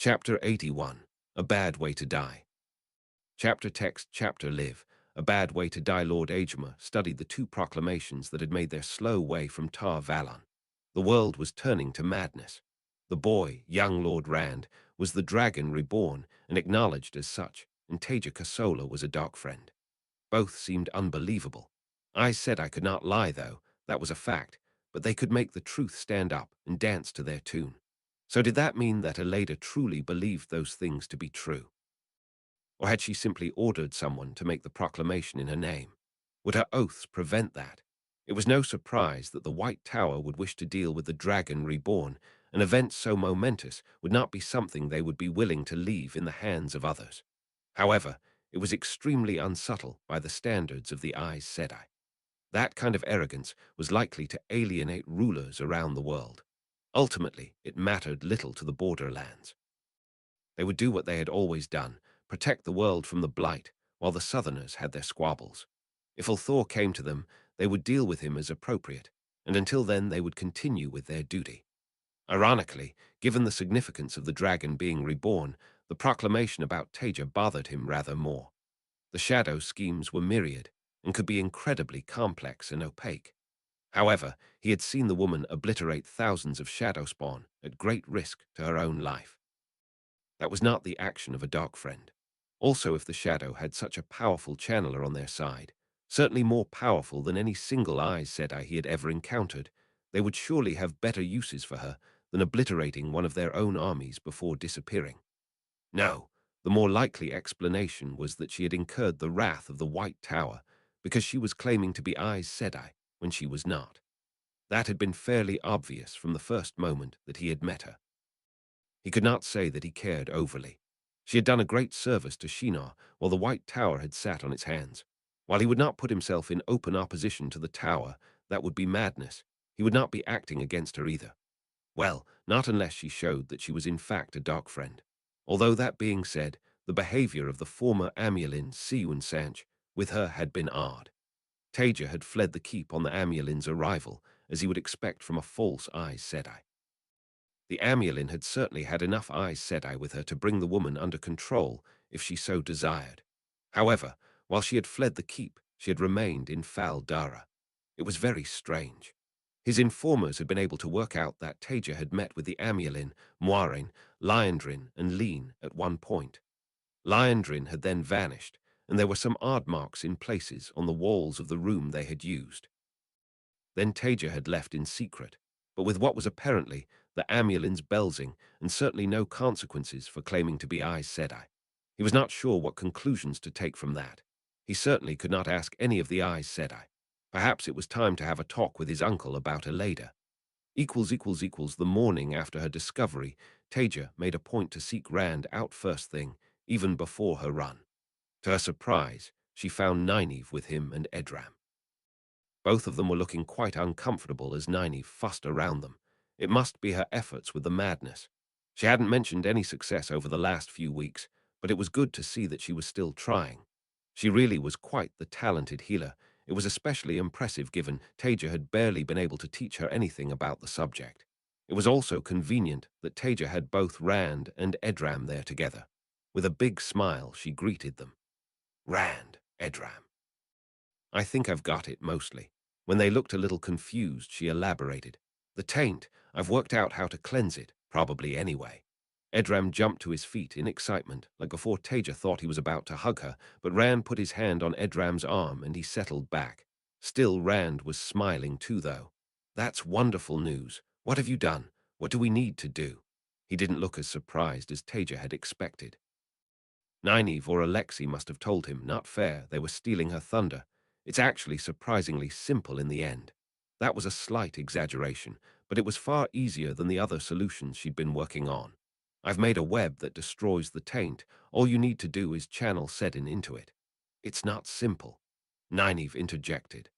Chapter 81. A Bad Way to Die. Chapter text, chapter live. A Bad Way to Die. Lord Aegema studied the two proclamations that had made their slow way from Tar Valon. The world was turning to madness. The boy, young Lord Rand, was the dragon reborn and acknowledged as such, and Taija Kosola was a dark friend. Both seemed unbelievable. I said I could not lie, though. That was a fact, but they could make the truth stand up and dance to their tune. So did that mean that Aleda truly believed those things to be true? Or had she simply ordered someone to make the proclamation in her name? Would her oaths prevent that? It was no surprise that the White Tower would wish to deal with the dragon reborn. An event so momentous would not be something they would be willing to leave in the hands of others. However, it was extremely unsubtle by the standards of the Aes Sedai. That kind of arrogance was likely to alienate rulers around the world. Ultimately, it mattered little to the borderlands. They would do what they had always done, protect the world from the blight, while the Southerners had their squabbles. If Ulthor came to them, they would deal with him as appropriate, and until then they would continue with their duty. Ironically, given the significance of the dragon being reborn, the proclamation about Taija bothered him rather more. The shadow schemes were myriad, and could be incredibly complex and opaque. However, he had seen the woman obliterate thousands of shadow spawn at great risk to her own life. That was not the action of a dark friend. Also, if the shadow had such a powerful channeler on their side, certainly more powerful than any single Aes Sedai he had ever encountered, they would surely have better uses for her than obliterating one of their own armies before disappearing. No, the more likely explanation was that she had incurred the wrath of the White Tower because she was claiming to be Aes Sedai when she was not. That had been fairly obvious from the first moment that he had met her. He could not say that he cared overly. She had done a great service to Shinar while the White Tower had sat on its hands. While he would not put himself in open opposition to the Tower, that would be madness. He would not be acting against her either. Well, not unless she showed that she was in fact a dark friend. Although that being said, the behavior of the former Amulin, Siun Sanch, with her had been odd. Taija had fled the keep on the Amulin's arrival, as he would expect from a false Aes Sedai. The Amulin had certainly had enough Aes Sedai with her to bring the woman under control if she so desired. However, while she had fled the keep, she had remained in Fal Dara. It was very strange. His informers had been able to work out that Taija had met with the Amulin, Moiraine, Liandrin, and Lean at one point. Liandrin had then vanished, and there were some odd marks in places on the walls of the room they had used. Then Taija had left in secret, but with what was apparently the Amulin's belzing and certainly no consequences for claiming to be Aes Sedai. He was not sure what conclusions to take from that. He certainly could not ask any of the Aes Sedai. Perhaps it was time to have a talk with his uncle about Aleda. The morning after her discovery, Taija made a point to seek Rand out first thing, even before her run. To her surprise, she found Nynaeve with him and Edram. Both of them were looking quite uncomfortable as Nynaeve fussed around them. It must be her efforts with the madness. She hadn't mentioned any success over the last few weeks, but it was good to see that she was still trying. She really was quite the talented healer. It was especially impressive given Taija had barely been able to teach her anything about the subject. It was also convenient that Taija had both Rand and Edram there together. With a big smile, she greeted them. Rand, Edram. I think I've got it, mostly. When they looked a little confused, she elaborated. The taint, I've worked out how to cleanse it, probably anyway. Edram jumped to his feet in excitement, like before Taija thought he was about to hug her, but Rand put his hand on Edram's arm and he settled back. Still, Rand was smiling too, though. That's wonderful news. What have you done? What do we need to do? He didn't look as surprised as Taija had expected. Nynaeve or Alexei must have told him, not fair, they were stealing her thunder. It's actually surprisingly simple in the end. That was a slight exaggeration, but it was far easier than the other solutions she'd been working on. I've made a web that destroys the taint. All you need to do is channel Sedin into it. It's not simple. Nynaeve interjected.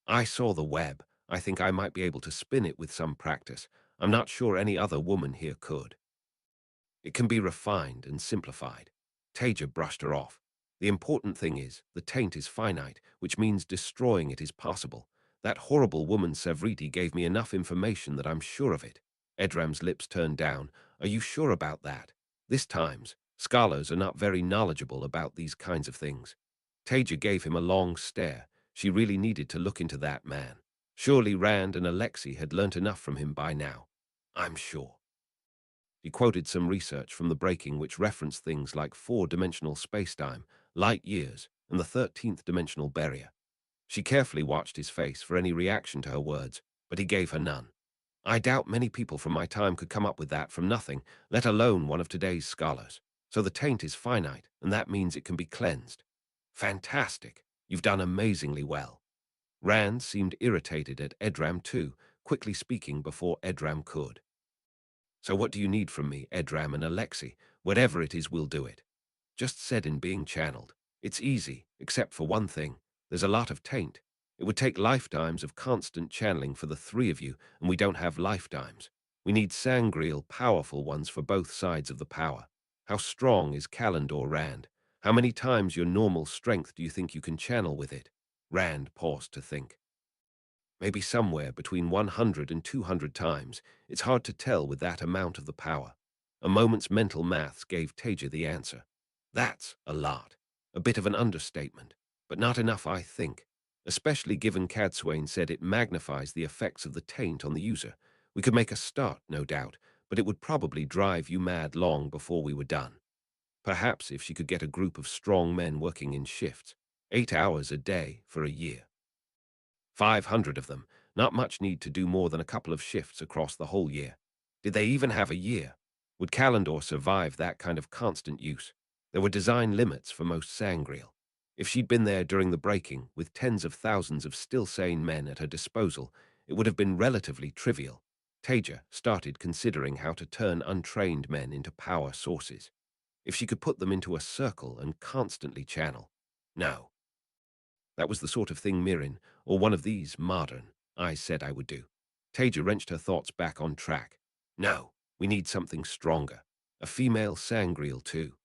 I saw the web. I think I might be able to spin it with some practice. I'm not sure any other woman here could. It can be refined and simplified. Taija brushed her off. The important thing is, the taint is finite, which means destroying it is possible. That horrible woman Savriti gave me enough information that I'm sure of it. Edram's lips turned down. Are you sure about that? This times, scholars are not very knowledgeable about these kinds of things. Taija gave him a long stare. She really needed to look into that man. Surely Rand and Alexei had learnt enough from him by now. I'm sure. He quoted some research from the breaking which referenced things like four-dimensional spacetime, light years, and the 13th dimensional barrier. She carefully watched his face for any reaction to her words, but he gave her none. I doubt many people from my time could come up with that from nothing, let alone one of today's scholars. So the taint is finite, and that means it can be cleansed. Fantastic. You've done amazingly well. Rand seemed irritated at Edram too, quickly speaking before Edram could. So what do you need from me, Edram and Alexei? Whatever it is, we'll do it. Just said in being channeled. It's easy, except for one thing. There's a lot of taint. It would take lifetimes of constant channeling for the three of you, and we don't have lifetimes. We need sangreal, powerful ones for both sides of the power. How strong is Kalendor, Rand? How many times your normal strength do you think you can channel with it? Rand paused to think. Maybe somewhere between 100 and 200 times. It's hard to tell with that amount of the power. A moment's mental maths gave Taija the answer. That's a lot. A bit of an understatement, but not enough, I think. Especially given Cadswain said it magnifies the effects of the taint on the user. We could make a start, no doubt, but it would probably drive you mad long before we were done. Perhaps if she could get a group of strong men working in shifts, 8 hours a day for a year. 500 of them, not much need to do more than a couple of shifts across the whole year. Did they even have a year? Would Kalendor survive that kind of constant use? There were design limits for most sangreal. If she'd been there during the breaking, with tens of thousands of still sane men at her disposal, it would have been relatively trivial. Taija started considering how to turn untrained men into power sources. If she could put them into a circle and constantly channel. No. That was the sort of thing Mirren, or one of these modern Aes Sedai would do. Taija wrenched her thoughts back on track. No, we need something stronger. A female sangreal too.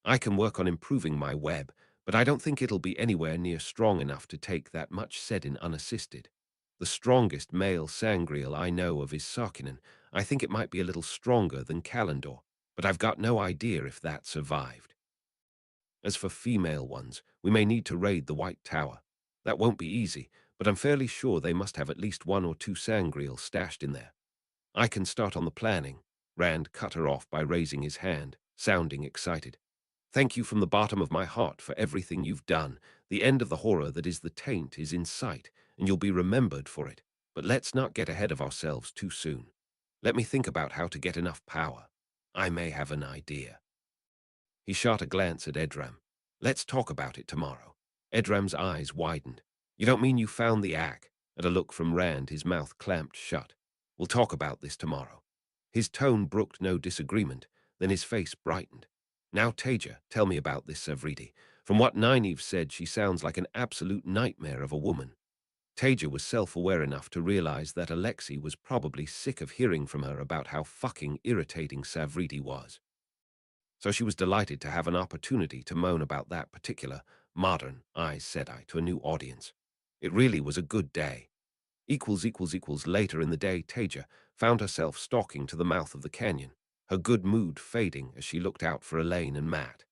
I can work on improving my web, but I don't think it'll be anywhere near strong enough to take that much Sedin unassisted. The strongest male sangreal I know of is Sarkinen. I think it might be a little stronger than Kalendor, but I've got no idea if that survived. As for female ones, we may need to raid the White Tower. That won't be easy, but I'm fairly sure they must have at least 1 or 2 sangreal stashed in there. I can start on the planning. Rand cut her off by raising his hand, sounding excited. Thank you from the bottom of my heart for everything you've done. The end of the horror that is the taint is in sight, and you'll be remembered for it. But let's not get ahead of ourselves too soon. Let me think about how to get enough power. I may have an idea. He shot a glance at Edram. Let's talk about it tomorrow. Edram's eyes widened. You don't mean you found the Ack? At a look from Rand, his mouth clamped shut. We'll talk about this tomorrow. His tone brooked no disagreement, then his face brightened. Now, Taija, tell me about this Savriti. From what Nynaeve said, she sounds like an absolute nightmare of a woman. Taija was self-aware enough to realize that Alexei was probably sick of hearing from her about how fucking irritating Savriti was. So she was delighted to have an opportunity to moan about that particular modern Aes Sedai to a new audience. It really was a good day. Later in the day, Taija found herself stalking to the mouth of the canyon, her good mood fading as she looked out for Elaine and Matt.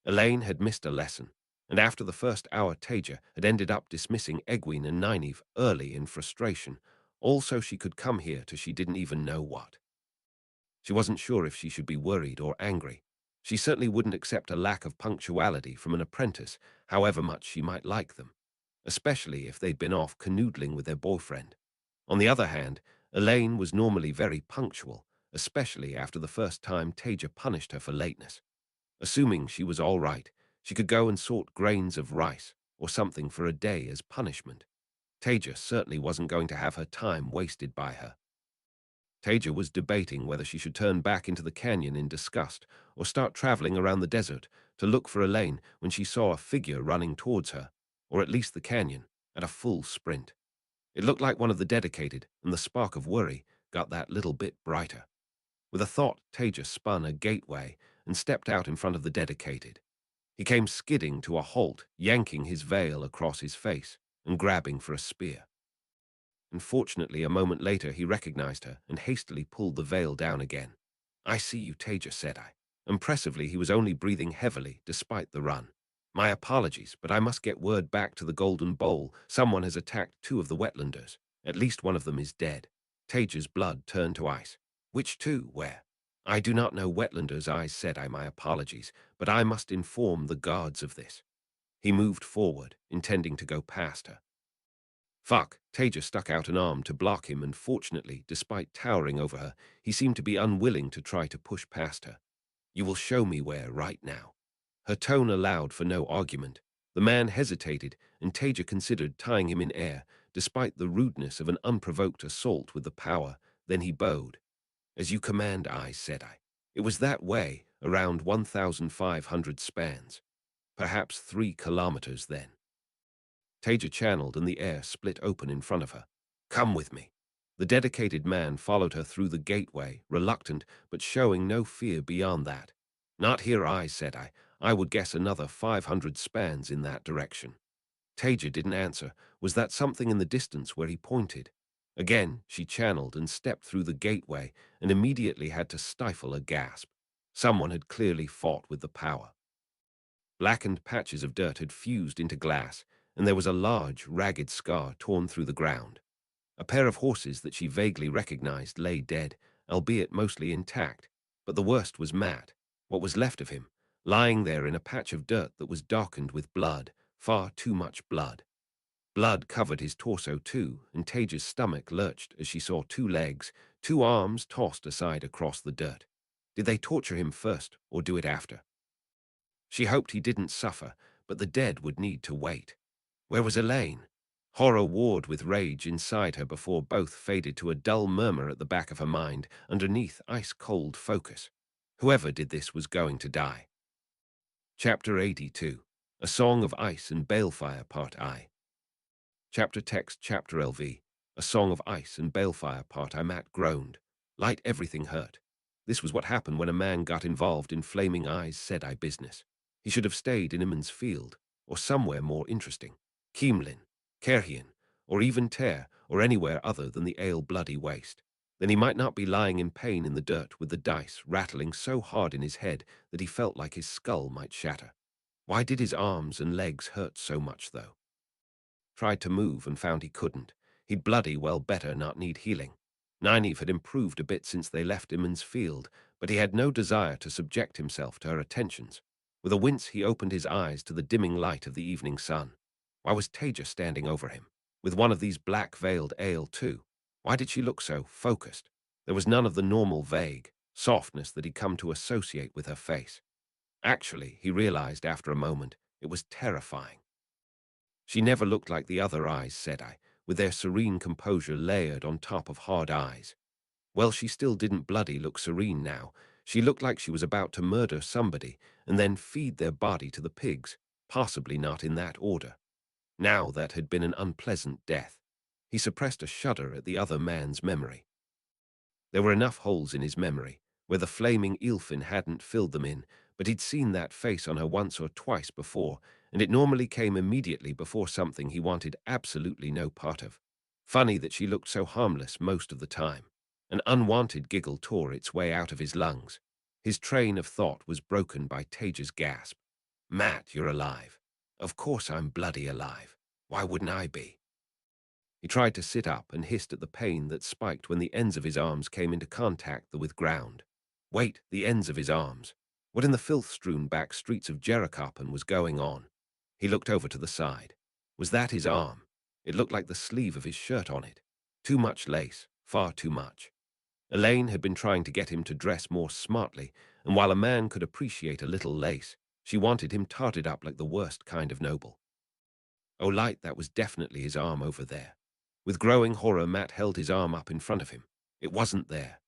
Elaine had missed a lesson, and after the first hour Taija had ended up dismissing Egwene and Nynaeve early in frustration, also she could come here to she didn't even know what. She wasn't sure if she should be worried or angry. She certainly wouldn't accept a lack of punctuality from an apprentice, however much she might like them, especially if they'd been off canoodling with their boyfriend. On the other hand, Elaine was normally very punctual, especially after the first time Taija punished her for lateness. Assuming she was all right, she could go and sort grains of rice or something for a day as punishment. Taija certainly wasn't going to have her time wasted by her. Taija was debating whether she should turn back into the canyon in disgust or start traveling around the desert to look for Elaine when she saw a figure running towards her, or at least the canyon, at a full sprint. It looked like one of the dedicated, and the spark of worry got that little bit brighter. With a thought, Taija spun a gateway and stepped out in front of the dedicated. He came skidding to a halt, yanking his veil across his face and grabbing for a spear. Unfortunately, a moment later he recognized her and hastily pulled the veil down again. I see you, Taija, said I. Impressively, he was only breathing heavily despite the run. My apologies, but I must get word back to the Golden Bowl. Someone has attacked two of the wetlanders. At least one of them is dead. Taija's blood turned to ice. Which two? Where? I do not know wetlanders, Aes Sedai. My apologies, but I must inform the guards of this. He moved forward, intending to go past her. Fuck! Taija stuck out an arm to block him, and fortunately, despite towering over her, he seemed to be unwilling to try to push past her. You will show me where right now. Her tone allowed for no argument. The man hesitated, and Taija considered tying him in air, despite the rudeness of an unprovoked assault with the power. Then he bowed. As you command, Aes Sedai. It was that way, around 1,500 spans. Perhaps 3 kilometers then. Taija channeled, and the air split open in front of her. Come with me. The dedicated man followed her through the gateway, reluctant, but showing no fear beyond that. Not here, Aes Sedai. I would guess another 500 spans in that direction. Taija didn't answer. Was that something in the distance where he pointed? Again, she channeled and stepped through the gateway, and immediately had to stifle a gasp. Someone had clearly fought with the power. Blackened patches of dirt had fused into glass, and there was a large, ragged scar torn through the ground. A pair of horses that she vaguely recognized lay dead, albeit mostly intact, but the worst was Matt, what was left of him, lying there in a patch of dirt that was darkened with blood, far too much blood. Blood covered his torso too, and Taija's stomach lurched as she saw 2 legs, 2 arms tossed aside across the dirt. Did they torture him first, or do it after? She hoped he didn't suffer, but the dead would need to wait. Where was Elaine? Horror warred with rage inside her before both faded to a dull murmur at the back of her mind, underneath ice-cold focus. Whoever did this was going to die. Chapter 82. A Song of Ice and Balefire, Part I. Chapter text, Chapter LV. A Song of Ice and Balefire, Part I. Matt groaned. Light everything hurt. This was what happened when a man got involved in flaming Aes Sedai business. He should have stayed in Iman's field, or somewhere more interesting. Keemlin, Kerhian, or even Ter, or anywhere other than the ale-bloody waste. Then he might not be lying in pain in the dirt with the dice rattling so hard in his head that he felt like his skull might shatter. Why did his arms and legs hurt so much, though? Tried to move and found he couldn't. He'd bloody well better not need healing. Nynaeve had improved a bit since they left Iman's field, but he had no desire to subject himself to her attentions. With a wince, he opened his eyes to the dimming light of the evening sun. Why was Taija standing over him? With one of these black-veiled ale, too. Why did she look so focused? There was none of the normal vague softness that he'd come to associate with her face. Actually, he realized after a moment, it was terrifying. She never looked like the other Aes Sedai, with their serene composure layered on top of hard eyes. Well, she still didn't bloody look serene now. She looked like she was about to murder somebody and then feed their body to the pigs, possibly not in that order. Now that had been an unpleasant death. He suppressed a shudder at the other man's memory. There were enough holes in his memory, where the flaming Eelfin hadn't filled them in, but he'd seen that face on her once or twice before, and it normally came immediately before something he wanted absolutely no part of. Funny that she looked so harmless most of the time. An unwanted giggle tore its way out of his lungs. His train of thought was broken by Taija's gasp. Matt, you're alive. Of course I'm bloody alive. Why wouldn't I be? He tried to sit up and hissed at the pain that spiked when the ends of his arms came into contact with ground. Wait, the ends of his arms. What in the filth-strewn back streets of Jerichopan was going on? He looked over to the side. Was that his arm? It looked like the sleeve of his shirt on it. Too much lace, far too much. Elaine had been trying to get him to dress more smartly, and while a man could appreciate a little lace, she wanted him tarted up like the worst kind of noble. Oh, Light, that was definitely his arm over there. With growing horror, Matt held his arm up in front of him. It wasn't there.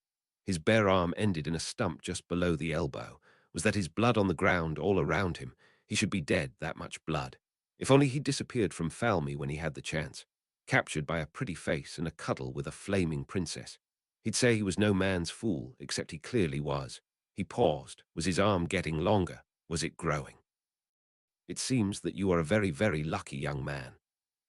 His bare arm ended in a stump just below the elbow. Was that his blood on the ground all around him? He should be dead, that much blood. If only he'd disappeared from Falme when he had the chance. Captured by a pretty face and a cuddle with a flaming princess. He'd say he was no man's fool, except he clearly was. He paused. Was his arm getting longer? Was it growing? It seems that you are a very, very lucky young man.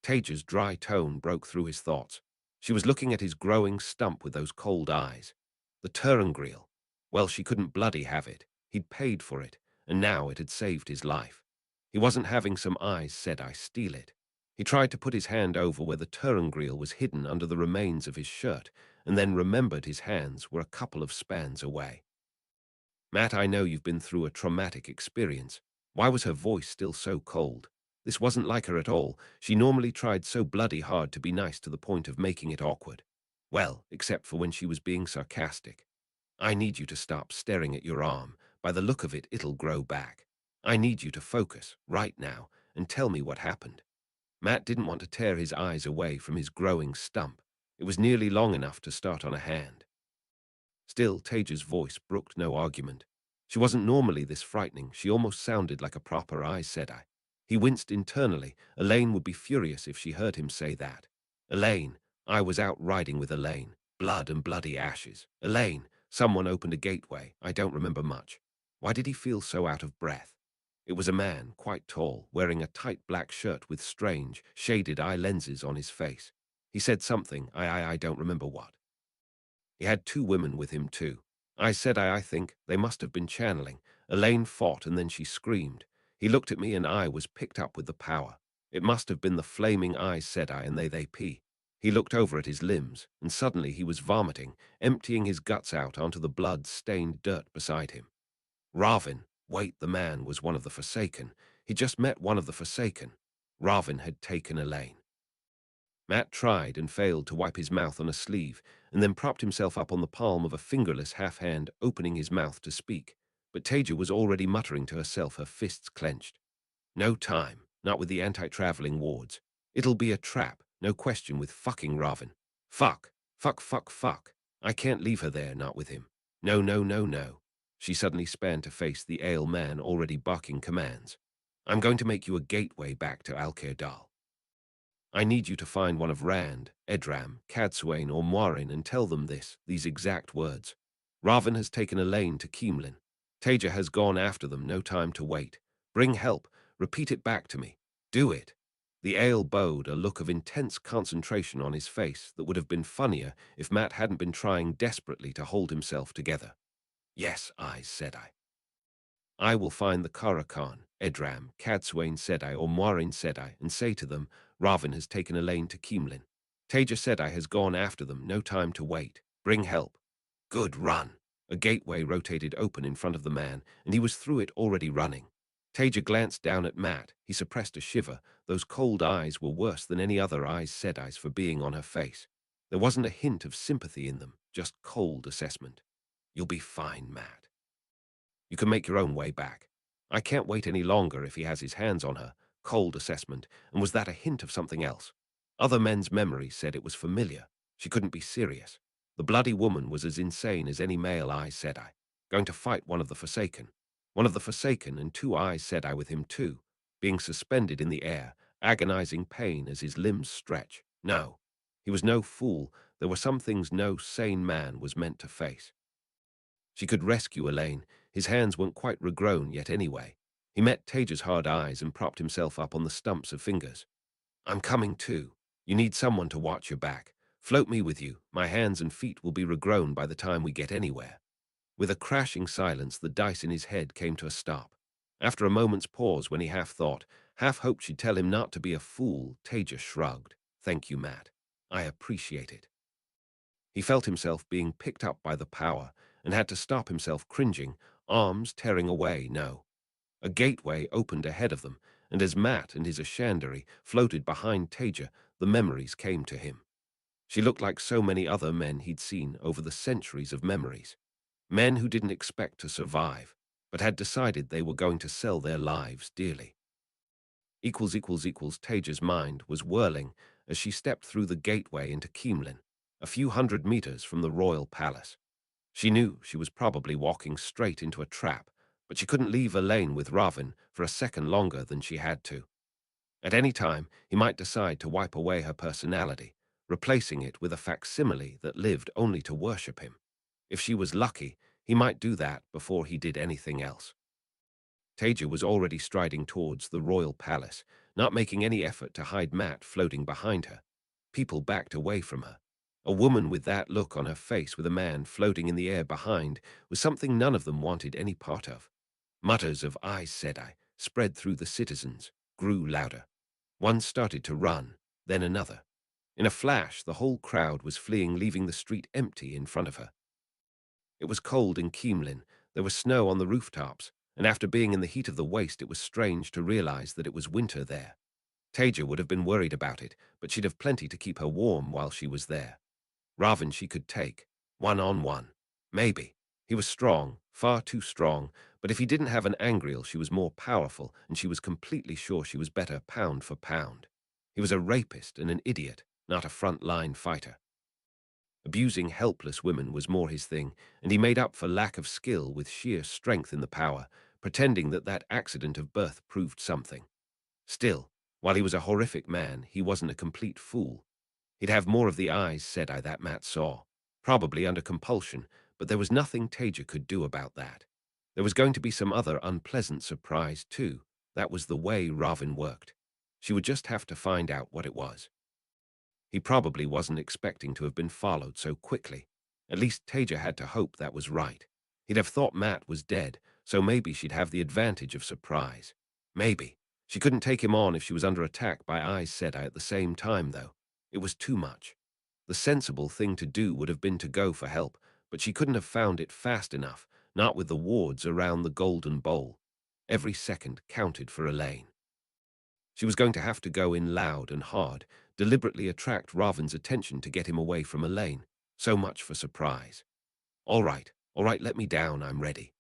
Taija's dry tone broke through his thoughts. She was looking at his growing stump with those cold eyes. The Turangreal. Well, she couldn't bloody have it. He'd paid for it, and now it had saved his life. He wasn't having some Aes Sedai steal it. He tried to put his hand over where the Turangreal was hidden under the remains of his shirt, and then remembered his hands were a couple of spans away. Matt, I know you've been through a traumatic experience. Why was her voice still so cold? This wasn't like her at all. She normally tried so bloody hard to be nice to the point of making it awkward. Well, except for when she was being sarcastic. I need you to stop staring at your arm. By the look of it, it'll grow back. I need you to focus, right now, and tell me what happened. Matt didn't want to tear his eyes away from his growing stump. It was nearly long enough to start on a hand. Still, Taija's voice brooked no argument. She wasn't normally this frightening. She almost sounded like a proper Aes Sedai. He winced internally. Elaine would be furious if she heard him say that. Elaine, I was out riding with Elaine. Blood and bloody ashes. Elaine, someone opened a gateway. I don't remember much. Why did he feel so out of breath? It was a man, quite tall, wearing a tight black shirt with strange, shaded eye lenses on his face. He said something, I don't remember what. He had two women with him, too. I think they must have been channeling. Elaine fought and then she screamed. He looked at me and I was picked up with the power. It must have been the flaming Aes Sedai and they pee. He looked over at his limbs, and suddenly he was vomiting, emptying his guts out onto the blood-stained dirt beside him. Ravin, wait, the man was one of the Forsaken. He just met one of the Forsaken. Ravin had taken Elaine. Matt tried and failed to wipe his mouth on a sleeve, and then propped himself up on the palm of a fingerless half-hand, opening his mouth to speak. But Taija was already muttering to herself, her fists clenched. No time, not with the anti-traveling wards. It'll be a trap, no question, with fucking Ravin. Fuck. I can't leave her there, not with him. No. She suddenly span to face the ale man already barking commands. I'm going to make you a gateway back to Alcair-Dal. I need you to find one of Rand, Edram, Cadsuane, or Moirin and tell them these exact words. Ravin has taken Elaine to Keemlin. Taija has gone after them, no time to wait. Bring help. Repeat it back to me. Do it. The ale bowed, a look of intense concentration on his face that would have been funnier if Matt hadn't been trying desperately to hold himself together. Yes, said I. I will find the Karakan, Edram, Cadsuane Sedai, or Moirin Sedai, and say to them, Ravin has taken Elaine to Keemlin. Taija Sedai has gone after them, no time to wait. Bring help. Good, run. A gateway rotated open in front of the man, and he was through it already running. Taija glanced down at Matt. He suppressed a shiver. Those cold eyes were worse than any other Aes Sedai's for being on her face. There wasn't a hint of sympathy in them, just cold assessment. You'll be fine, Matt. You can make your own way back. I can't wait any longer if he has his hands on her. Cold assessment, and was that a hint of something else? Other men's memories said it was familiar. She couldn't be serious. The bloody woman was as insane as any male Aes Sedai, going to fight one of the Forsaken. One of the Forsaken and two Aes Sedai with him too, being suspended in the air, agonizing pain as his limbs stretch. No, he was no fool. There were some things no sane man was meant to face. She could rescue Elaine. His hands weren't quite regrown yet anyway. He met Taija's hard eyes and propped himself up on the stumps of fingers. I'm coming too. You need someone to watch your back. Float me with you. My hands and feet will be regrown by the time we get anywhere. With a crashing silence, the dice in his head came to a stop. After a moment's pause when he half thought, half hoped she'd tell him not to be a fool, Taija shrugged. Thank you, Matt. I appreciate it. He felt himself being picked up by the power and had to stop himself cringing, arms tearing away. No. A gateway opened ahead of them, and as Matt and his Ashandari floated behind Taija, the memories came to him. She looked like so many other men he'd seen over the centuries of memories. Men who didn't expect to survive, but had decided they were going to sell their lives dearly. Taija's mind was whirling as she stepped through the gateway into Keemlin, a few hundred meters from the royal palace. She knew she was probably walking straight into a trap, but she couldn't leave Elaine with Ravin for a second longer than she had to. At any time, he might decide to wipe away her personality, replacing it with a facsimile that lived only to worship him. If she was lucky, he might do that before he did anything else. Taija was already striding towards the royal palace, not making any effort to hide Matt floating behind her. People backed away from her. A woman with that look on her face with a man floating in the air behind was something none of them wanted any part of. Mutters of Aes Sedai spread through the citizens, grew louder. One started to run, then another. In a flash, the whole crowd was fleeing, leaving the street empty in front of her. It was cold in Keemlin, there was snow on the rooftops, and after being in the heat of the waste, it was strange to realize that it was winter there. Taija would have been worried about it, but she'd have plenty to keep her warm while she was there. Raven she could take, one-on-one. Maybe. He was strong, far too strong, but if he didn't have an Angreal, she was more powerful, and she was completely sure she was better pound for pound. He was a rapist and an idiot, not a front-line fighter. Abusing helpless women was more his thing, and he made up for lack of skill with sheer strength in the power, pretending that that accident of birth proved something. Still, while he was a horrific man, he wasn't a complete fool. He'd have more of the Aes Sedai that Matt saw, probably under compulsion, but there was nothing Taija could do about that. There was going to be some other unpleasant surprise, too. That was the way Raven worked. She would just have to find out what it was. He probably wasn't expecting to have been followed so quickly. At least Taija had to hope that was right. He'd have thought Matt was dead, so maybe she'd have the advantage of surprise. Maybe. She couldn't take him on if she was under attack by Aes Sedai at the same time, though. It was too much. The sensible thing to do would have been to go for help, but she couldn't have found it fast enough, not with the wards around the Golden Bowl. Every second counted for Elaine. She was going to have to go in loud and hard, deliberately attract Raven's attention to get him away from Elaine. So much for surprise. All right, let me down, I'm ready.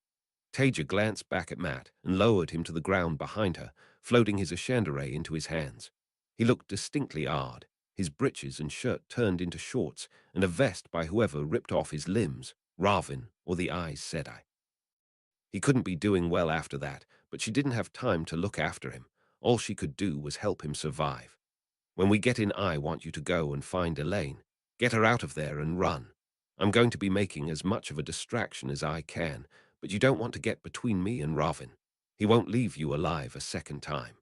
Taija glanced back at Matt and lowered him to the ground behind her, floating his Ashandere into his hands. He looked distinctly odd, his breeches and shirt turned into shorts, and a vest by whoever ripped off his limbs, Raven or the Aes Sedai. He couldn't be doing well after that, but she didn't have time to look after him. All she could do was help him survive. When we get in, I want you to go and find Elaine. Get her out of there and run. I'm going to be making as much of a distraction as I can, but you don't want to get between me and Raven. He won't leave you alive a second time.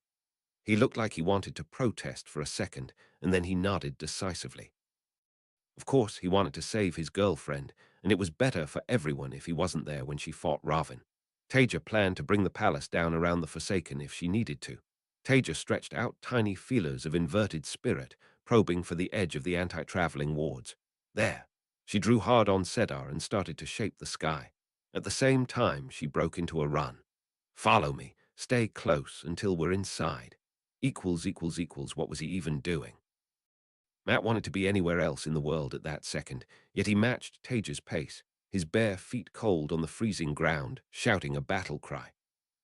He looked like he wanted to protest for a second, and then he nodded decisively. Of course, he wanted to save his girlfriend, and it was better for everyone if he wasn't there when she fought Raven. Taija planned to bring the palace down around the Forsaken if she needed to. Taija stretched out tiny feelers of inverted spirit, probing for the edge of the anti-traveling wards. There. She drew hard on Sedar and started to shape the sky. At the same time, she broke into a run. Follow me. Stay close until we're inside. Equals. What was he even doing? Matt wanted to be anywhere else in the world at that second, yet he matched Taija's pace, his bare feet cold on the freezing ground, shouting a battle cry.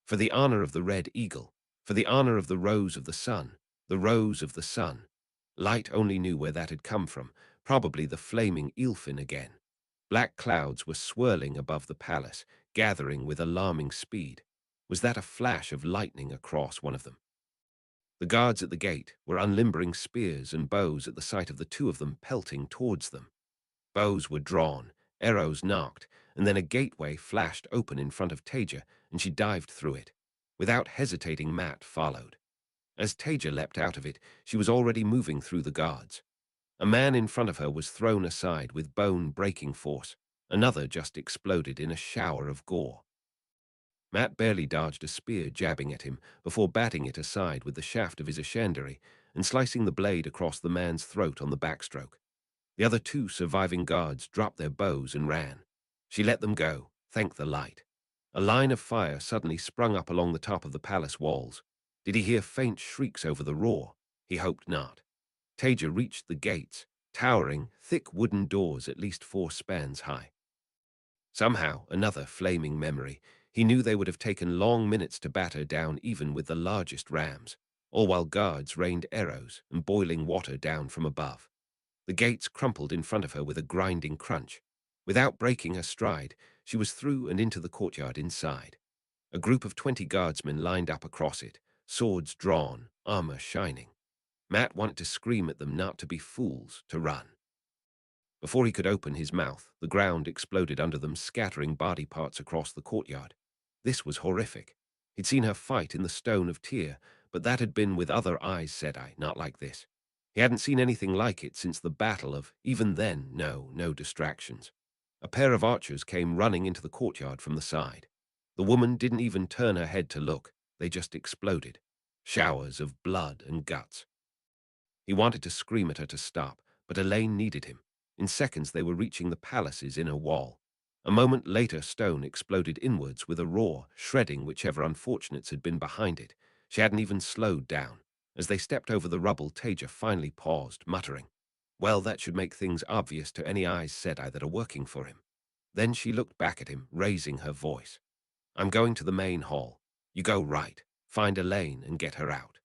For the honor of the Red Eagle, for the honor of the Rose of the Sun, the Rose of the Sun. Light only knew where that had come from, probably the flaming Eelfin again. Black clouds were swirling above the palace, gathering with alarming speed. Was that a flash of lightning across one of them? The guards at the gate were unlimbering spears and bows at the sight of the two of them pelting towards them. Bows were drawn, arrows knocked, and then a gateway flashed open in front of Taija, and she dived through it. Without hesitating, Matt followed. As Taija leapt out of it, she was already moving through the guards. A man in front of her was thrown aside with bone-breaking force. Another just exploded in a shower of gore. Matt barely dodged a spear jabbing at him before batting it aside with the shaft of his Ashandere and slicing the blade across the man's throat on the backstroke. The other two surviving guards dropped their bows and ran. She let them go, thank the light. A line of fire suddenly sprung up along the top of the palace walls. Did he hear faint shrieks over the roar? He hoped not. Taija reached the gates, towering, thick wooden doors at least 4 spans high. Somehow, another flaming memory. He knew they would have taken long minutes to batter down even with the largest rams, all while guards rained arrows and boiling water down from above. The gates crumpled in front of her with a grinding crunch. Without breaking her stride, she was through and into the courtyard inside. A group of 20 guardsmen lined up across it, swords drawn, armor shining. Matt wanted to scream at them not to be fools, to run. Before he could open his mouth, the ground exploded under them, scattering body parts across the courtyard. This was horrific. He'd seen her fight in the Stone of Tyr, but that had been with other Aes Sedai, not like this. He hadn't seen anything like it since the battle of, even then, no distractions. A pair of archers came running into the courtyard from the side. The woman didn't even turn her head to look. They just exploded. Showers of blood and guts. He wanted to scream at her to stop, but Elaine needed him. In seconds they were reaching the palace's inner wall. A moment later stone exploded inwards with a roar, shredding whichever unfortunates had been behind it. She hadn't even slowed down. As they stepped over the rubble, Taija finally paused, muttering, "Well, that should make things obvious to any Aes Sedai that are working for him." Then she looked back at him, raising her voice. "I'm going to the main hall. You go right. Find Elaine and get her out.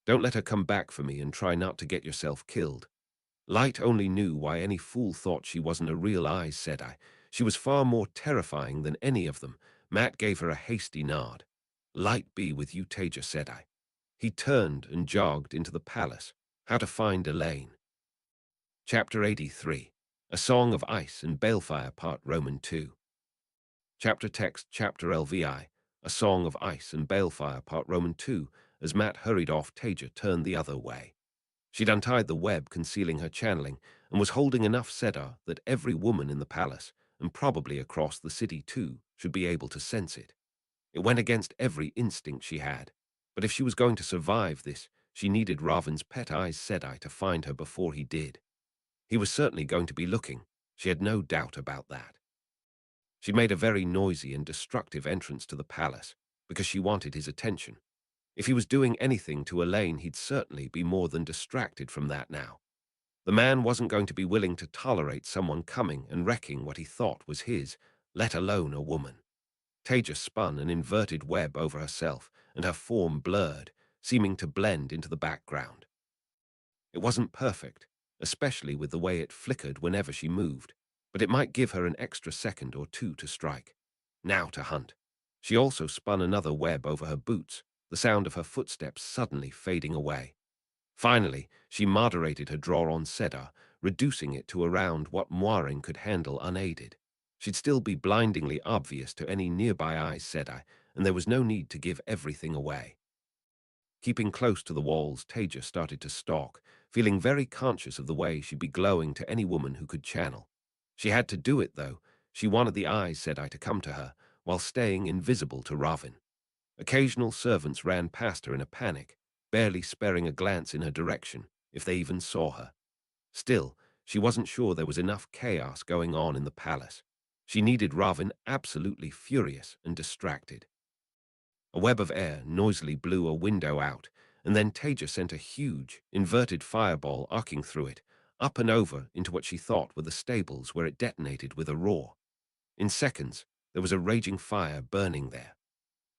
Don't let her come back for me and try not to get yourself killed." Light only knew why any fool thought she wasn't a real Aes Sedai. She was far more terrifying than any of them. Matt gave her a hasty nod. "Light be with you, Taija Sedai." He turned and jogged into the palace. How to find Elaine. Chapter 83. A Song of Ice and Balefire Part Roman 2. Chapter text Chapter LVI. A Song of Ice and Balefire Part Roman 2. As Matt hurried off, Taija turned the other way. She'd untied the web concealing her channeling and was holding enough Sedar that every woman in the palace, and probably across the city too, should be able to sense it. It went against every instinct she had, but if she was going to survive this, she needed Raven's pet Aes Sedai to find her before he did. He was certainly going to be looking. She had no doubt about that. She'd made a very noisy and destructive entrance to the palace because she wanted his attention. If he was doing anything to Elaine, he'd certainly be more than distracted from that now. The man wasn't going to be willing to tolerate someone coming and wrecking what he thought was his, let alone a woman. Taija spun an inverted web over herself, and her form blurred, seeming to blend into the background. It wasn't perfect, especially with the way it flickered whenever she moved, but it might give her an extra second or two to strike. Now to hunt. She also spun another web over her boots, the sound of her footsteps suddenly fading away. Finally, she moderated her draw on Sedar, reducing it to around what Moiring could handle unaided. She'd still be blindingly obvious to any nearby Aes Sedai, and there was no need to give everything away. Keeping close to the walls, Taija started to stalk, feeling very conscious of the way she'd be glowing to any woman who could channel. She had to do it, though. She wanted the Aes Sedai to come to her, while staying invisible to Raven. Occasional servants ran past her in a panic, barely sparing a glance in her direction, if they even saw her. Still, she wasn't sure there was enough chaos going on in the palace. She needed Raven absolutely furious and distracted. A web of air noisily blew a window out, and then Taija sent a huge, inverted fireball arcing through it, up and over into what she thought were the stables, where it detonated with a roar. In seconds, there was a raging fire burning there.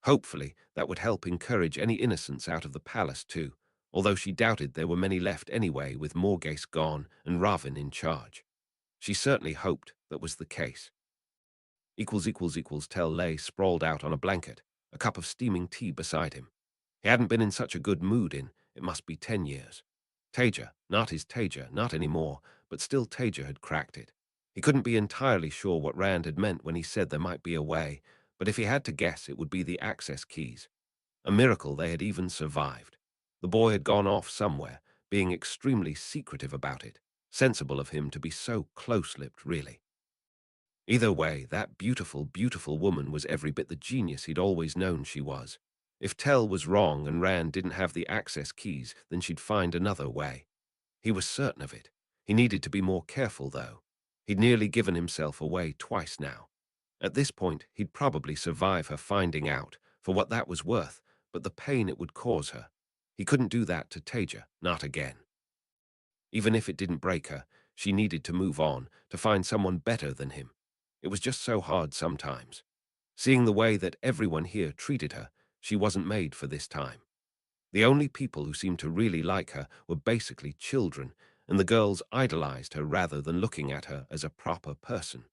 Hopefully, that would help encourage any innocents out of the palace too, although she doubted there were many left anyway, with Morghese gone and Raven in charge. She certainly hoped that was the case. Tell lay sprawled out on a blanket, a cup of steaming tea beside him. He hadn't been in such a good mood in, it must be 10 years. Taija, not his Taija, not anymore, but still Taija had cracked it. He couldn't be entirely sure what Rand had meant when he said there might be a way, but if he had to guess, it would be the access keys. A miracle they had even survived. The boy had gone off somewhere, being extremely secretive about it. Sensible of him to be so close-lipped, really. Either way, that beautiful, beautiful woman was every bit the genius he'd always known she was. If Tell was wrong and Rand didn't have the access keys, then she'd find another way. He was certain of it. He needed to be more careful, though. He'd nearly given himself away twice now. At this point, he'd probably survive her finding out, for what that was worth, but the pain it would cause her. He couldn't do that to Taija, not again. Even if it didn't break her, she needed to move on, to find someone better than him. It was just so hard sometimes. Seeing the way that everyone here treated her, she wasn't made for this time. The only people who seemed to really like her were basically children, and the girls idolized her rather than looking at her as a proper person.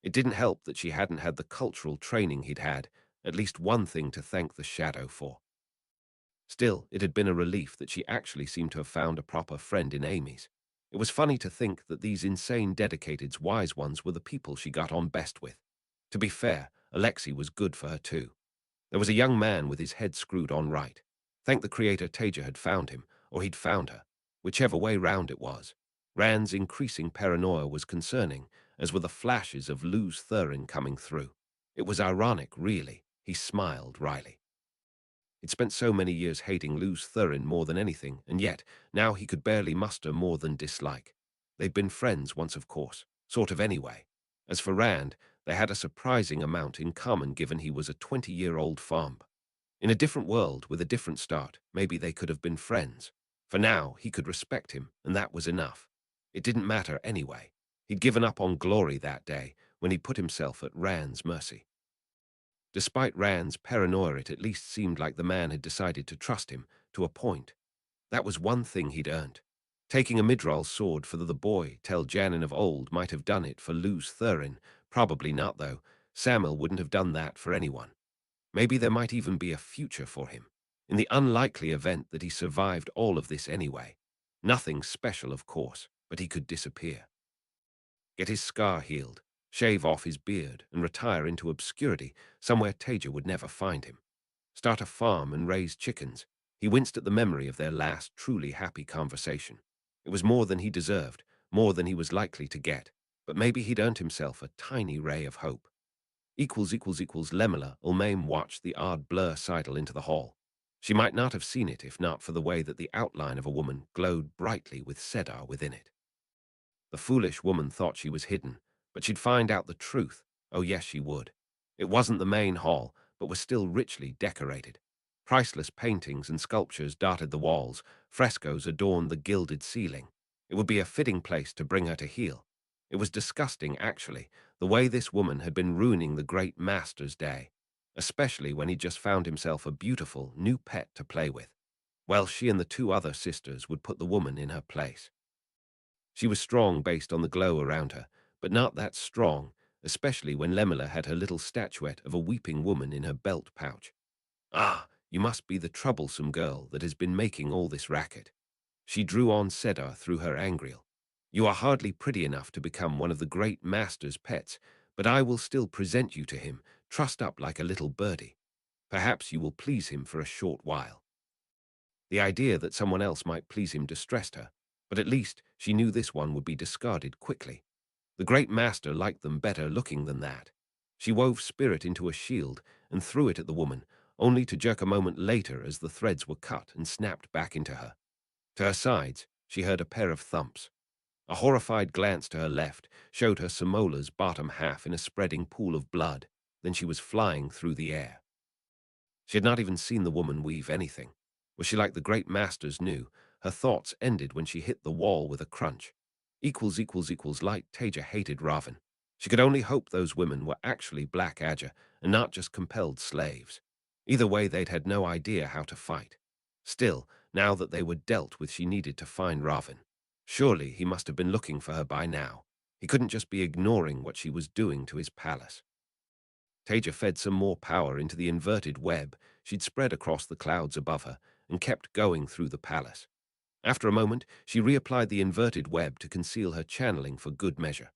It didn't help that she hadn't had the cultural training he'd had, at least one thing to thank the Shadow for. Still, it had been a relief that she actually seemed to have found a proper friend in Amy's. It was funny to think that these insane dedicated wise ones were the people she got on best with. To be fair, Alexei was good for her too. There was a young man with his head screwed on right. Thank the creator Taija had found him, or he'd found her. whichever way round it was. Rand's increasing paranoia was concerning, as were the flashes of Luz Thurin coming through. It was ironic, really. He smiled wryly. He'd spent so many years hating Luz Thurin more than anything, and yet, now he could barely muster more than dislike. They'd been friends once, of course, sort of anyway. As for Rand, they had a surprising amount in common given he was a 20-year-old farm. In a different world, with a different start, maybe they could have been friends. For now, he could respect him, and that was enough. It didn't matter anyway. He'd given up on glory that day, when he put himself at Rand's mercy. Despite Rand's paranoia, it at least seemed like the man had decided to trust him, to a point. That was one thing he'd earned. Taking a Midrol's sword for the boy, tell Janin of old, might have done it for Luz Thurin. Probably not, though. Samil wouldn't have done that for anyone. Maybe there might even be a future for him, in the unlikely event that he survived all of this anyway. Nothing special, of course, but he could disappear. Get his scar healed, shave off his beard, and retire into obscurity, somewhere Taija would never find him. Start a farm and raise chickens. He winced at the memory of their last truly happy conversation. It was more than he deserved, more than he was likely to get, but maybe he'd earned himself a tiny ray of hope. Lemela Ulmaim watched the odd blur sidle into the hall. She might not have seen it if not for the way that the outline of a woman glowed brightly with Sedar within it. The foolish woman thought she was hidden, but she'd find out the truth. Oh yes, she would. It wasn't the main hall, but was still richly decorated. Priceless paintings and sculptures dotted the walls, frescoes adorned the gilded ceiling. It would be a fitting place to bring her to heal. It was disgusting, actually, the way this woman had been ruining the great master's day, especially when he just found himself a beautiful, new pet to play with. Well, she and the two other sisters would put the woman in her place. She was strong based on the glow around her, but not that strong, especially when Lemela had her little statuette of a weeping woman in her belt pouch. Ah, you must be the troublesome girl that has been making all this racket. She drew on Sedar through her angriel. You are hardly pretty enough to become one of the great master's pets, but I will still present you to him, trussed up like a little birdie. Perhaps you will please him for a short while. The idea that someone else might please him distressed her, but at least she knew this one would be discarded quickly. The great master liked them better looking than that. She wove spirit into a shield and threw it at the woman, only to jerk a moment later as the threads were cut and snapped back into her. To her sides, she heard a pair of thumps. A horrified glance to her left showed her Samola's bottom half in a spreading pool of blood. Then she was flying through the air. She had not even seen the woman weave anything. Was she like the great masters knew? Her thoughts ended when she hit the wall with a crunch. Light Taija hated Raven. She could only hope those women were actually Black Adja and not just compelled slaves. Either way, they'd had no idea how to fight. Still, now that they were dealt with, she needed to find Raven. Surely he must have been looking for her by now. He couldn't just be ignoring what she was doing to his palace. Taija fed some more power into the inverted web she'd spread across the clouds above her and kept going through the palace. After a moment, she reapplied the inverted web to conceal her channeling for good measure.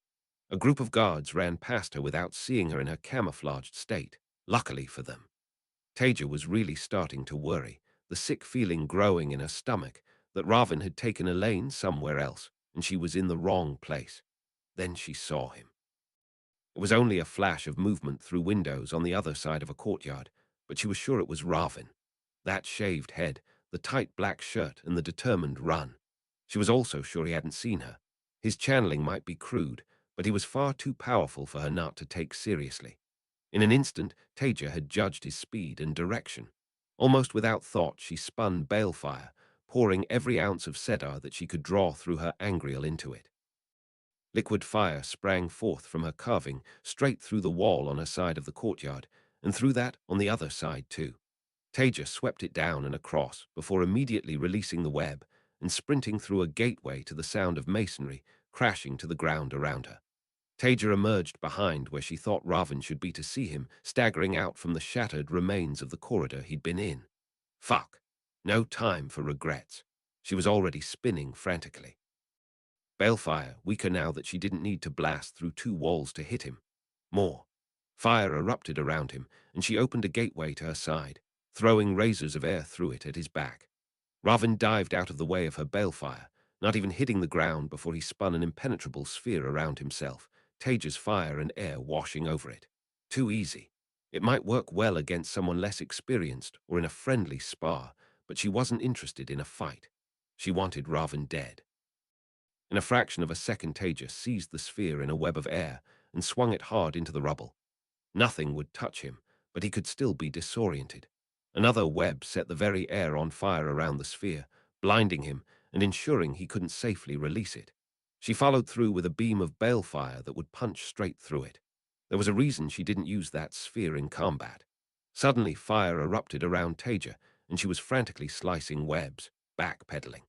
A group of guards ran past her without seeing her in her camouflaged state, luckily for them. Taija was really starting to worry, the sick feeling growing in her stomach that Raven had taken Elaine somewhere else and she was in the wrong place. Then she saw him. It was only a flash of movement through windows on the other side of a courtyard, but she was sure it was Raven. That shaved head, the tight black shirt, and the determined run. She was also sure he hadn't seen her. His channeling might be crude, but he was far too powerful for her not to take seriously. In an instant, Taija had judged his speed and direction. Almost without thought, she spun balefire, pouring every ounce of Sedar that she could draw through her angriel into it. Liquid fire sprang forth from her carving, straight through the wall on her side of the courtyard, and through that on the other side too. Taija swept it down and across before immediately releasing the web and sprinting through a gateway to the sound of masonry crashing to the ground around her. Taija emerged behind where she thought Raven should be to see him, staggering out from the shattered remains of the corridor he'd been in. Fuck. No time for regrets. She was already spinning frantically. Balefire, weaker now that she didn't need to blast through two walls to hit him. More. Fire erupted around him, and she opened a gateway to her side, throwing razors of air through it at his back. Raven dived out of the way of her balefire, not even hitting the ground before he spun an impenetrable sphere around himself, Taija's fire and air washing over it. Too easy. It might work well against someone less experienced or in a friendly spar, but she wasn't interested in a fight. She wanted Raven dead. In a fraction of a second, Taija seized the sphere in a web of air and swung it hard into the rubble. Nothing would touch him, but he could still be disoriented. Another web set the very air on fire around the sphere, blinding him and ensuring he couldn't safely release it. She followed through with a beam of balefire that would punch straight through it. There was a reason she didn't use that sphere in combat. Suddenly, fire erupted around Taija, and she was frantically slicing webs, backpedaling.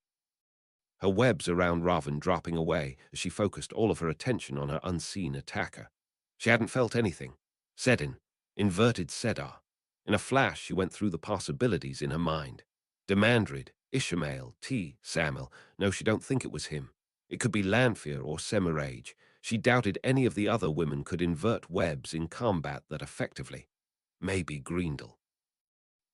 Her webs around Raven dropping away as she focused all of her attention on her unseen attacker. She hadn't felt anything. Sedin, inverted Sedar. In a flash, she went through the possibilities in her mind. Demandrid, Ishmael, T. Samuel. No, she don't think it was him. It could be Lanfear or Semirage. She doubted any of the other women could invert webs in combat that effectively. Maybe Greendel.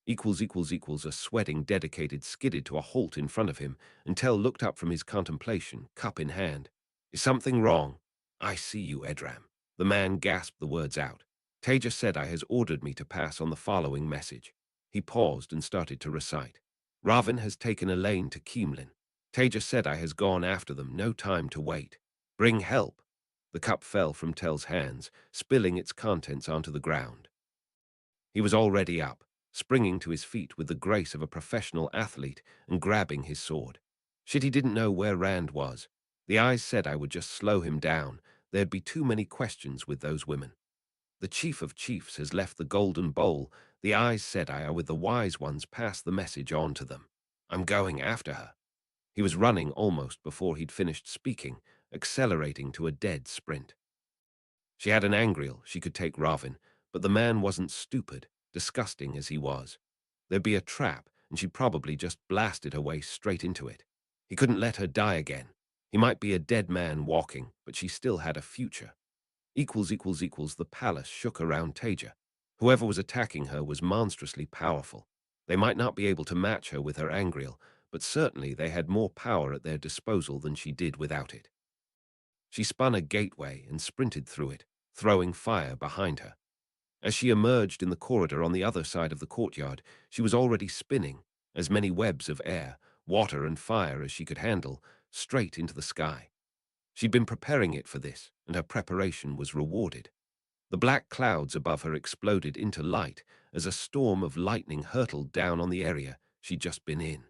A sweating dedicated skidded to a halt in front of him, and Tell looked up from his contemplation, cup in hand. Is something wrong? I see you, Edram. The man gasped the words out. Taija Sedai has ordered me to pass on the following message. He paused and started to recite. Raven has taken Elaine to Keemlin. Taija Sedai has gone after them, no time to wait. Bring help. The cup fell from Tell's hands, spilling its contents onto the ground. He was already up, springing to his feet with the grace of a professional athlete and grabbing his sword. Shit, he didn't know where Rand was. The eyes said I would just slow him down. There'd be too many questions with those women. The chief of chiefs has left the golden bowl. The eyes said I are with the wise ones. Pass the message on to them. I'm going after her. He was running almost before he'd finished speaking, accelerating to a dead sprint. She had an angriel, she could take Raven, but the man wasn't stupid, disgusting as he was. There'd be a trap, and she'd probably just blasted her way straight into it. He couldn't let her die again. He might be a dead man walking, but she still had a future. The palace shook around Taija. Whoever was attacking her was monstrously powerful. They might not be able to match her with her angriel, but certainly they had more power at their disposal than she did without it. She spun a gateway and sprinted through it, throwing fire behind her. As she emerged in the corridor on the other side of the courtyard, she was already spinning, as many webs of air, water and fire as she could handle, straight into the sky. She'd been preparing it for this, and her preparation was rewarded. The black clouds above her exploded into light as a storm of lightning hurtled down on the area she'd just been in.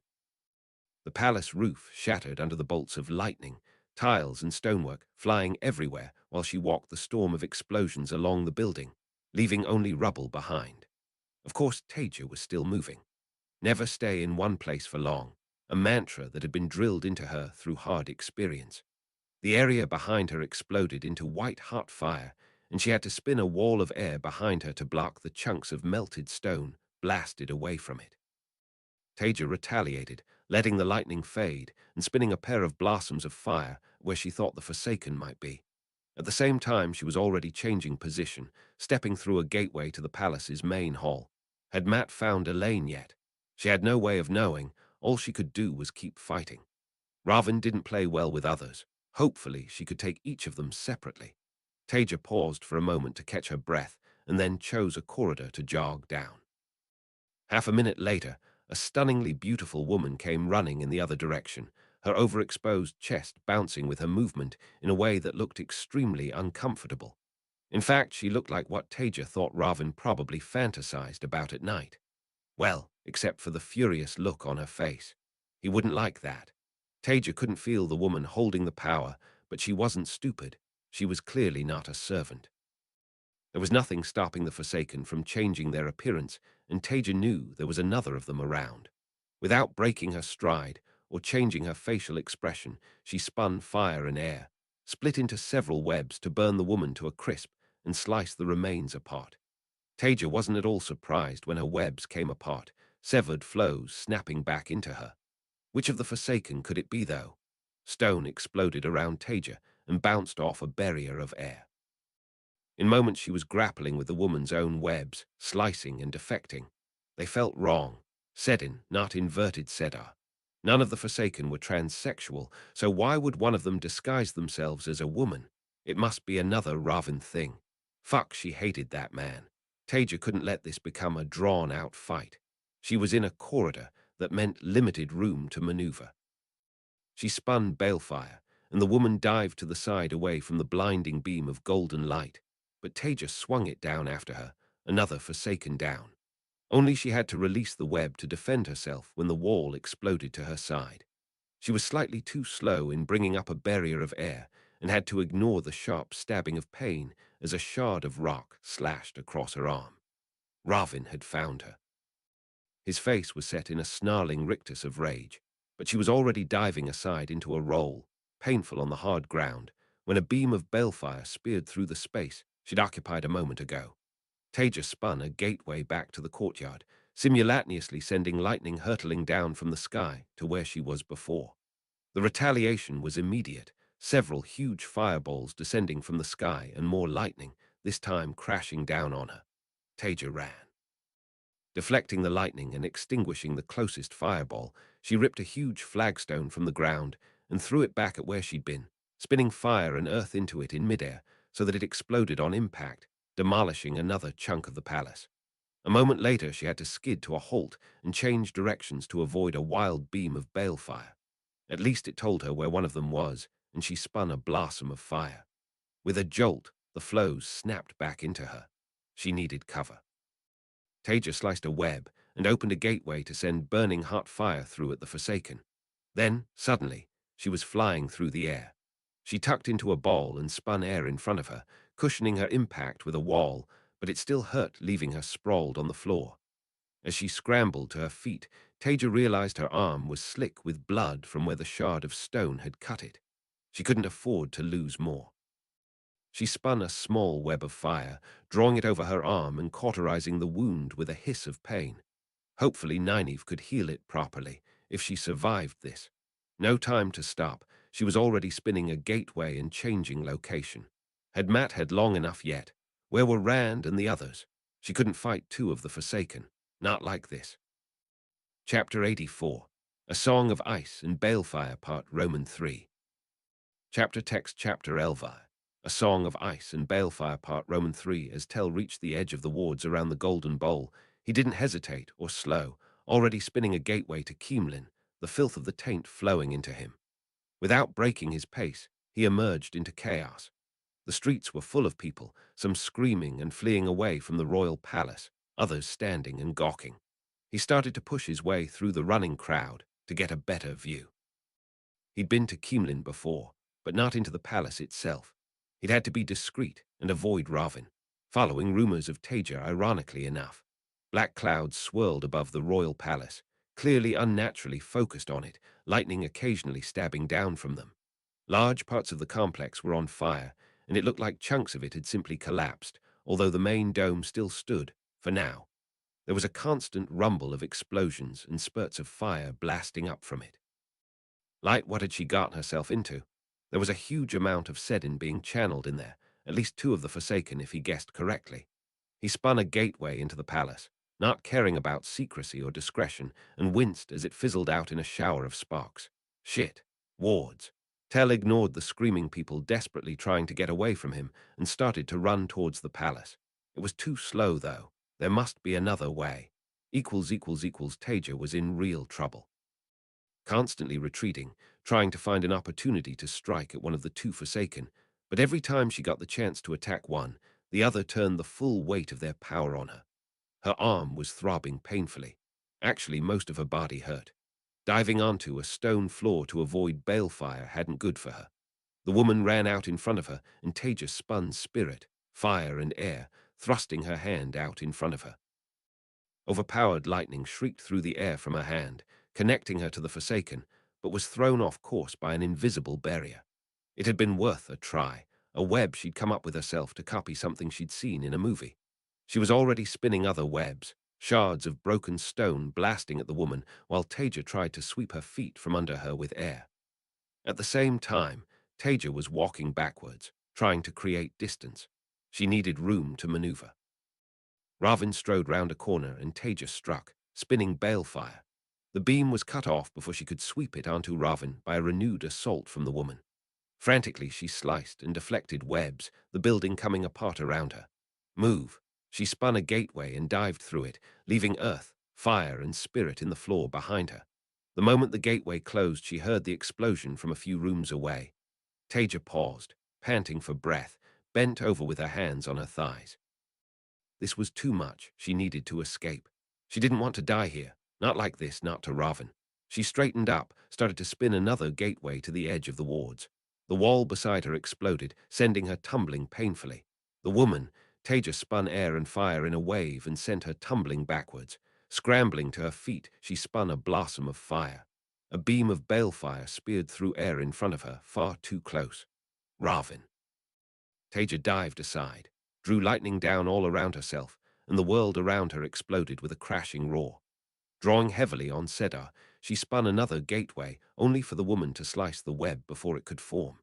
The palace roof shattered under the bolts of lightning, tiles and stonework flying everywhere while she walked the storm of explosions along the building, leaving only rubble behind. Of course, Taija was still moving. Never stay in one place for long, a mantra that had been drilled into her through hard experience. The area behind her exploded into white-hot fire, and she had to spin a wall of air behind her to block the chunks of melted stone blasted away from it. Taija retaliated, letting the lightning fade and spinning a pair of blossoms of fire where she thought the Forsaken might be. At the same time, she was already changing position, stepping through a gateway to the palace's main hall. Had Matt found Elaine yet? She had no way of knowing. All she could do was keep fighting. Raven didn't play well with others. Hopefully, she could take each of them separately. Taija paused for a moment to catch her breath and then chose a corridor to jog down. Half a minute later, a stunningly beautiful woman came running in the other direction, her overexposed chest bouncing with her movement in a way that looked extremely uncomfortable. In fact, she looked like what Taija thought Raven probably fantasized about at night. Well, except for the furious look on her face. He wouldn't like that. Taija couldn't feel the woman holding the power, but she wasn't stupid. She was clearly not a servant. There was nothing stopping the Forsaken from changing their appearance, and Taija knew there was another of them around. Without breaking her stride or changing her facial expression, she spun fire and air, split into several webs to burn the woman to a crisp and slice the remains apart. Taija wasn't at all surprised when her webs came apart, severed flows snapping back into her. Which of the Forsaken could it be, though? Stone exploded around Taija and bounced off a barrier of air. In moments she was grappling with the woman's own webs, slicing and defecting. They felt wrong. Sedin, not inverted Sedar. None of the Forsaken were transsexual, so why would one of them disguise themselves as a woman? It must be another Raven thing. Fuck, she hated that man. Taija couldn't let this become a drawn-out fight. She was in a corridor that meant limited room to maneuver. She spun balefire, and the woman dived to the side away from the blinding beam of golden light. But Taija swung it down after her, another Forsaken down. Only she had to release the web to defend herself when the wall exploded to her side. She was slightly too slow in bringing up a barrier of air and had to ignore the sharp stabbing of pain as a shard of rock slashed across her arm. Raven had found her. His face was set in a snarling rictus of rage, but she was already diving aside into a roll, painful on the hard ground, when a beam of balefire speared through the space she'd occupied a moment ago. Taija spun a gateway back to the courtyard, simultaneously sending lightning hurtling down from the sky to where she was before. The retaliation was immediate, several huge fireballs descending from the sky and more lightning, this time crashing down on her. Taija ran. Deflecting the lightning and extinguishing the closest fireball, she ripped a huge flagstone from the ground and threw it back at where she'd been, spinning fire and earth into it in midair so that it exploded on impact, demolishing another chunk of the palace. A moment later, she had to skid to a halt and change directions to avoid a wild beam of balefire. At least it told her where one of them was, and she spun a blossom of fire. With a jolt, the flows snapped back into her. She needed cover. Taija sliced a web and opened a gateway to send burning hot fire through at the Forsaken. Then, suddenly, she was flying through the air. She tucked into a ball and spun air in front of her, cushioning her impact with a wall, but it still hurt, leaving her sprawled on the floor. As she scrambled to her feet, Taija realized her arm was slick with blood from where the shard of stone had cut it. She couldn't afford to lose more. She spun a small web of fire, drawing it over her arm and cauterizing the wound with a hiss of pain. Hopefully Nynaeve could heal it properly, if she survived this. No time to stop. She was already spinning a gateway and changing location. Had Matt had long enough yet? Where were Rand and the others? She couldn't fight two of the Forsaken. Not like this. Chapter 84. A Song of Ice and Balefire, Part Roman 3. Chapter text Chapter Elvi. A Song of Ice and Balefire, Part Roman 3. As Tell reached the edge of the wards around the Golden Bowl, he didn't hesitate or slow, already spinning a gateway to Keemlin, the filth of the taint flowing into him. Without breaking his pace, he emerged into chaos. The streets were full of people, some screaming and fleeing away from the royal palace, others standing and gawking. He started to push his way through the running crowd to get a better view. He'd been to Keemlin before, but not into the palace itself. He'd had to be discreet and avoid Raven, following rumors of Taija, ironically enough. Black clouds swirled above the royal palace, clearly unnaturally focused on it, lightning occasionally stabbing down from them. Large parts of the complex were on fire, and it looked like chunks of it had simply collapsed, although the main dome still stood, for now. There was a constant rumble of explosions and spurts of fire blasting up from it. Like, what had she gotten herself into? There was a huge amount of Sedin being channeled in there, at least two of the Forsaken if he guessed correctly. He spun a gateway into the palace, not caring about secrecy or discretion, and winced as it fizzled out in a shower of sparks. Shit. Wards. Tell ignored the screaming people desperately trying to get away from him and started to run towards the palace. It was too slow, though. There must be another way. Taija was in real trouble. Constantly retreating, trying to find an opportunity to strike at one of the two Forsaken, but every time she got the chance to attack one, the other turned the full weight of their power on her. Her arm was throbbing painfully. Actually, most of her body hurt. Diving onto a stone floor to avoid balefire hadn't good for her. The woman ran out in front of her, and Taija spun spirit, fire and air, thrusting her hand out in front of her. Overpowered lightning shrieked through the air from her hand, connecting her to the Forsaken, but was thrown off course by an invisible barrier. It had been worth a try, a web she'd come up with herself to copy something she'd seen in a movie. She was already spinning other webs, shards of broken stone blasting at the woman, while Taija tried to sweep her feet from under her with air. At the same time, Taija was walking backwards, trying to create distance. She needed room to maneuver. Raven strode round a corner and Taija struck, spinning balefire. The beam was cut off before she could sweep it onto Ravin by a renewed assault from the woman. Frantically, she sliced and deflected webs, the building coming apart around her. Move! She spun a gateway and dived through it, leaving earth, fire, and spirit in the floor behind her. The moment the gateway closed, she heard the explosion from a few rooms away. Taija paused, panting for breath, bent over with her hands on her thighs. This was too much. She needed to escape. She didn't want to die here. Not like this, not to Ravin. She straightened up, started to spin another gateway to the edge of the wards. The wall beside her exploded, sending her tumbling painfully. The woman, Taija, spun air and fire in a wave and sent her tumbling backwards. Scrambling to her feet, she spun a blossom of fire. A beam of balefire speared through air in front of her, far too close. Ravin. Taija dived aside, drew lightning down all around herself, and the world around her exploded with a crashing roar. Drawing heavily on Sedai, she spun another gateway, only for the woman to slice the web before it could form.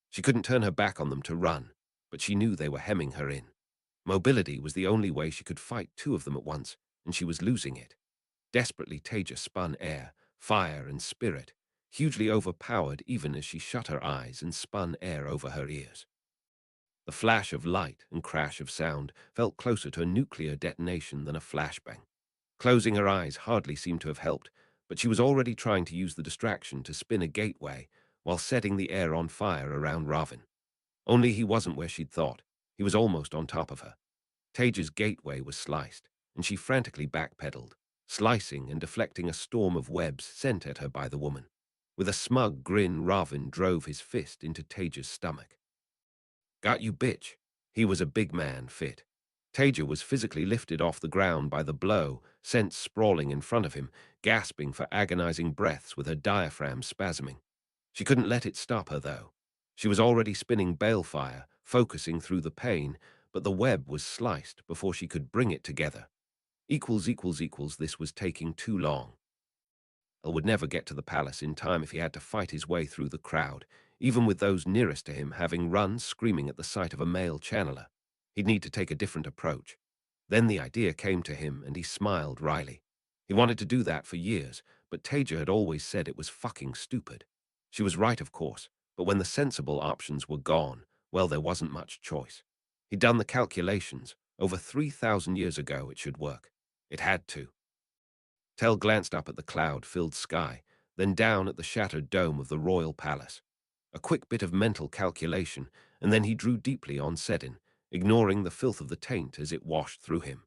She couldn't turn her back on them to run, but she knew they were hemming her in. Mobility was the only way she could fight two of them at once, and she was losing it. Desperately, Taija spun air, fire, and spirit, hugely overpowered even as she shut her eyes and spun air over her ears. The flash of light and crash of sound felt closer to a nuclear detonation than a flashbang. Closing her eyes hardly seemed to have helped, but she was already trying to use the distraction to spin a gateway while setting the air on fire around Ravin. Only he wasn't where she'd thought. He was almost on top of her. Taija's gateway was sliced, and she frantically backpedaled, slicing and deflecting a storm of webs sent at her by the woman. With a smug grin, Ravin drove his fist into Taija's stomach. "Got you, bitch." He was a big man, fit. Taija was physically lifted off the ground by the blow, sent sprawling in front of him, gasping for agonizing breaths with her diaphragm spasming. She couldn't let it stop her, though. She was already spinning balefire, focusing through the pain, but the web was sliced before she could bring it together. This was taking too long. El would never get to the palace in time if he had to fight his way through the crowd, even with those nearest to him having run screaming at the sight of a male channeler. He'd need to take a different approach. Then the idea came to him, and he smiled wryly. He wanted to do that for years, but Taija had always said it was fucking stupid. She was right, of course, but when the sensible options were gone, well, there wasn't much choice. He'd done the calculations. Over 3,000 years ago, it should work. It had to. Tell glanced up at the cloud-filled sky, then down at the shattered dome of the royal palace. A quick bit of mental calculation, and then he drew deeply on Sedin, ignoring the filth of the taint as it washed through him.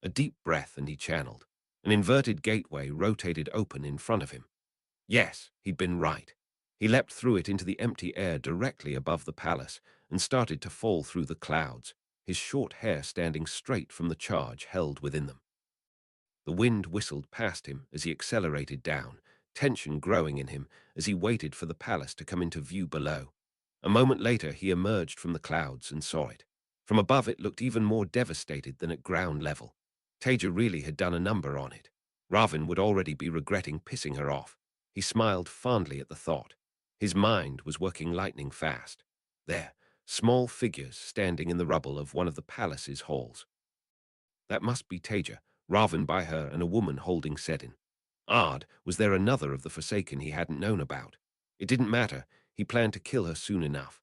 A deep breath, and he channeled. An inverted gateway rotated open in front of him. Yes, he'd been right. He leapt through it into the empty air directly above the palace and started to fall through the clouds, his short hair standing straight from the charge held within them. The wind whistled past him as he accelerated down, tension growing in him as he waited for the palace to come into view below. A moment later, he emerged from the clouds and saw it. From above, it looked even more devastated than at ground level. Taija really had done a number on it. Ravin would already be regretting pissing her off. He smiled fondly at the thought. His mind was working lightning fast. There, small figures standing in the rubble of one of the palace's halls. That must be Taija, Ravin by her and a woman holding Sedin. Odd, was there another of the Forsaken he hadn't known about? It didn't matter, he planned to kill her soon enough.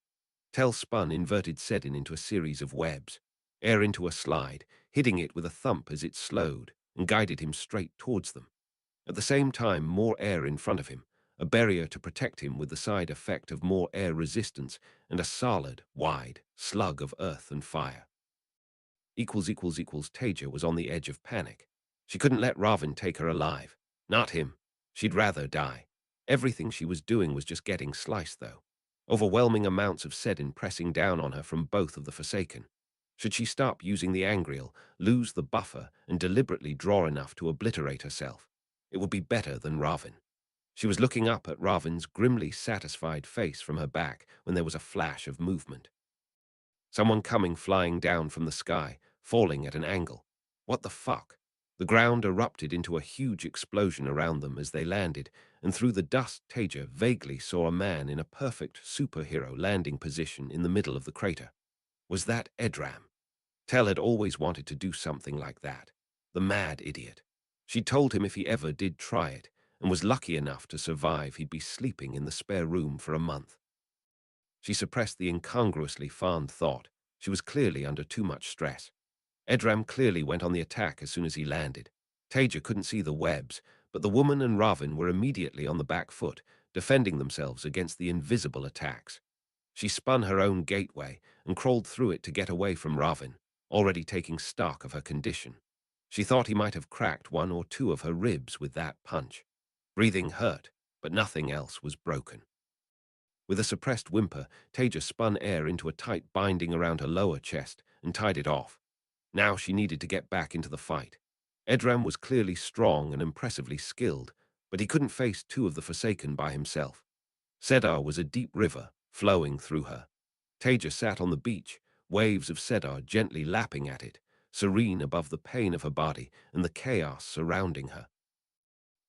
Tel spun inverted Sedin into a series of webs, air into a slide, hitting it with a thump as it slowed, and guided him straight towards them. At the same time, more air in front of him, a barrier to protect him with the side effect of more air resistance, and a solid, wide slug of earth and fire. Taija was on the edge of panic. She couldn't let Ravin take her alive. Not him. She'd rather die. Everything she was doing was just getting sliced, though. Overwhelming amounts of Sedin pressing down on her from both of the Forsaken. Should she stop using the Angreal, lose the buffer, and deliberately draw enough to obliterate herself? It would be better than Ravin. She was looking up at Ravin's grimly satisfied face from her back when there was a flash of movement. Someone coming flying down from the sky, falling at an angle. What the fuck? The ground erupted into a huge explosion around them as they landed, and through the dust Taija vaguely saw a man in a perfect superhero landing position in the middle of the crater. Was that Edram? Tel had always wanted to do something like that. The mad idiot. She told him if he ever did try it, and was lucky enough to survive. He'd be sleeping in the spare room for a month. She suppressed the incongruously fond thought. She was clearly under too much stress. Edram clearly went on the attack as soon as he landed. Taija couldn't see the webs, but the woman and Ravin were immediately on the back foot, defending themselves against the invisible attacks. She spun her own gateway and crawled through it to get away from Ravin, already taking stock of her condition. She thought he might have cracked one or two of her ribs with that punch. Breathing hurt, but nothing else was broken. With a suppressed whimper, Taija spun air into a tight binding around her lower chest and tied it off. Now she needed to get back into the fight. Edram was clearly strong and impressively skilled, but he couldn't face two of the Forsaken by himself. Sedar was a deep river, flowing through her. Taija sat on the beach, waves of Sedar gently lapping at it, serene above the pain of her body and the chaos surrounding her.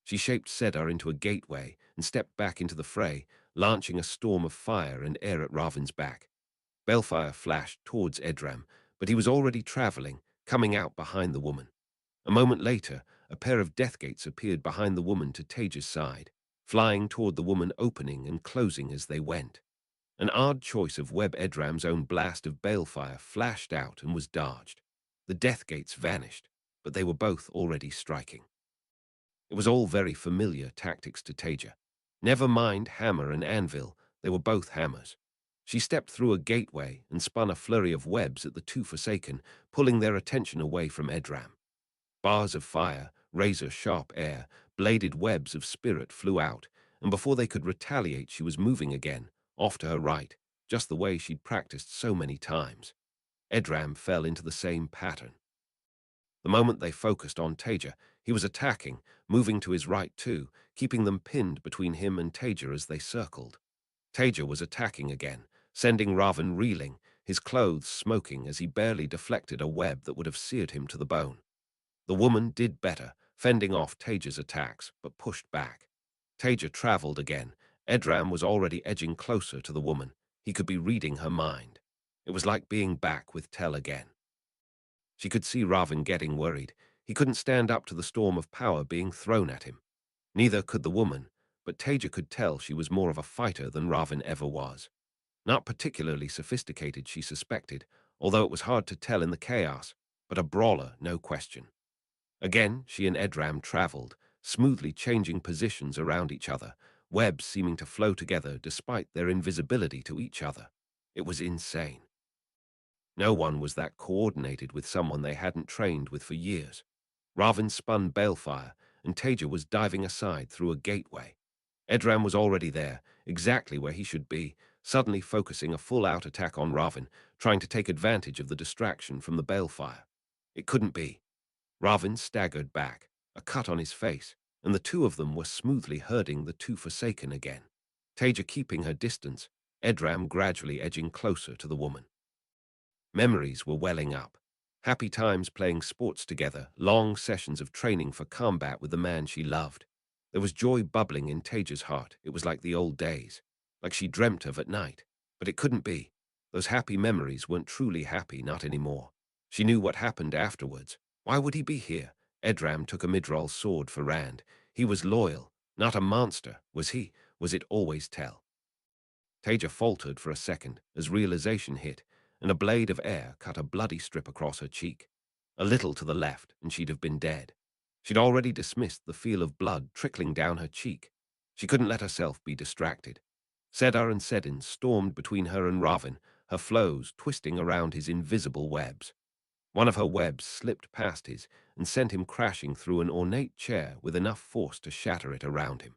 She shaped Sedar into a gateway and stepped back into the fray, launching a storm of fire and air at Ravin's back. Balefire flashed towards Edram, but he was already traveling, coming out behind the woman. A moment later, a pair of deathgates appeared behind the woman to Taija's side, flying toward the woman, opening and closing as they went. An odd choice of Web Edram's own blast of balefire flashed out and was dodged. The deathgates vanished, but they were both already striking. It was all very familiar tactics to Taija. Never mind hammer and anvil, they were both hammers. She stepped through a gateway and spun a flurry of webs at the two Forsaken, pulling their attention away from Edram. Bars of fire, razor-sharp air, bladed webs of spirit flew out, and before they could retaliate she was moving again, off to her right, just the way she'd practiced so many times. Edram fell into the same pattern. The moment they focused on Taija, he was attacking, moving to his right too, keeping them pinned between him and Taija as they circled. Taija was attacking again, sending Ravin reeling, his clothes smoking as he barely deflected a web that would have seared him to the bone. The woman did better, fending off Taija's attacks, but pushed back. Taija traveled again. Edram was already edging closer to the woman. He could be reading her mind. It was like being back with Tell again. She could see Ravin getting worried. He couldn't stand up to the storm of power being thrown at him. Neither could the woman, but Taija could tell she was more of a fighter than Ravin ever was. Not particularly sophisticated, she suspected, although it was hard to tell in the chaos, but a brawler, no question. Again, she and Edram traveled, smoothly changing positions around each other, webs seeming to flow together despite their invisibility to each other. It was insane. No one was that coordinated with someone they hadn't trained with for years. Ravin spun balefire, and Taija was diving aside through a gateway. Edram was already there, exactly where he should be, suddenly focusing a full-out attack on Ravin, trying to take advantage of the distraction from the balefire. It couldn't be. Ravin staggered back, a cut on his face, and the two of them were smoothly herding the two Forsaken again. Taija keeping her distance, Edram gradually edging closer to the woman. Memories were welling up. Happy times playing sports together, long sessions of training for combat with the man she loved. There was joy bubbling in Taija's heart. It was like the old days, like she dreamt of at night. But it couldn't be. Those happy memories weren't truly happy, not anymore. She knew what happened afterwards. Why would he be here? Edram took a Midrol's sword for Rand. He was loyal, not a monster, was he? Was it always Tell? Taija faltered for a second as realization hit, and a blade of air cut a bloody strip across her cheek. A little to the left, and she'd have been dead. She'd already dismissed the feel of blood trickling down her cheek. She couldn't let herself be distracted. Sedar and Sedin stormed between her and Ravin, her flows twisting around his invisible webs. One of her webs slipped past his and sent him crashing through an ornate chair with enough force to shatter it around him.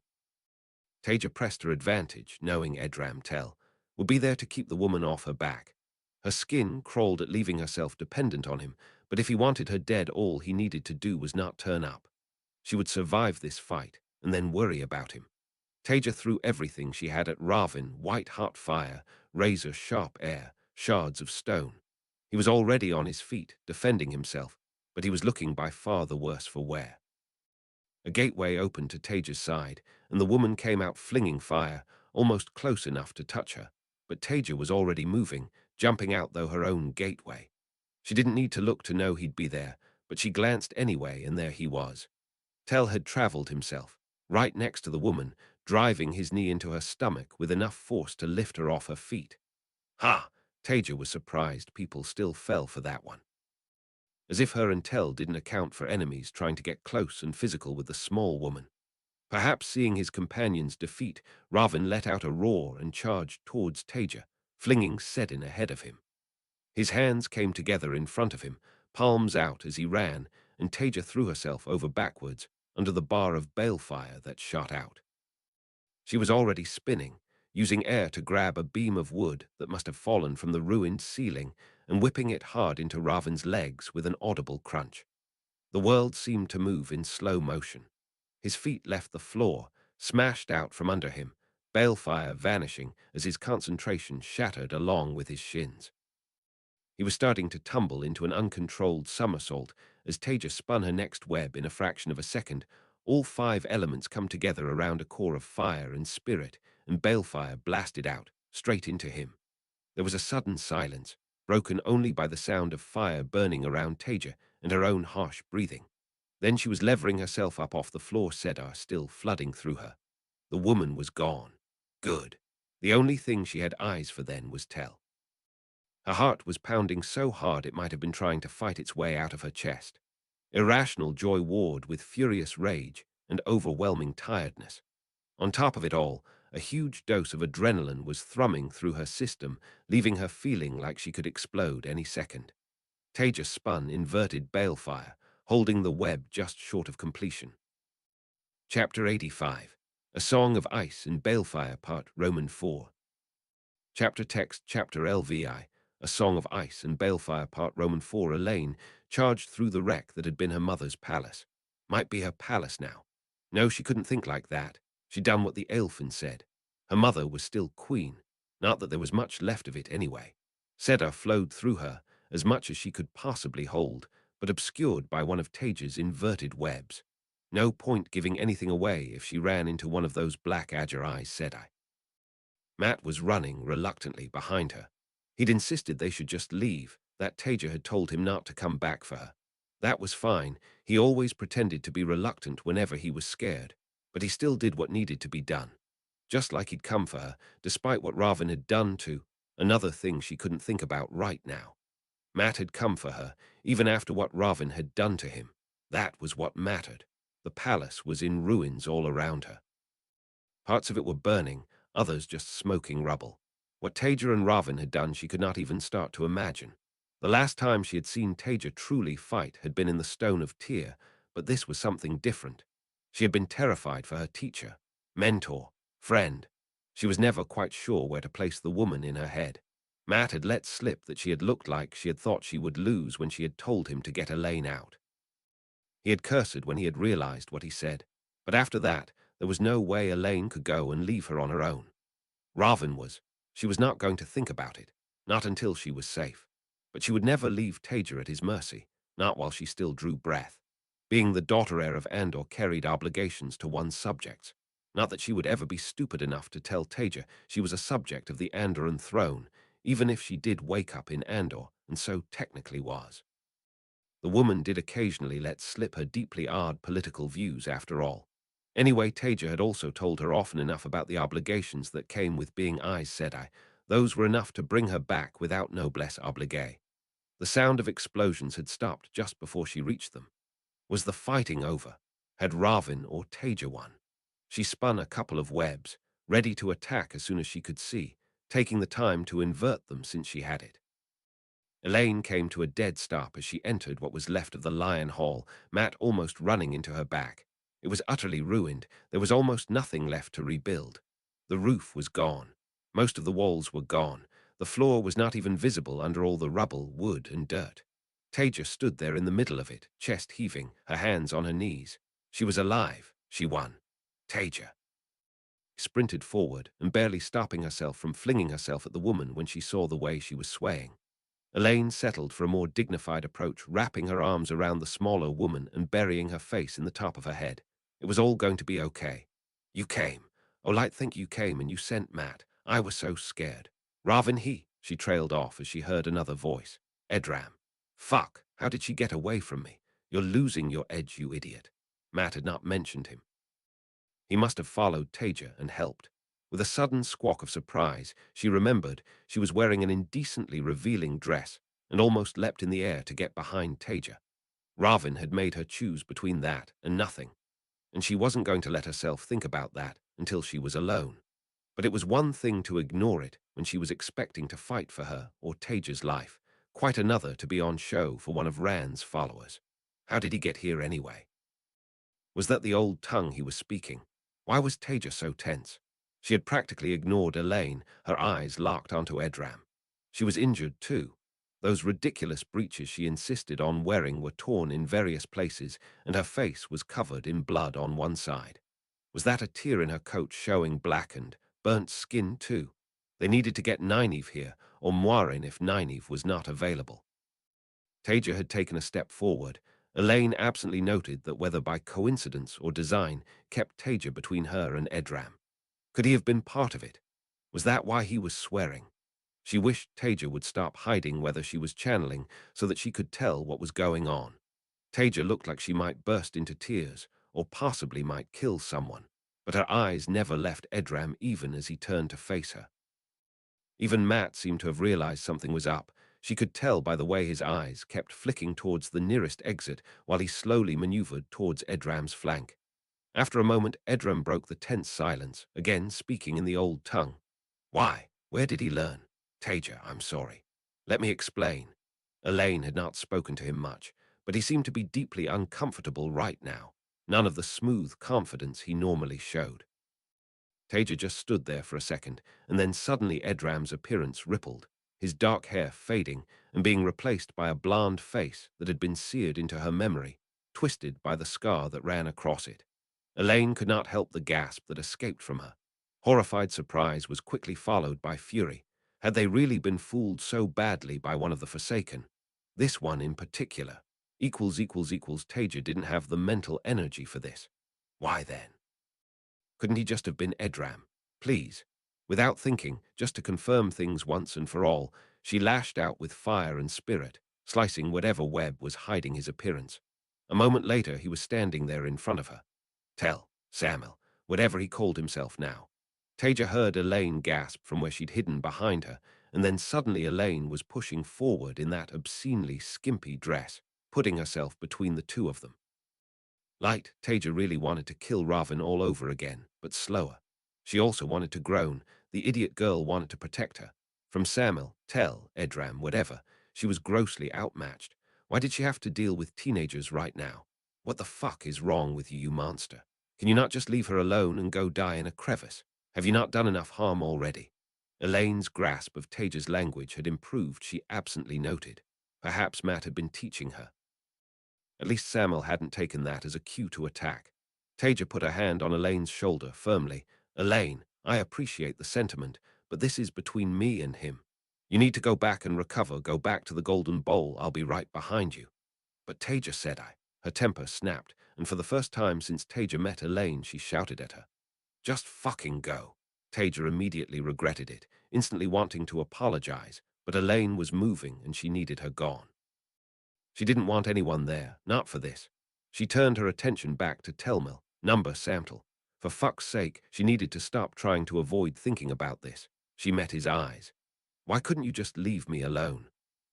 Taija pressed her advantage, knowing Edram Tell would be there to keep the woman off her back. Her skin crawled at leaving herself dependent on him, but if he wanted her dead, all he needed to do was not turn up. She would survive this fight, and then worry about him. Taija threw everything she had at Ravin, white-hot fire, razor-sharp air, shards of stone. He was already on his feet, defending himself, but he was looking by far the worse for wear. A gateway opened to Taija's side, and the woman came out flinging fire, almost close enough to touch her. But Taija was already moving, jumping out though her own gateway. She didn't need to look to know he'd be there, but she glanced anyway, and there he was. Tell had traveled himself, right next to the woman, driving his knee into her stomach with enough force to lift her off her feet. Ha! Taija was surprised people still fell for that one. As if her intel didn't account for enemies trying to get close and physical with the small woman. Perhaps seeing his companion's defeat, Ravin let out a roar and charged towards Taija, flinging Sedin ahead of him. His hands came together in front of him, palms out as he ran, and Taija threw herself over backwards under the bar of balefire that shot out. She was already spinning, using air to grab a beam of wood that must have fallen from the ruined ceiling and whipping it hard into Ravin's legs with an audible crunch. The world seemed to move in slow motion. His feet left the floor, smashed out from under him, balefire vanishing as his concentration shattered along with his shins. He was starting to tumble into an uncontrolled somersault as Taija spun her next web in a fraction of a second. All 5 elements come together around a core of fire and spirit, and balefire blasted out, straight into him. There was a sudden silence, broken only by the sound of fire burning around Taija and her own harsh breathing. Then she was levering herself up off the floor, Sedar still flooding through her. The woman was gone. Good. The only thing she had eyes for then was Tell. Her heart was pounding so hard it might have been trying to fight its way out of her chest. Irrational joy warred with furious rage and overwhelming tiredness. On top of it all, a huge dose of adrenaline was thrumming through her system, leaving her feeling like she could explode any second. Taija spun inverted balefire, holding the web just short of completion. Chapter 85. A Song of Ice and Balefire, Part Roman 4. Chapter text, Chapter LVI. A Song of Ice and Balefire, Part Roman 4. Elaine charged through the wreck that had been her mother's palace. Might be her palace now. No, she couldn't think like that. She'd done what the Aelfin said. Her mother was still queen. Not that there was much left of it anyway. Sedar flowed through her, as much as she could possibly hold, but obscured by one of Taija's inverted webs. No point giving anything away if she ran into one of those black azure Aes Sedai. Matt was running reluctantly behind her. He'd insisted they should just leave, that Taija had told him not to come back for her. That was fine. He always pretended to be reluctant whenever he was scared, but he still did what needed to be done. Just like he'd come for her, despite what Ravin had done to, another thing she couldn't think about right now. Matt had come for her, even after what Ravin had done to him. That was what mattered. The palace was in ruins all around her. Parts of it were burning, others just smoking rubble. What Taija and Ravin had done she could not even start to imagine. The last time she had seen Taija truly fight had been in the Stone of Tyr, but this was something different. She had been terrified for her teacher, mentor, friend. She was never quite sure where to place the woman in her head. Matt had let slip that she had looked like she had thought she would lose when she had told him to get Elaine out. He had cursed when he had realized what he said, but after that, there was no way Elaine could go and leave her on her own. Ravin was. She was not going to think about it, not until she was safe. But she would never leave Taija at his mercy, not while she still drew breath. Being the daughter heir of Andor carried obligations to one's subjects. Not that she would ever be stupid enough to tell Taija she was a subject of the Andoran throne, even if she did wake up in Andor, and so technically was. The woman did occasionally let slip her deeply odd political views after all. Anyway, Taija had also told her often enough about the obligations that came with being Aes Sedai. Those were enough to bring her back without noblesse oblige. The sound of explosions had stopped just before she reached them. Was the fighting over? Had Ravin or Taija won? She spun a couple of webs, ready to attack as soon as she could see, taking the time to invert them since she had it. Elaine came to a dead stop as she entered what was left of the Lion Hall, Matt almost running into her back. It was utterly ruined. There was almost nothing left to rebuild. The roof was gone. Most of the walls were gone. The floor was not even visible under all the rubble, wood, and dirt. Taija stood there in the middle of it, chest heaving, her hands on her knees. She was alive. She won. Taija sprinted forward and barely stopping herself from flinging herself at the woman when she saw the way she was swaying. Elaine settled for a more dignified approach, wrapping her arms around the smaller woman and burying her face in the top of her head. It was all going to be okay. You came. Olite think you came and you sent Matt. I was so scared. Ravin she trailed off as she heard another voice. Edram. Fuck, how did she get away from me? You're losing your edge, you idiot. Matt had not mentioned him. He must have followed Taija and helped. With a sudden squawk of surprise, she remembered she was wearing an indecently revealing dress and almost leapt in the air to get behind Taija. Ravin had made her choose between that and nothing, and she wasn't going to let herself think about that until she was alone. But it was one thing to ignore it when she was expecting to fight for her or Taija's life, quite another to be on show for one of Rand's followers. How did he get here anyway? Was that the old tongue he was speaking? Why was Taija so tense? She had practically ignored Elaine, her eyes locked onto Edram. She was injured too. Those ridiculous breeches she insisted on wearing were torn in various places, and her face was covered in blood on one side. Was that a tear in her coat showing blackened, burnt skin too? They needed to get Nynaeve here, or Moirin if Nynaeve was not available. Taija had taken a step forward. Elaine absently noted that whether by coincidence or design kept Taija between her and Edram. Could he have been part of it? Was that why he was swearing? She wished Taija would stop hiding whether she was channeling so that she could tell what was going on. Taija looked like she might burst into tears or possibly might kill someone, but her eyes never left Edram even as he turned to face her. Even Matt seemed to have realized something was up. She could tell by the way his eyes kept flicking towards the nearest exit while he slowly maneuvered towards Edram's flank. After a moment, Edram broke the tense silence, again speaking in the old tongue. Why? Where did he learn? Taija, I'm sorry. Let me explain. Elaine had not spoken to him much, but he seemed to be deeply uncomfortable right now, none of the smooth confidence he normally showed. Taija just stood there for a second, and then suddenly Edram's appearance rippled, his dark hair fading and being replaced by a blonde face that had been seared into her memory, twisted by the scar that ran across it. Elaine could not help the gasp that escaped from her. Horrified surprise was quickly followed by fury. Had they really been fooled so badly by one of the Forsaken? This one in particular. Taija didn't have the mental energy for this. Why then? Couldn't he just have been Edram? Please. Without thinking, just to confirm things once and for all, she lashed out with fire and spirit, slicing whatever web was hiding his appearance. A moment later, he was standing there in front of her. Tell, Samuel, whatever he called himself now. Taija heard Elaine gasp from where she'd hidden behind her, and then suddenly Elaine was pushing forward in that obscenely skimpy dress, putting herself between the two of them. Light, Taija really wanted to kill Ravin all over again, but slower. She also wanted to groan. The idiot girl wanted to protect her. From Samuel, Tell, Edram, whatever, she was grossly outmatched. Why did she have to deal with teenagers right now? What the fuck is wrong with you, you monster? Can you not just leave her alone and go die in a crevice? Have you not done enough harm already? Elaine's grasp of Taija's language had improved, she absently noted. Perhaps Matt had been teaching her. At least Samuel hadn't taken that as a cue to attack. Taija put her hand on Elaine's shoulder firmly. Elaine, I appreciate the sentiment, but this is between me and him. You need to go back and recover, go back to the Golden Bowl, I'll be right behind you. But Taija, said I. Her temper snapped, and for the first time since Taija met Elaine, she shouted at her. Just fucking go. Taija immediately regretted it, instantly wanting to apologize, but Elaine was moving and she needed her gone. She didn't want anyone there, not for this. She turned her attention back to Telmil, number Samtel. For fuck's sake, she needed to stop trying to avoid thinking about this. She met his eyes. Why couldn't you just leave me alone?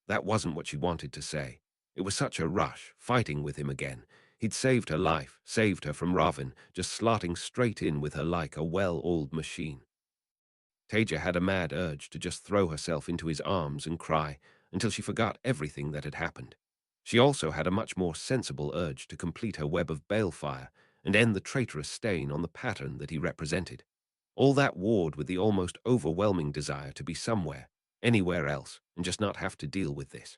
That wasn't what she wanted to say. It was such a rush, fighting with him again. He'd saved her life, saved her from Ravin, just slotting straight in with her like a well-oiled machine. Taija had a mad urge to just throw herself into his arms and cry until she forgot everything that had happened. She also had a much more sensible urge to complete her web of balefire and end the traitorous stain on the pattern that he represented. All that warred with the almost overwhelming desire to be somewhere, anywhere else, and just not have to deal with this.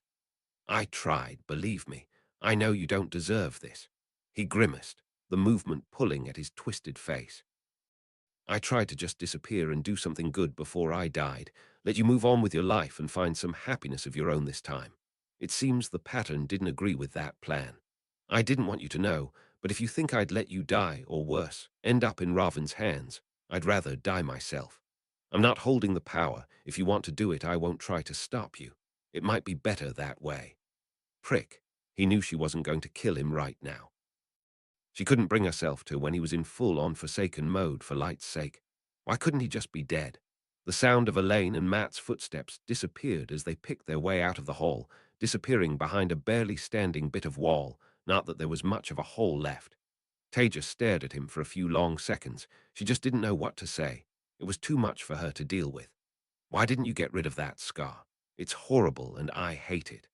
I tried, believe me. I know you don't deserve this. He grimaced, the movement pulling at his twisted face. I tried to just disappear and do something good before I died, let you move on with your life and find some happiness of your own this time. It seems the pattern didn't agree with that plan. I didn't want you to know, but if you think I'd let you die, or worse, end up in Ravin's hands, I'd rather die myself. I'm not holding the power. If you want to do it, I won't try to stop you. It might be better that way. Prick. He knew she wasn't going to kill him right now. She couldn't bring herself to when he was in full-on Forsaken mode for light's sake. Why couldn't he just be dead? The sound of Elaine and Matt's footsteps disappeared as they picked their way out of the hall, disappearing behind a barely standing bit of wall, not that there was much of a hole left. Taija stared at him for a few long seconds. She just didn't know what to say. It was too much for her to deal with. Why didn't you get rid of that scar? It's horrible and I hate it.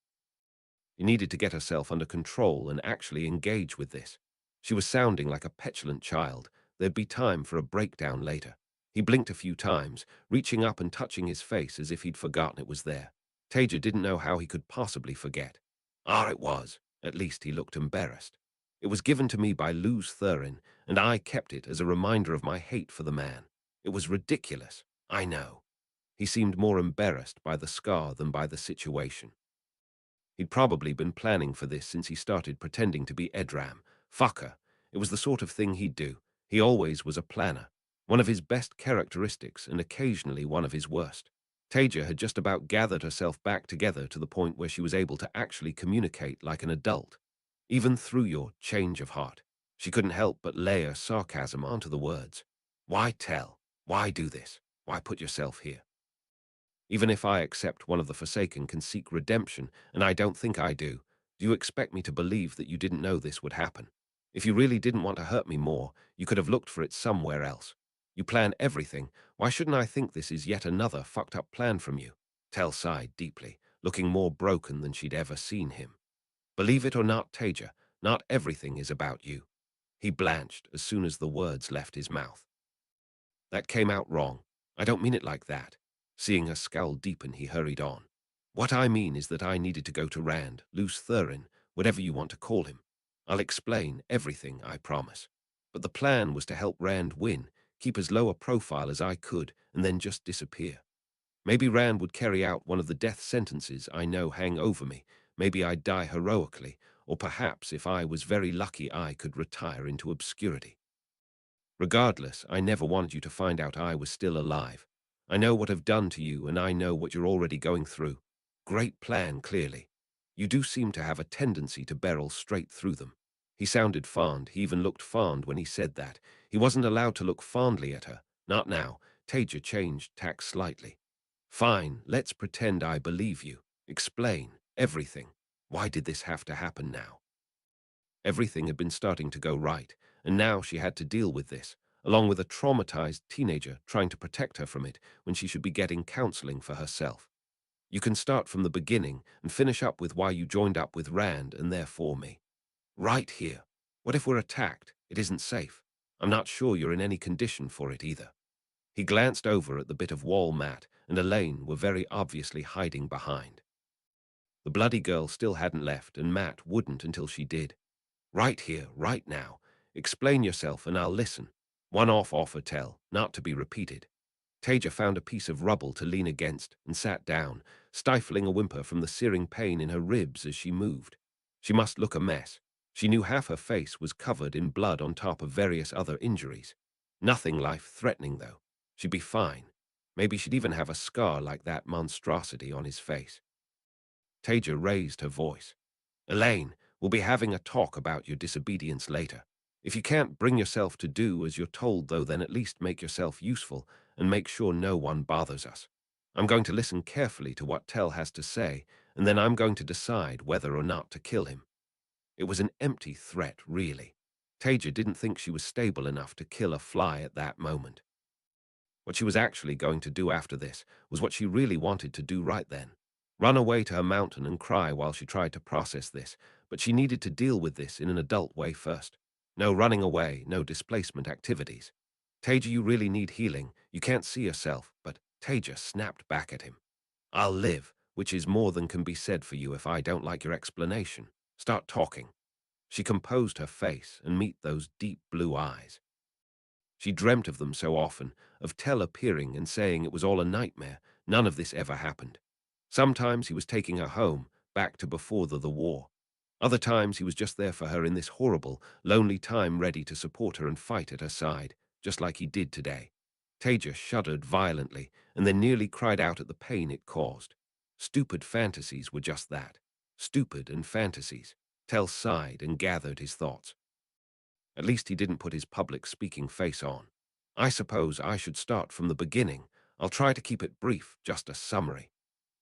She needed to get herself under control and actually engage with this. She was sounding like a petulant child. There'd be time for a breakdown later. He blinked a few times, reaching up and touching his face as if he'd forgotten it was there. Taija didn't know how he could possibly forget. Ah, it was. At least he looked embarrassed. It was given to me by Luz Thurin, and I kept it as a reminder of my hate for the man. It was ridiculous, I know. He seemed more embarrassed by the scar than by the situation. He'd probably been planning for this since he started pretending to be Edram. Fucker. It was the sort of thing he'd do. He always was a planner. One of his best characteristics and occasionally one of his worst. Taija had just about gathered herself back together to the point where she was able to actually communicate like an adult. Even through your change of heart, she couldn't help but layer sarcasm onto the words. Why tell? Why do this? Why put yourself here? Even if I accept one of the Forsaken can seek redemption, and I don't think I do you expect me to believe that you didn't know this would happen? If you really didn't want to hurt me more, you could have looked for it somewhere else. You plan everything. Why shouldn't I think this is yet another fucked up plan from you? Tell sighed deeply, looking more broken than she'd ever seen him. Believe it or not, Taija, not everything is about you. He blanched as soon as the words left his mouth. That came out wrong. I don't mean it like that. Seeing her scowl deepen, he hurried on. What I mean is that I needed to go to Rand, Luz Thurin, whatever you want to call him. I'll explain everything, I promise. But the plan was to help Rand win, keep as low a profile as I could, and then just disappear. Maybe Rand would carry out one of the death sentences I know hang over me. Maybe I'd die heroically, or perhaps, if I was very lucky, I could retire into obscurity. Regardless, I never wanted you to find out I was still alive. I know what I've done to you, and I know what you're already going through. Great plan, clearly. You do seem to have a tendency to barrel straight through them. He sounded fond. He even looked fond when he said that. He wasn't allowed to look fondly at her. Not now. Taija changed tack slightly. Fine, let's pretend I believe you. Explain. Everything. Why did this have to happen now? Everything had been starting to go right, and now she had to deal with this, along with a traumatized teenager trying to protect her from it when she should be getting counseling for herself. You can start from the beginning and finish up with why you joined up with Rand and therefore me. Right here. What if we're attacked? It isn't safe. I'm not sure you're in any condition for it either. He glanced over at the bit of wall Matt and Elaine were very obviously hiding behind. The bloody girl still hadn't left, and Matt wouldn't until she did. Right here, right now. Explain yourself and I'll listen. One-off offer tell, not to be repeated. Taija found a piece of rubble to lean against and sat down, stifling a whimper from the searing pain in her ribs as she moved. She must look a mess. She knew half her face was covered in blood on top of various other injuries. Nothing life-threatening, though. She'd be fine. Maybe she'd even have a scar like that monstrosity on his face. Taija raised her voice. Elaine, we'll be having a talk about your disobedience later. If you can't bring yourself to do as you're told, though, then at least make yourself useful and make sure no one bothers us. I'm going to listen carefully to what Tell has to say, and then I'm going to decide whether or not to kill him. It was an empty threat, really. Taija didn't think she was stable enough to kill a fly at that moment. What she was actually going to do after this was what she really wanted to do right then. Run away to her mountain and cry while she tried to process this, but she needed to deal with this in an adult way first. No running away, no displacement activities. Taija, you really need healing. You can't see yourself, but Taija snapped back at him. I'll live, which is more than can be said for you if I don't like your explanation. Start talking. She composed her face and met those deep blue eyes. She dreamt of them so often, of Tell appearing and saying it was all a nightmare. None of this ever happened. Sometimes he was taking her home, back to before the war. Other times he was just there for her in this horrible, lonely time, ready to support her and fight at her side, just like he did today. Taija shuddered violently and then nearly cried out at the pain it caused. Stupid fantasies were just that. Stupid and fantasies. Tell sighed and gathered his thoughts. At least he didn't put his public speaking face on. I suppose I should start from the beginning. I'll try to keep it brief, just a summary.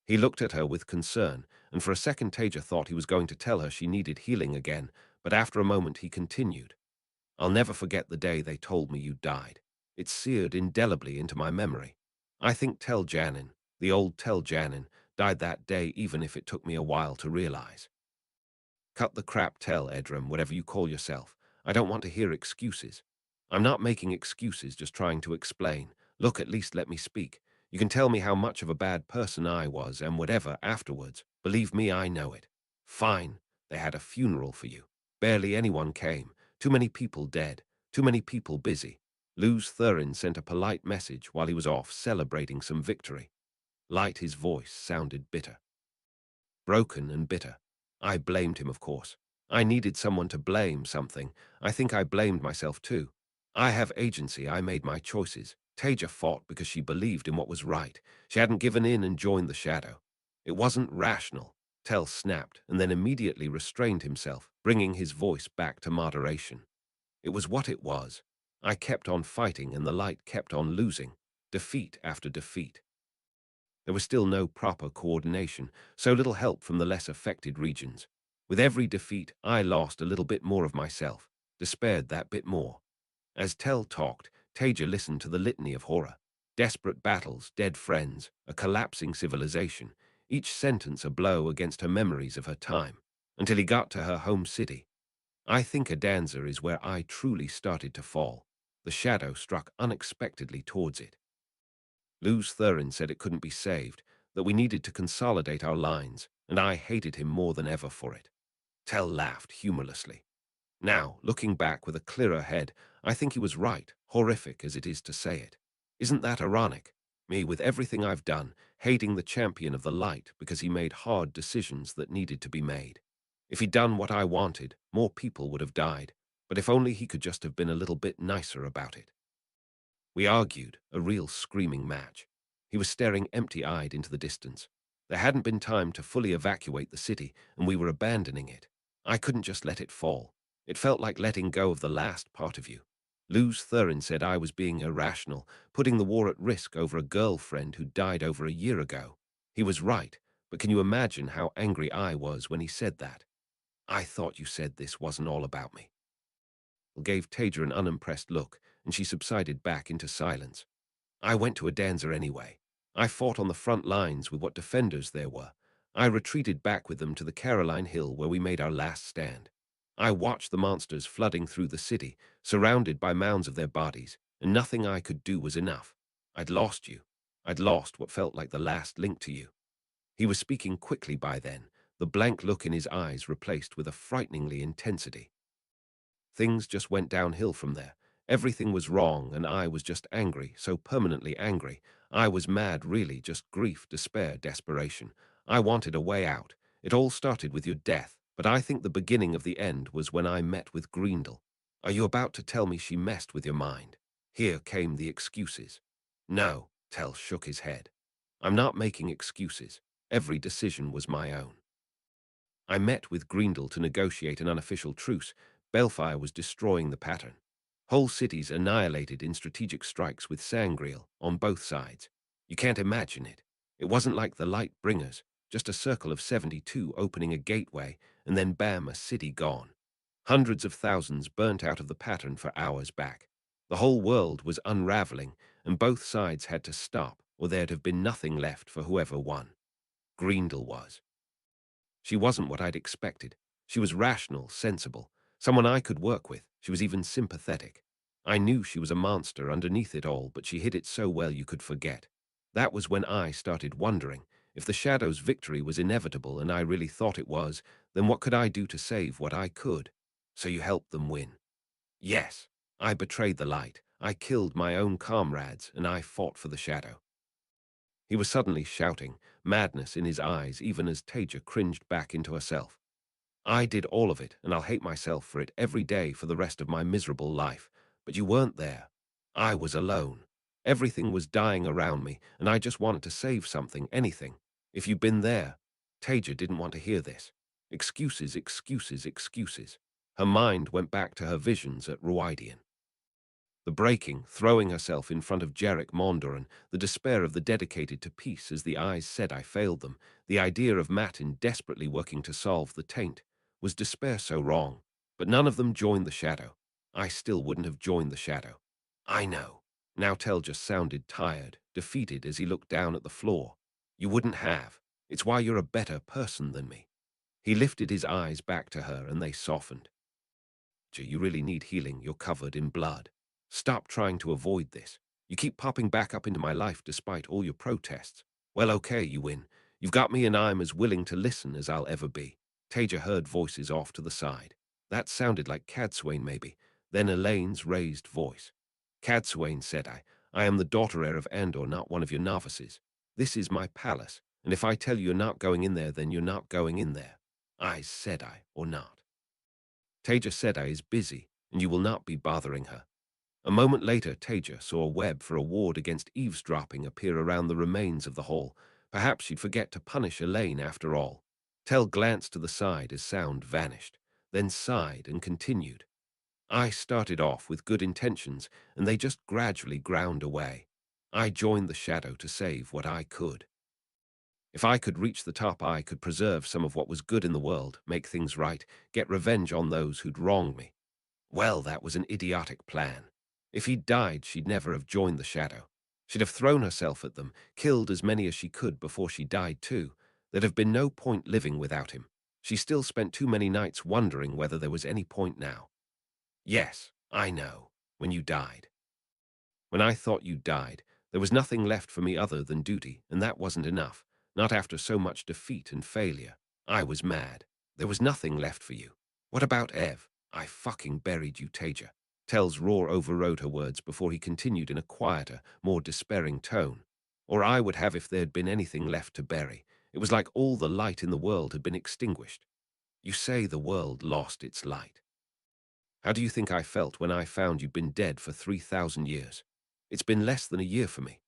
He looked at her with concern, and for a second Taija thought he was going to tell her she needed healing again, but after a moment he continued. I'll never forget the day they told me you died. It seared indelibly into my memory. I think Tel Janin, the old Tel Janin, died that day even if it took me a while to realize. Cut the crap, Tel Edram, whatever you call yourself. I don't want to hear excuses. I'm not making excuses, just trying to explain. Look, at least let me speak. You can tell me how much of a bad person I was and whatever afterwards. Believe me, I know it. Fine. They had a funeral for you. Barely anyone came. Too many people dead. Too many people busy. Luz Thurin sent a polite message while he was off celebrating some victory. Light, his voice sounded bitter. Broken and bitter. I blamed him, of course. I needed someone to blame something. I think I blamed myself too. I have agency. I made my choices. Taija fought because she believed in what was right. She hadn't given in and joined the shadow. It wasn't rational. Tel snapped and then immediately restrained himself, bringing his voice back to moderation. It was what it was. I kept on fighting and the light kept on losing, defeat after defeat. There was still no proper coordination, so little help from the less affected regions. With every defeat, I lost a little bit more of myself, despaired that bit more. As Tel talked, Taija listened to the litany of horror. Desperate battles, dead friends, a collapsing civilization, each sentence a blow against her memories of her time, until he got to her home city. I think Adanza is where I truly started to fall. The shadow struck unexpectedly towards it. Luz Thurin said it couldn't be saved, that we needed to consolidate our lines, and I hated him more than ever for it. Tel laughed humorlessly. Now, looking back with a clearer head, I think he was right, horrific as it is to say it. Isn't that ironic? Me, with everything I've done, hating the champion of the light because he made hard decisions that needed to be made. If he'd done what I wanted, more people would have died, but if only he could just have been a little bit nicer about it. We argued, a real screaming match. He was staring empty-eyed into the distance. There hadn't been time to fully evacuate the city, and we were abandoning it. I couldn't just let it fall. It felt like letting go of the last part of you. Luz Thurin said I was being irrational, putting the war at risk over a girlfriend who died over a year ago. He was right, but can you imagine how angry I was when he said that? I thought you said this wasn't all about me. Gave Taija an unimpressed look, and she subsided back into silence. I went to Adanza anyway. I fought on the front lines with what defenders there were. I retreated back with them to the Caroline Hill where we made our last stand. I watched the monsters flooding through the city, surrounded by mounds of their bodies, and nothing I could do was enough. I'd lost you. I'd lost what felt like the last link to you. He was speaking quickly by then, the blank look in his eyes replaced with a frighteningly intensity. Things just went downhill from there. Everything was wrong, and I was just angry, so permanently angry. I was mad, really, just grief, despair, desperation. I wanted a way out. It all started with your death, but I think the beginning of the end was when I met with Grendel. Are you about to tell me she messed with your mind? Here came the excuses. No, Tel shook his head. I'm not making excuses. Every decision was my own. I met with Grendel to negotiate an unofficial truce. Balefire was destroying the pattern. Whole cities annihilated in strategic strikes with Sangreal on both sides. You can't imagine it. It wasn't like the Light Bringers, just a circle of 72 opening a gateway, and then bam, a city gone. Hundreds of thousands burnt out of the pattern for hours back. The whole world was unraveling, and both sides had to stop, or there'd have been nothing left for whoever won. Grendel was. She wasn't what I'd expected. She was rational, sensible, someone I could work with. She was even sympathetic. I knew she was a monster underneath it all, but she hid it so well you could forget. That was when I started wondering, if the Shadow's victory was inevitable and I really thought it was, then what could I do to save what I could? So you helped them win. Yes, I betrayed the light. I killed my own comrades, and I fought for the Shadow. He was suddenly shouting, madness in his eyes even as Taija cringed back into herself. I did all of it, and I'll hate myself for it every day for the rest of my miserable life. But you weren't there. I was alone. Everything was dying around me, and I just wanted to save something, anything. If you'd been there. Taija didn't want to hear this. Excuses, excuses, excuses. Her mind went back to her visions at Ruidian. The breaking, throwing herself in front of Jarek Mondoran, the despair of the dedicated to peace as the Aes Sedai failed them, the idea of Matin desperately working to solve the taint. Was despair so wrong? But none of them joined the shadow. I still wouldn't have joined the shadow. I know. Now Tel just sounded tired, defeated as he looked down at the floor. You wouldn't have. It's why you're a better person than me. He lifted his eyes back to her and they softened. You really need healing. You're covered in blood. Stop trying to avoid this. You keep popping back up into my life despite all your protests. Well, okay, you win. You've got me and I'm as willing to listen as I'll ever be. Taija heard voices off to the side. That sounded like Cadsuane maybe, then Elaine's raised voice. Cadsuane, said I am the daughter heir of Andor, not one of your novices. This is my palace, and if I tell you you're not going in there, then you're not going in there. Aes Sedai or not. Taija Sedai is busy, and you will not be bothering her. A moment later, Taija saw a web for a ward against eavesdropping appear around the remains of the hall. Perhaps she'd forget to punish Elaine after all. Tel glanced to the side as sound vanished, then sighed and continued. I started off with good intentions, and they just gradually ground away. I joined the shadow to save what I could. If I could reach the top, I could preserve some of what was good in the world, make things right, get revenge on those who'd wronged me. Well, that was an idiotic plan. If he'd died, she'd never have joined the shadow. She'd have thrown herself at them, killed as many as she could before she died too. There'd have been no point living without him. She still spent too many nights wondering whether there was any point now. Yes, I know, when you died. When I thought you died, there was nothing left for me other than duty, and that wasn't enough. Not after so much defeat and failure. I was mad. There was nothing left for you. What about Ev? I fucking buried you, Taija. Tel's roar overrode her words before he continued in a quieter, more despairing tone. Or I would have if there'd been anything left to bury. It was like all the light in the world had been extinguished. You say the world lost its light. How do you think I felt when I found you'd been dead for 3,000 years? It's been less than a year for me.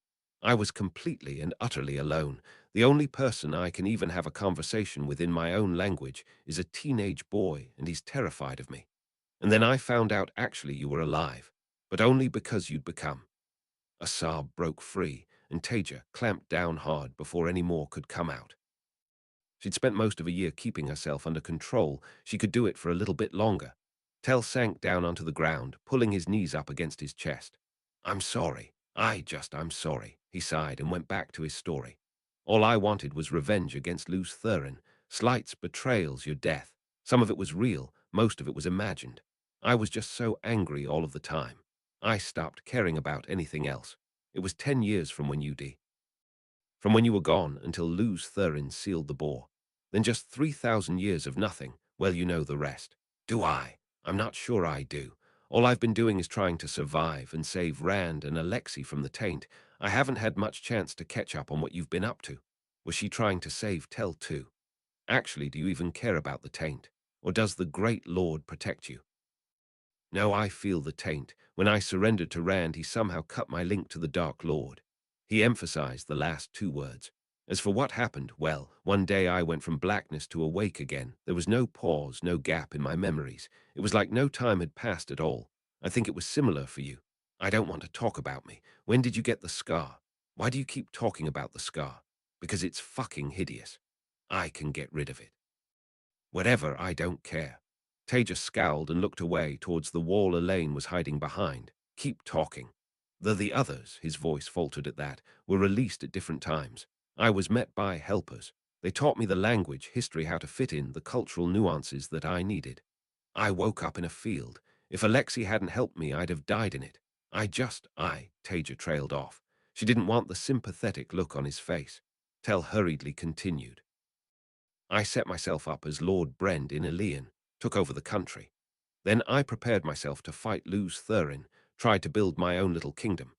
I was completely and utterly alone. The only person I can even have a conversation with in my own language is a teenage boy, and he's terrified of me. And then I found out actually you were alive, but only because you'd become. A sob broke free, and Taija clamped down hard before any more could come out. She'd spent most of a year keeping herself under control. She could do it for a little bit longer. Tel sank down onto the ground, pulling his knees up against his chest. I'm sorry. I'm sorry, he sighed and went back to his story. All I wanted was revenge against Lews Therin. Slights, betrayals, your death. Some of it was real, most of it was imagined. I was just so angry all of the time. I stopped caring about anything else. It was 10 years from when you were gone until Lews Therin sealed the bore. Then just 3,000 years of nothing. Well, you know the rest. Do I? I'm not sure I do. All I've been doing is trying to survive and save Rand and Alexei from the taint. I haven't had much chance to catch up on what you've been up to. Was she trying to save Tel too? Actually, do you even care about the taint? Or does the Great Lord protect you? No, I feel the taint. When I surrendered to Rand, he somehow cut my link to the Dark Lord. He emphasized the last two words. As for what happened, well, one day I went from blackness to awake again. There was no pause, no gap in my memories. It was like no time had passed at all. I think it was similar for you. I don't want to talk about me. When did you get the scar? Why do you keep talking about the scar? Because it's fucking hideous. I can get rid of it. Whatever, I don't care. Taija scowled and looked away towards the wall Elaine was hiding behind. Keep talking. The others, his voice faltered at that, were released at different times. I was met by helpers. They taught me the language, history, how to fit in, the cultural nuances that I needed. I woke up in a field. If Alexei hadn't helped me, I'd have died in it. Taija trailed off. She didn't want the sympathetic look on his face. Tel hurriedly continued. I set myself up as Lord Brend in Ilion, took over the country. Then I prepared myself to fight Lews Therin, tried to build my own little kingdom.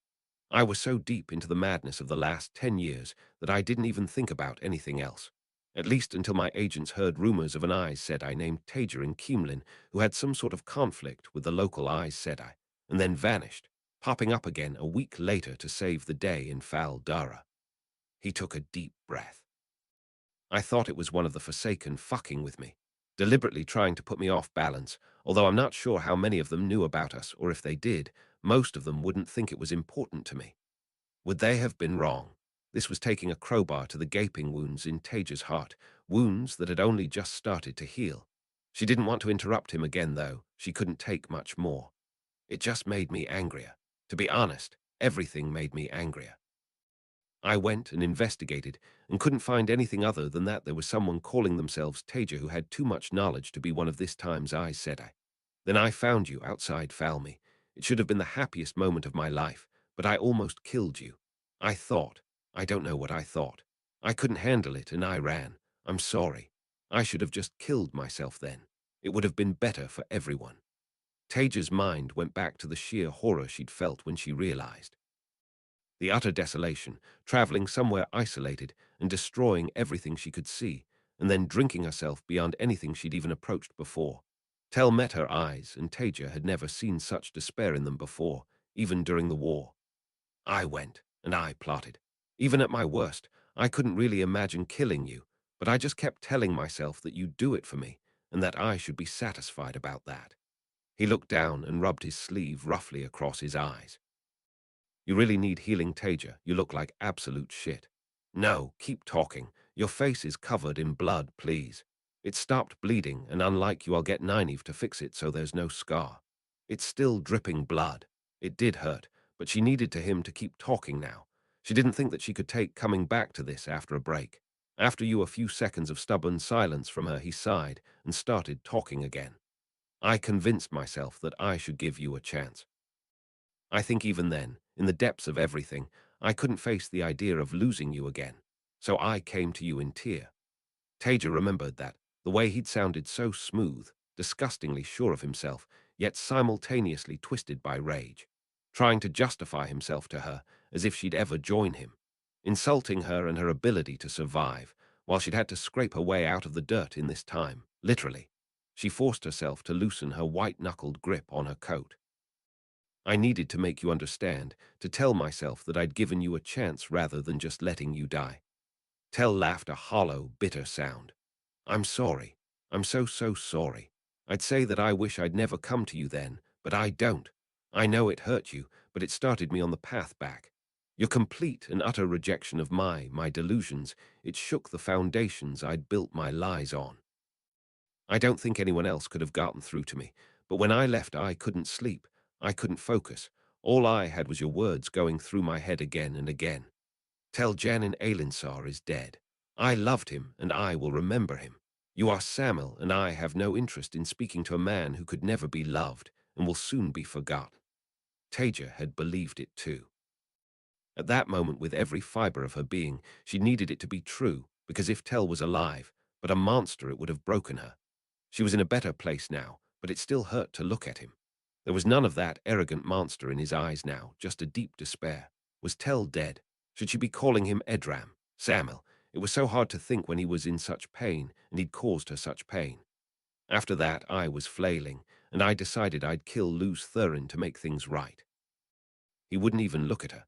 I was so deep into the madness of the last 10 years that I didn't even think about anything else. At least until my agents heard rumors of an Aes Sedai named Taija in Keemlin who had some sort of conflict with the local Aes Sedai, and then vanished, popping up again a week later to save the day in Fal Dara. He took a deep breath. I thought it was one of the Forsaken fucking with me. deliberately trying to put me off balance, although I'm not sure how many of them knew about us, or if they did, most of them wouldn't think it was important to me. Would they have been wrong? This was taking a crowbar to the gaping wounds in Taija's heart, wounds that had only just started to heal. She didn't want to interrupt him again, though. She couldn't take much more. It just made me angrier. To be honest, everything made me angrier. I went and investigated and couldn't find anything other than that there was someone calling themselves Taija who had too much knowledge to be one of this time's Aes Sedai. Then I found you outside Falme. It should have been the happiest moment of my life, but I almost killed you. I don't know what I thought. I couldn't handle it and I ran. I'm sorry. I should have just killed myself then. It would have been better for everyone. Taija's mind went back to the sheer horror she'd felt when she realized. The utter desolation, traveling somewhere isolated and destroying everything she could see, and then drinking herself beyond anything she'd even approached before. Tel met her eyes, and Taija had never seen such despair in them before, even during the war. I went, and I plotted. Even at my worst, I couldn't really imagine killing you, but I just kept telling myself that you'd do it for me, and that I should be satisfied about that. He looked down and rubbed his sleeve roughly across his eyes. You really need healing, Taija. You look like absolute shit. No, keep talking. Your face is covered in blood, please. It stopped bleeding, and unlike you, I'll get Nynaeve to fix it so there's no scar. It's still dripping blood. It did hurt, but she needed him to keep talking now. She didn't think that she could take coming back to this after a break. After a few seconds of stubborn silence from her, he sighed and started talking again. I convinced myself that I should give you a chance. I think even then, in the depths of everything, I couldn't face the idea of losing you again. So I came to you in tear. Taija remembered that, the way he'd sounded so smooth, disgustingly sure of himself, yet simultaneously twisted by rage, trying to justify himself to her as if she'd ever join him, insulting her and her ability to survive, while she'd had to scrape her way out of the dirt in this time, literally. She forced herself to loosen her white-knuckled grip on her coat. I needed to make you understand, to tell myself that I'd given you a chance rather than just letting you die. Tell laughed a hollow, bitter sound. I'm sorry. I'm so sorry. I'd say that I wish I'd never come to you then, but I don't. I know it hurt you, but it started me on the path back. Your complete and utter rejection of my delusions, it shook the foundations I'd built my lies on. I don't think anyone else could have gotten through to me, but when I left I couldn't sleep. I couldn't focus. All I had was your words going through my head again and again. Tell Janin Alinsar is dead. I loved him, and I will remember him. You are Samil, and I have no interest in speaking to a man who could never be loved and will soon be forgotten. Taija had believed it too. At that moment, with every fiber of her being, she needed it to be true, because if Tell was alive, but a monster, it would have broken her. She was in a better place now, but it still hurt to look at him. There was none of that arrogant monster in his eyes now, just a deep despair. Was Tell dead? Should she be calling him Edram? Samil? It was so hard to think when he was in such pain, and he'd caused her such pain. After that, I was flailing, and I decided I'd kill Luz Thurin to make things right. He wouldn't even look at her.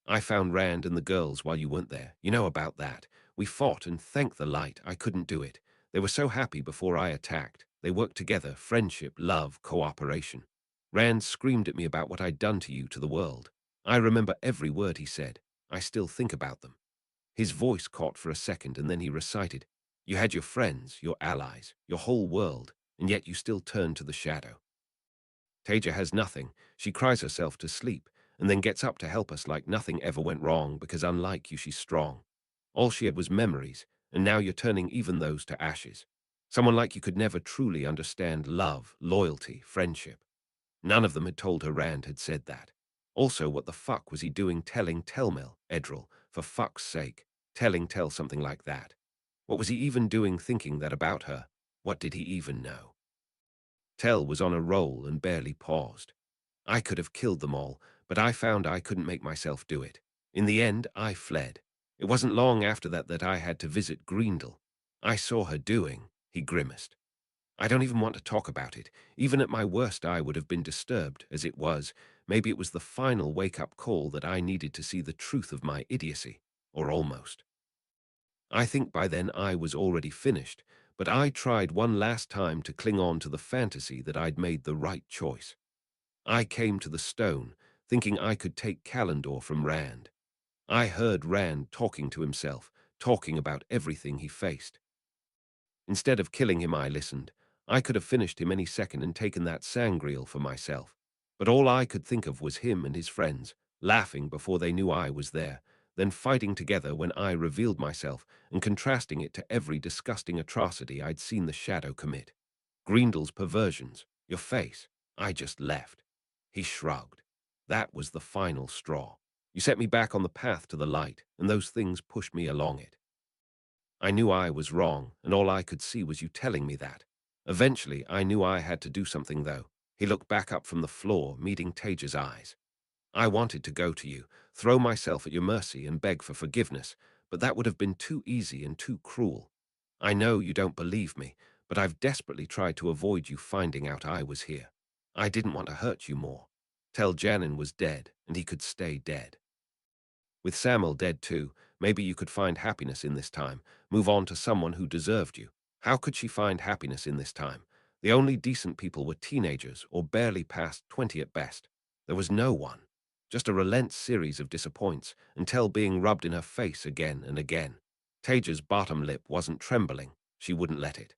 I found Rand and the girls while you weren't there. You know about that. We fought, and thank the light, I couldn't do it. They were so happy before I attacked. They worked together, friendship, love, cooperation. Rand screamed at me about what I'd done to you, to the world. I remember every word he said. I still think about them. His voice caught for a second, and then he recited, "You had your friends, your allies, your whole world, and yet you still turned to the shadow. Taija has nothing. She cries herself to sleep, and then gets up to help us like nothing ever went wrong, because unlike you, she's strong. All she had was memories, and now you're turning even those to ashes. Someone like you could never truly understand love, loyalty, friendship." None of them had told her Rand had said that. Also, what the fuck was he doing telling Telmel, Edril, for fuck's sake, telling Tell something like that? What was he even doing thinking that about her? What did he even know? Tell was on a roll and barely paused. I could have killed them all, but I found I couldn't make myself do it. In the end, I fled. It wasn't long after that that I had to visit Greendel. I saw her doing, he grimaced. I don't even want to talk about it. Even at my worst, I would have been disturbed, as it was. Maybe it was the final wake-up call that I needed to see the truth of my idiocy, or almost. I think by then I was already finished, but I tried one last time to cling on to the fantasy that I'd made the right choice. I came to the stone, thinking I could take Kalendor from Rand. I heard Rand talking to himself, talking about everything he faced. Instead of killing him, I listened. I could have finished him any second and taken that sangreal for myself. But all I could think of was him and his friends, laughing before they knew I was there, then fighting together when I revealed myself, and contrasting it to every disgusting atrocity I'd seen the Shadow commit. Greendel's perversions, your face, I just left. He shrugged. That was the final straw. You set me back on the path to the light, and those things pushed me along it. I knew I was wrong, and all I could see was you telling me that. Eventually, I knew I had to do something, though. He looked back up from the floor, meeting Taija's eyes. I wanted to go to you, throw myself at your mercy and beg for forgiveness, but that would have been too easy and too cruel. I know you don't believe me, but I've desperately tried to avoid you finding out I was here. I didn't want to hurt you more. Tell Janin was dead, and he could stay dead. With Samuel dead too, maybe you could find happiness in this time, move on to someone who deserved you. How could she find happiness in this time? The only decent people were teenagers or barely past 20 at best. There was no one. Just a relentless series of disappoints until being rubbed in her face again and again. Taija's bottom lip wasn't trembling. She wouldn't let it.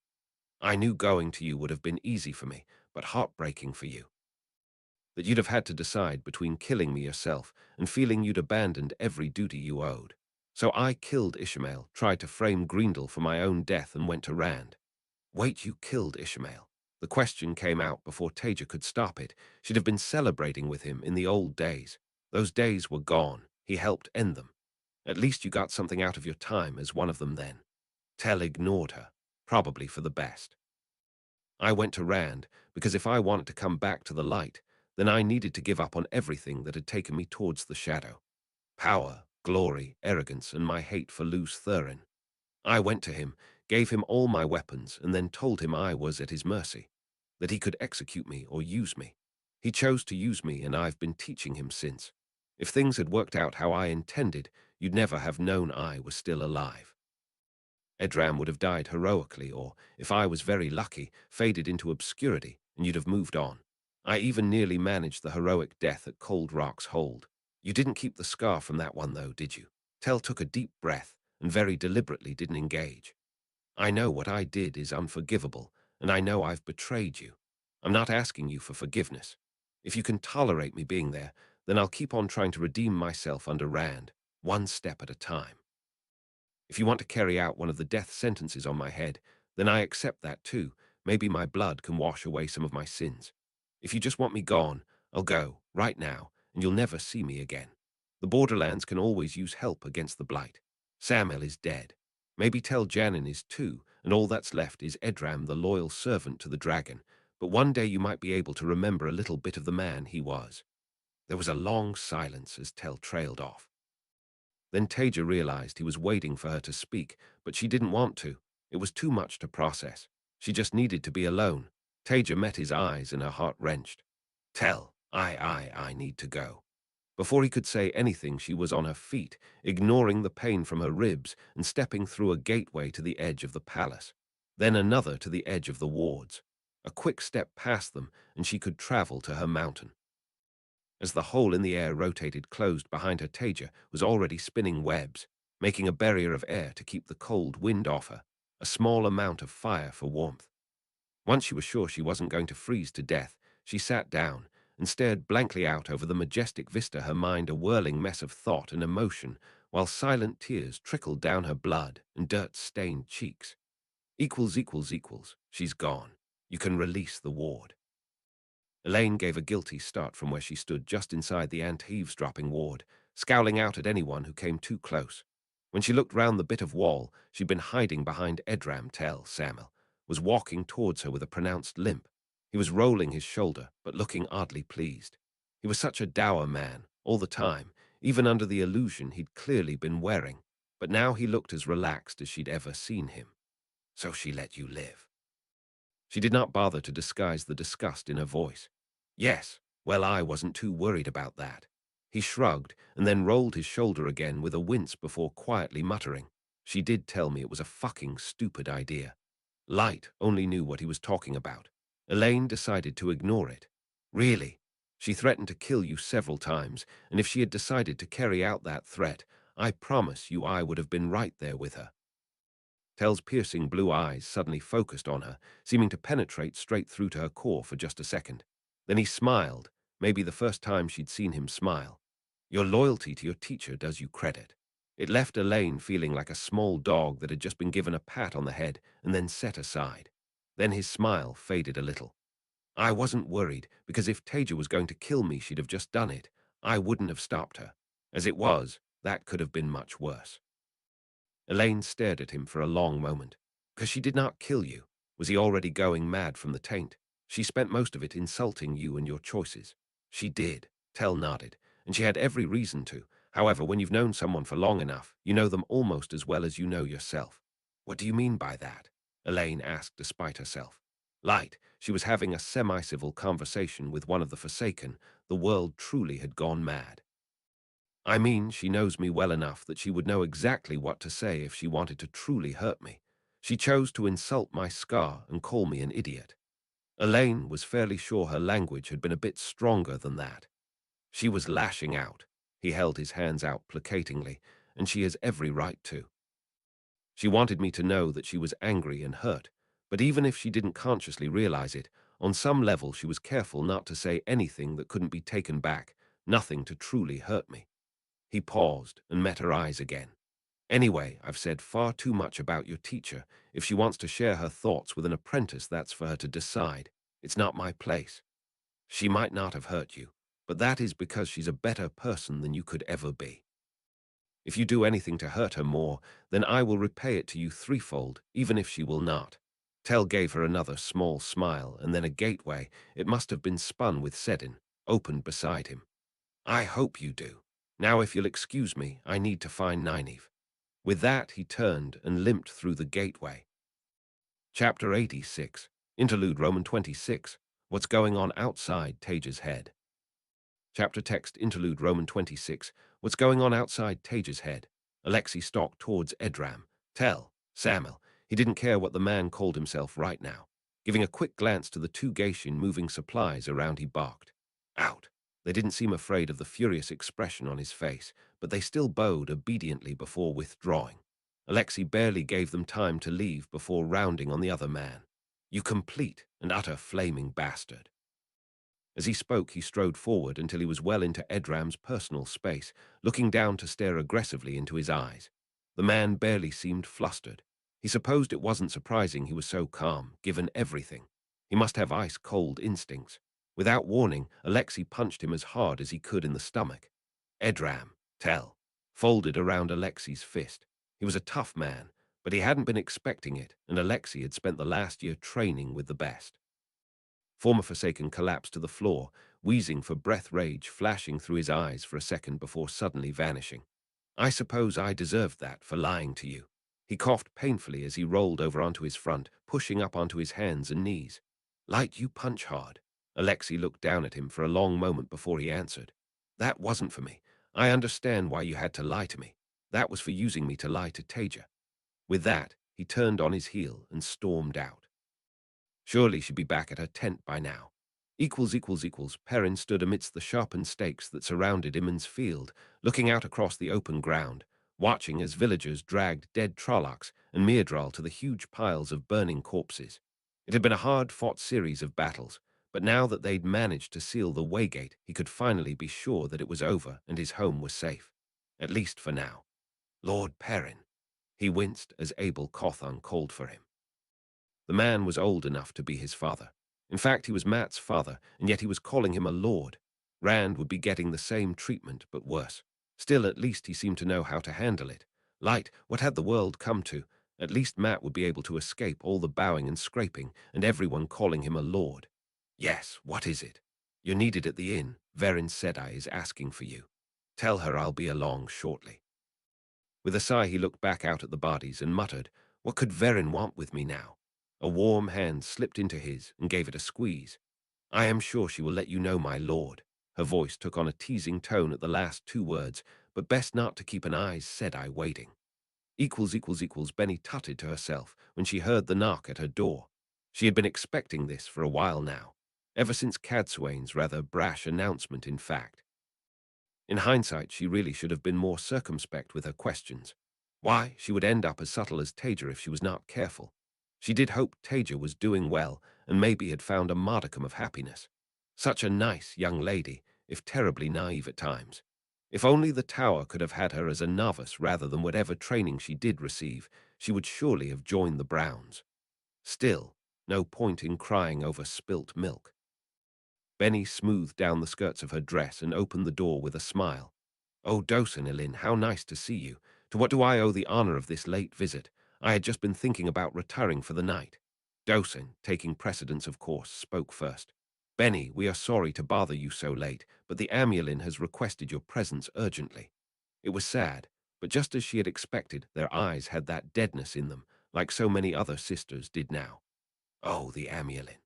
I knew going to you would have been easy for me, but heartbreaking for you. That you'd have had to decide between killing me yourself and feeling you'd abandoned every duty you owed. So I killed Ishmael, tried to frame Grendel for my own death, and went to Rand. Wait, you killed Ishmael? The question came out before Taija could stop it. She'd have been celebrating with him in the old days. Those days were gone. He helped end them. At least you got something out of your time as one of them then. Tell ignored her, probably for the best. I went to Rand because if I wanted to come back to the light, then I needed to give up on everything that had taken me towards the shadow. Power, glory, arrogance, and my hate for Luz Thurin. I went to him, gave him all my weapons, and then told him I was at his mercy, that he could execute me or use me. He chose to use me, and I've been teaching him since. If things had worked out how I intended, you'd never have known I was still alive. Edram would have died heroically, or, if I was very lucky, faded into obscurity, and you'd have moved on. I even nearly managed the heroic death at Cold Rock's hold. You didn't keep the scar from that one, though, did you? Tell took a deep breath and very deliberately didn't engage. I know what I did is unforgivable, and I know I've betrayed you. I'm not asking you for forgiveness. If you can tolerate me being there, then I'll keep on trying to redeem myself under Rand, one step at a time. If you want to carry out one of the death sentences on my head, then I accept that too. Maybe my blood can wash away some of my sins. If you just want me gone, I'll go, right now, and you'll never see me again. The Borderlands can always use help against the Blight. Samuel is dead. Maybe tell Janin is too, and all that's left is Edram, the loyal servant to the dragon. But one day you might be able to remember a little bit of the man he was. There was a long silence as Tell trailed off. Then Taija realized he was waiting for her to speak, but she didn't want to. It was too much to process. She just needed to be alone. Taija met his eyes and her heart wrenched. Tell, I need to go. Before he could say anything, she was on her feet, ignoring the pain from her ribs and stepping through a gateway to the edge of the palace. Then another to the edge of the wards. A quick step past them, and she could travel to her mountain. As the hole in the air rotated closed behind her, Taija was already spinning webs, making a barrier of air to keep the cold wind off her, a small amount of fire for warmth. Once she was sure she wasn't going to freeze to death, she sat down and stared blankly out over the majestic vista, her mind a whirling mess of thought and emotion, while silent tears trickled down her blood and dirt-stained cheeks. Equals. She's gone. You can release the ward. Elaine gave a guilty start from where she stood just inside the anti-eavesdropping ward, scowling out at anyone who came too close. When she looked round the bit of wall she'd been hiding behind, Edram Tell, Samuel, was walking towards her with a pronounced limp. He was rolling his shoulder, but looking oddly pleased. He was such a dour man, all the time, even under the illusion he'd clearly been wearing, but now he looked as relaxed as she'd ever seen him. So she let you live. She did not bother to disguise the disgust in her voice. Yes, well, I wasn't too worried about that. He shrugged and then rolled his shoulder again with a wince before quietly muttering, she did tell me it was a fucking stupid idea. Light only knew what he was talking about. Elaine decided to ignore it. Really? She threatened to kill you several times, and if she had decided to carry out that threat, I promise you I would have been right there with her. Tell's piercing blue eyes suddenly focused on her, seeming to penetrate straight through to her core for just a second. Then he smiled, maybe the first time she'd seen him smile. Your loyalty to your teacher does you credit. It left Elaine feeling like a small dog that had just been given a pat on the head and then set aside. Then his smile faded a little. I wasn't worried, because if Taija was going to kill me, she'd have just done it. I wouldn't have stopped her. As it was, that could have been much worse. Elaine stared at him for a long moment. Because she did not kill you. Was he already going mad from the taint? She spent most of it insulting you and your choices. She did, Tell nodded, and she had every reason to. However, when you've known someone for long enough, you know them almost as well as you know yourself. What do you mean by that? Elaine asked despite herself. Light, she was having a semi-civil conversation with one of the Forsaken. The world truly had gone mad. I mean, she knows me well enough that she would know exactly what to say if she wanted to truly hurt me. She chose to insult my scar and call me an idiot. Elaine was fairly sure her language had been a bit stronger than that. She was lashing out. He held his hands out placatingly, and she has every right to. She wanted me to know that she was angry and hurt, but even if she didn't consciously realize it, on some level she was careful not to say anything that couldn't be taken back, nothing to truly hurt me. He paused and met her eyes again. Anyway, I've said far too much about your teacher. If she wants to share her thoughts with an apprentice, that's for her to decide. It's not my place. She might not have hurt you, but that is because she's a better person than you could ever be. If you do anything to hurt her more, then I will repay it to you threefold, even if she will not. Tell gave her another small smile, and then a gateway, it must have been spun with sedin, opened beside him. I hope you do. Now if you'll excuse me, I need to find Nynaeve. With that, he turned and limped through the gateway. Chapter 86. Interlude Roman 26. What's going on outside Taija's head? Chapter text Interlude Roman 26. What's going on outside Taija's head? Alexei stalked towards Edram. Tell, Samuel. He didn't care what the man called himself right now. Giving a quick glance to the two Gaetian moving supplies around, he barked. Out. They didn't seem afraid of the furious expression on his face, but they still bowed obediently before withdrawing. Alexei barely gave them time to leave before rounding on the other man. You complete and utter flaming bastard. As he spoke, he strode forward until he was well into Edram's personal space, looking down to stare aggressively into his eyes. The man barely seemed flustered. He supposed it wasn't surprising he was so calm, given everything. He must have ice-cold instincts. Without warning, Alexei punched him as hard as he could in the stomach. Edram, Tell, folded around Alexei's fist. He was a tough man, but he hadn't been expecting it, and Alexei had spent the last year training with the best. Former Forsaken collapsed to the floor, wheezing for breath, rage flashing through his eyes for a second before suddenly vanishing. I suppose I deserved that for lying to you. He coughed painfully as he rolled over onto his front, pushing up onto his hands and knees. Light, you punch hard. Alexei looked down at him for a long moment before he answered. That wasn't for me. I understand why you had to lie to me. That was for using me to lie to Taija. With that, he turned on his heel and stormed out. Surely she'd be back at her tent by now. Perrin stood amidst the sharpened stakes that surrounded Immon's field, looking out across the open ground, watching as villagers dragged dead Trollocs and Myrddraal to the huge piles of burning corpses. It had been a hard-fought series of battles, but now that they'd managed to seal the waygate, he could finally be sure that it was over and his home was safe. At least for now. Lord Perrin. He winced as Abel Cawthon called for him. The man was old enough to be his father. In fact, he was Matt's father, and yet he was calling him a lord. Rand would be getting the same treatment, but worse. Still, at least he seemed to know how to handle it. Light, what had the world come to? At least Matt would be able to escape all the bowing and scraping, and everyone calling him a lord. Yes, what is it? You're needed at the inn. Aes Sedai is asking for you. Tell her I'll be along shortly. With a sigh, he looked back out at the bodies and muttered, what could Verin want with me now? A warm hand slipped into his and gave it a squeeze. I am sure she will let you know, my lord. Her voice took on a teasing tone at the last two words, but best not to keep an Aes Sedai waiting. Benny tutted to herself when she heard the knock at her door. She had been expecting this for a while now, ever since Cadswain's rather brash announcement, in fact. In hindsight, she really should have been more circumspect with her questions. Why, she would end up as subtle as Taija if she was not careful. She did hope Taija was doing well and maybe had found a modicum of happiness. Such a nice young lady, if terribly naive at times. If only the tower could have had her as a novice rather than whatever training she did receive, she would surely have joined the Browns. Still, no point in crying over spilt milk. Benny smoothed down the skirts of her dress and opened the door with a smile. "Oh, Docen, Elin, how nice to see you. To what do I owe the honor of this late visit? I had just been thinking about retiring for the night." Docen, taking precedence of course, spoke first. "Benny, we are sorry to bother you so late, but the Amulin has requested your presence urgently." It was sad, but just as she had expected, their eyes had that deadness in them, like so many other sisters did now. Oh, the Amulin.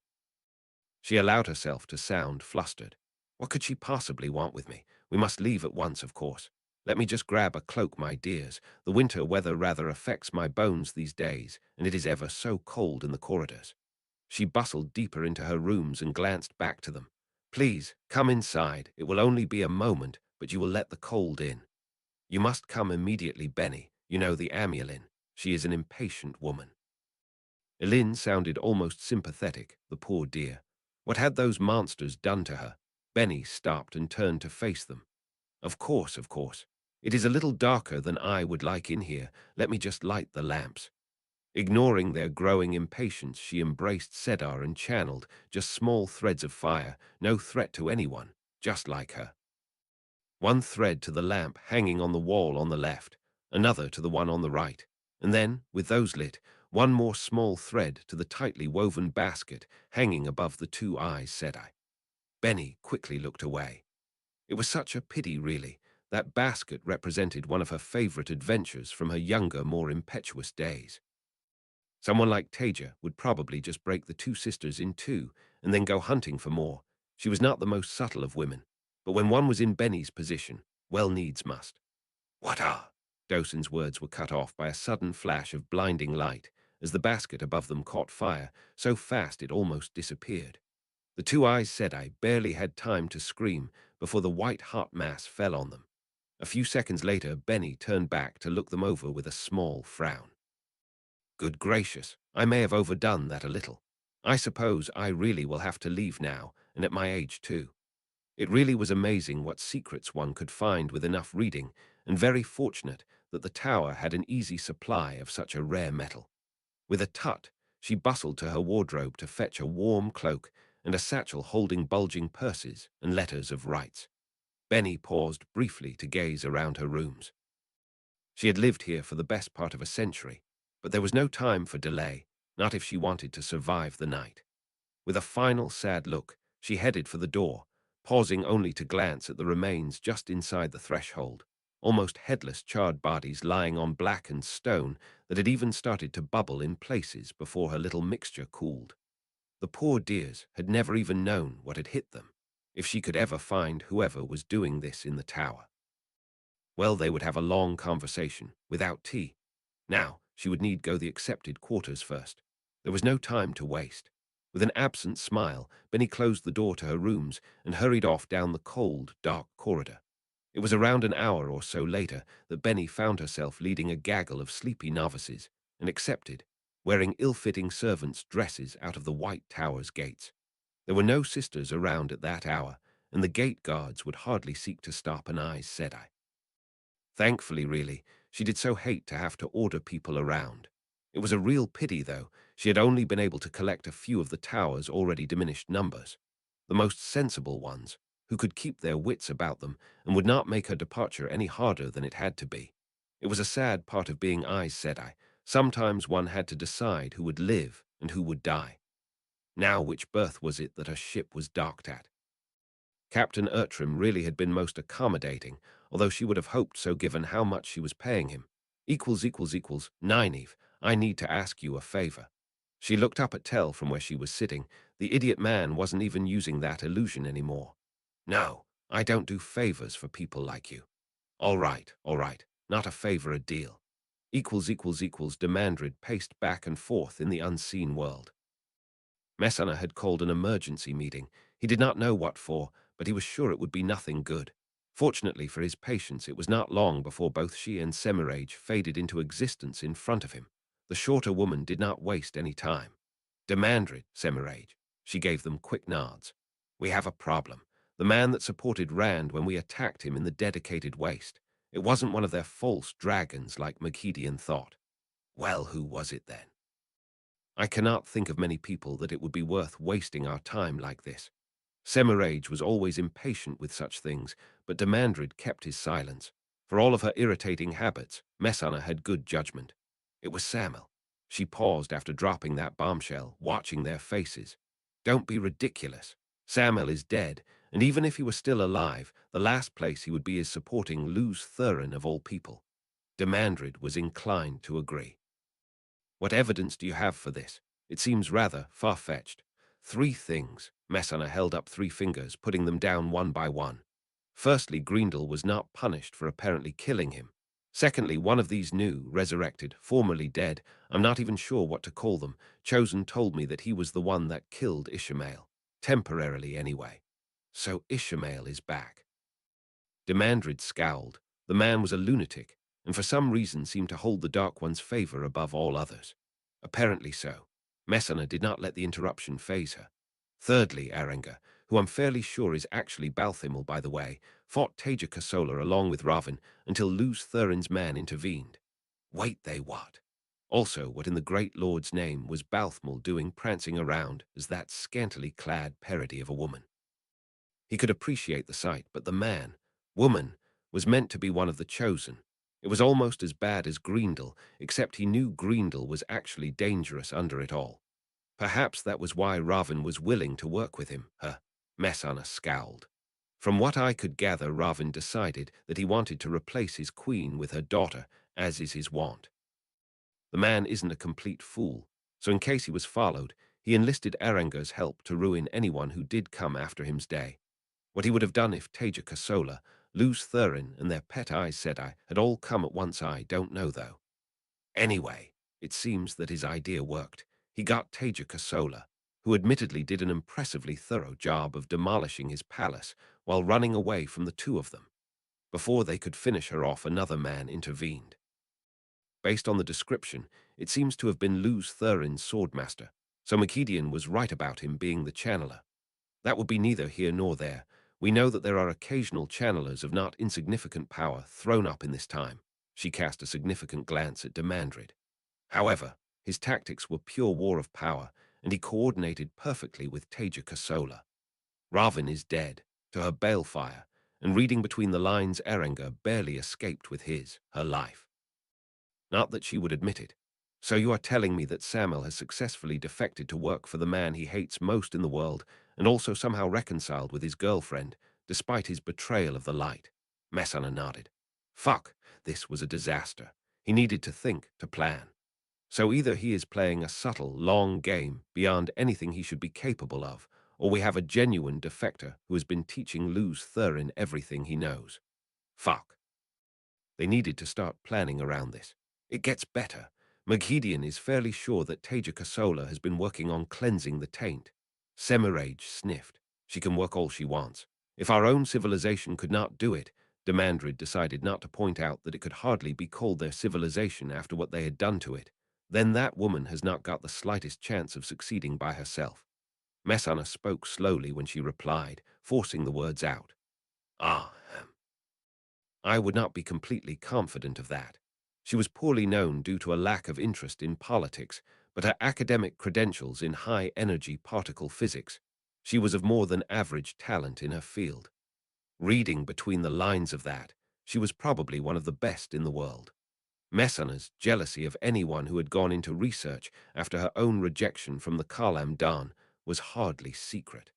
She allowed herself to sound flustered. What could she possibly want with me? We must leave at once, of course. Let me just grab a cloak, my dears. The winter weather rather affects my bones these days, and it is ever so cold in the corridors. She bustled deeper into her rooms and glanced back to them. "Please, come inside. It will only be a moment, but you will let the cold in. You must come immediately, Benny. You know the Amulin. She is an impatient woman." Elin sounded almost sympathetic, the poor dear. What had those monsters done to her? Benny stopped and turned to face them. Of course, of course. It is a little darker than I would like in here. Let me just light the lamps." Ignoring their growing impatience, she embraced Sedar and channeled just small threads of fire, no threat to anyone, just like her. One thread to the lamp hanging on the wall on the left, another to the one on the right, and then, with those lit, one more small thread to the tightly woven basket hanging above the two Aes Sedai. Benny quickly looked away. It was such a pity, really. That basket represented one of her favorite adventures from her younger, more impetuous days. Someone like Taija would probably just break the two sisters in two and then go hunting for more. She was not the most subtle of women, but when one was in Benny's position, well needs must. "What are?" Dosen's words were cut off by a sudden flash of blinding light as the basket above them caught fire, so fast it almost disappeared. The two Aes Sedai barely had time to scream before the white hot mass fell on them. A few seconds later, Benny turned back to look them over with a small frown. "Good gracious, I may have overdone that a little. I suppose I really will have to leave now, and at my age too." It really was amazing what secrets one could find with enough reading, and very fortunate that the tower had an easy supply of such a rare metal. With a tut, she bustled to her wardrobe to fetch a warm cloak and a satchel holding bulging purses and letters of rights. Benny paused briefly to gaze around her rooms. She had lived here for the best part of a century, but there was no time for delay, not if she wanted to survive the night. With a final sad look, she headed for the door, pausing only to glance at the remains just inside the threshold, almost headless charred bodies lying on blackened stone that had even started to bubble in places before her little mixture cooled. The poor dears had never even known what had hit them, if she could ever find whoever was doing this in the tower. Well, they would have a long conversation, without tea. Now, she would need go the accepted quarters first. There was no time to waste. With an absent smile, Benny closed the door to her rooms and hurried off down the cold, dark corridor. It was around an hour or so later that Benny found herself leading a gaggle of sleepy novices, and accepted, wearing ill-fitting servants' dresses out of the White Tower's gates. There were no sisters around at that hour, and the gate guards would hardly seek to stop an Aes Sedai. Thankfully, really, she did so hate to have to order people around. It was a real pity, though. She had only been able to collect a few of the tower's already diminished numbers. The most sensible ones, who could keep their wits about them and would not make her departure any harder than it had to be. It was a sad part of being Aes Sedai. Sometimes one had to decide who would live and who would die. Now, which berth was it that her ship was docked at? Captain Ertrim really had been most accommodating, although she would have hoped so given how much she was paying him. Nynaeve, I need to ask you a favor. She looked up at Tell from where she was sitting. The idiot man wasn't even using that illusion anymore. "No, I don't do favors for people like you." All right, not a favor, a deal." Demandred paced back and forth in the unseen world. Messana had called an emergency meeting. He did not know what for, but he was sure it would be nothing good. Fortunately for his patience, it was not long before both she and Semirage faded into existence in front of him. The shorter woman did not waste any time. Demandred, Semirage. She gave them quick nods. We have a problem. The man that supported Rand when we attacked him in the dedicated waste. It wasn't one of their false dragons like Maghedian thought. Well, who was it then? I cannot think of many people that it would be worth wasting our time like this. Semirage was always impatient with such things, but Demandred kept his silence. For all of her irritating habits, Messana had good judgment. It was Samel. She paused after dropping that bombshell, watching their faces. Don't be ridiculous. Samel is dead, and even if he were still alive, the last place he would be is supporting Luz Thurin of all people. Demandred was inclined to agree. What evidence do you have for this? It seems rather far-fetched. 3 things. Messana held up 3 fingers, putting them down one by one. Firstly, Grendel was not punished for apparently killing him. Secondly, one of these new, resurrected, formerly dead, I'm not even sure what to call them, Chosen told me that he was the one that killed Ishamael. Temporarily, anyway. So Ishamael is back. Demandred scowled. The man was a lunatic, and for some reason seemed to hold the Dark One's favor above all others. Apparently so. Messana did not let the interruption faze her. Thirdly, Arenga, who I'm fairly sure is actually Balthimel by the way, fought Taija Kosola along with Ravin until Luz Thurin's man intervened. Wait, they what? Also, what in the great lord's name was Balthimel doing prancing around as that scantily clad parody of a woman? He could appreciate the sight, but the man, woman, was meant to be one of the chosen. It was almost as bad as Grendel, except he knew Grendel was actually dangerous under it all. Perhaps that was why Ravin was willing to work with him, Messana scowled. From what I could gather, Ravin decided that he wanted to replace his queen with her daughter, as is his wont. The man isn't a complete fool, so in case he was followed, he enlisted Arenga's help to ruin anyone who did come after him's day. What he would have done if Taija Kosola, Luz Thurin, and their pet Aes Sedai had all come at once, I don't know, though. Anyway, it seems that his idea worked. He got Taija Kosola, who admittedly did an impressively thorough job of demolishing his palace while running away from the 2 of them. Before they could finish her off, another man intervened. Based on the description, it seems to have been Luz Thurin's swordmaster, so Maghedian was right about him being the channeler. That would be neither here nor there. We know that there are occasional channelers of not insignificant power thrown up in this time. She cast a significant glance at Demandred. However, his tactics were pure war of power, and he coordinated perfectly with Taija Kosola. Ravin is dead, to her balefire, and reading between the lines, Arenga barely escaped with her life. Not that she would admit it. So you are telling me that Samel has successfully defected to work for the man he hates most in the world, and also somehow reconciled with his girlfriend, despite his betrayal of the light? Messana nodded. Fuck, this was a disaster. He needed to think, to plan. So either he is playing a subtle, long game beyond anything he should be capable of, or we have a genuine defector who has been teaching Luz Thurin everything he knows. Fuck. They needed to start planning around this. It gets better. Maghedian is fairly sure that Taija Kosola has been working on cleansing the taint. Semirage sniffed. She can work all she wants. If our own civilization could not do it, Demandred decided not to point out that it could hardly be called their civilization after what they had done to it. Then that woman has not got the slightest chance of succeeding by herself. Messana spoke slowly when she replied, forcing the words out. I would not be completely confident of that. She was poorly known due to a lack of interest in politics, but her academic credentials in high-energy particle physics, she was of more than average talent in her field. Reading between the lines of that, she was probably one of the best in the world. Messana's jealousy of anyone who had gone into research after her own rejection from the Kalam Dan was hardly secret.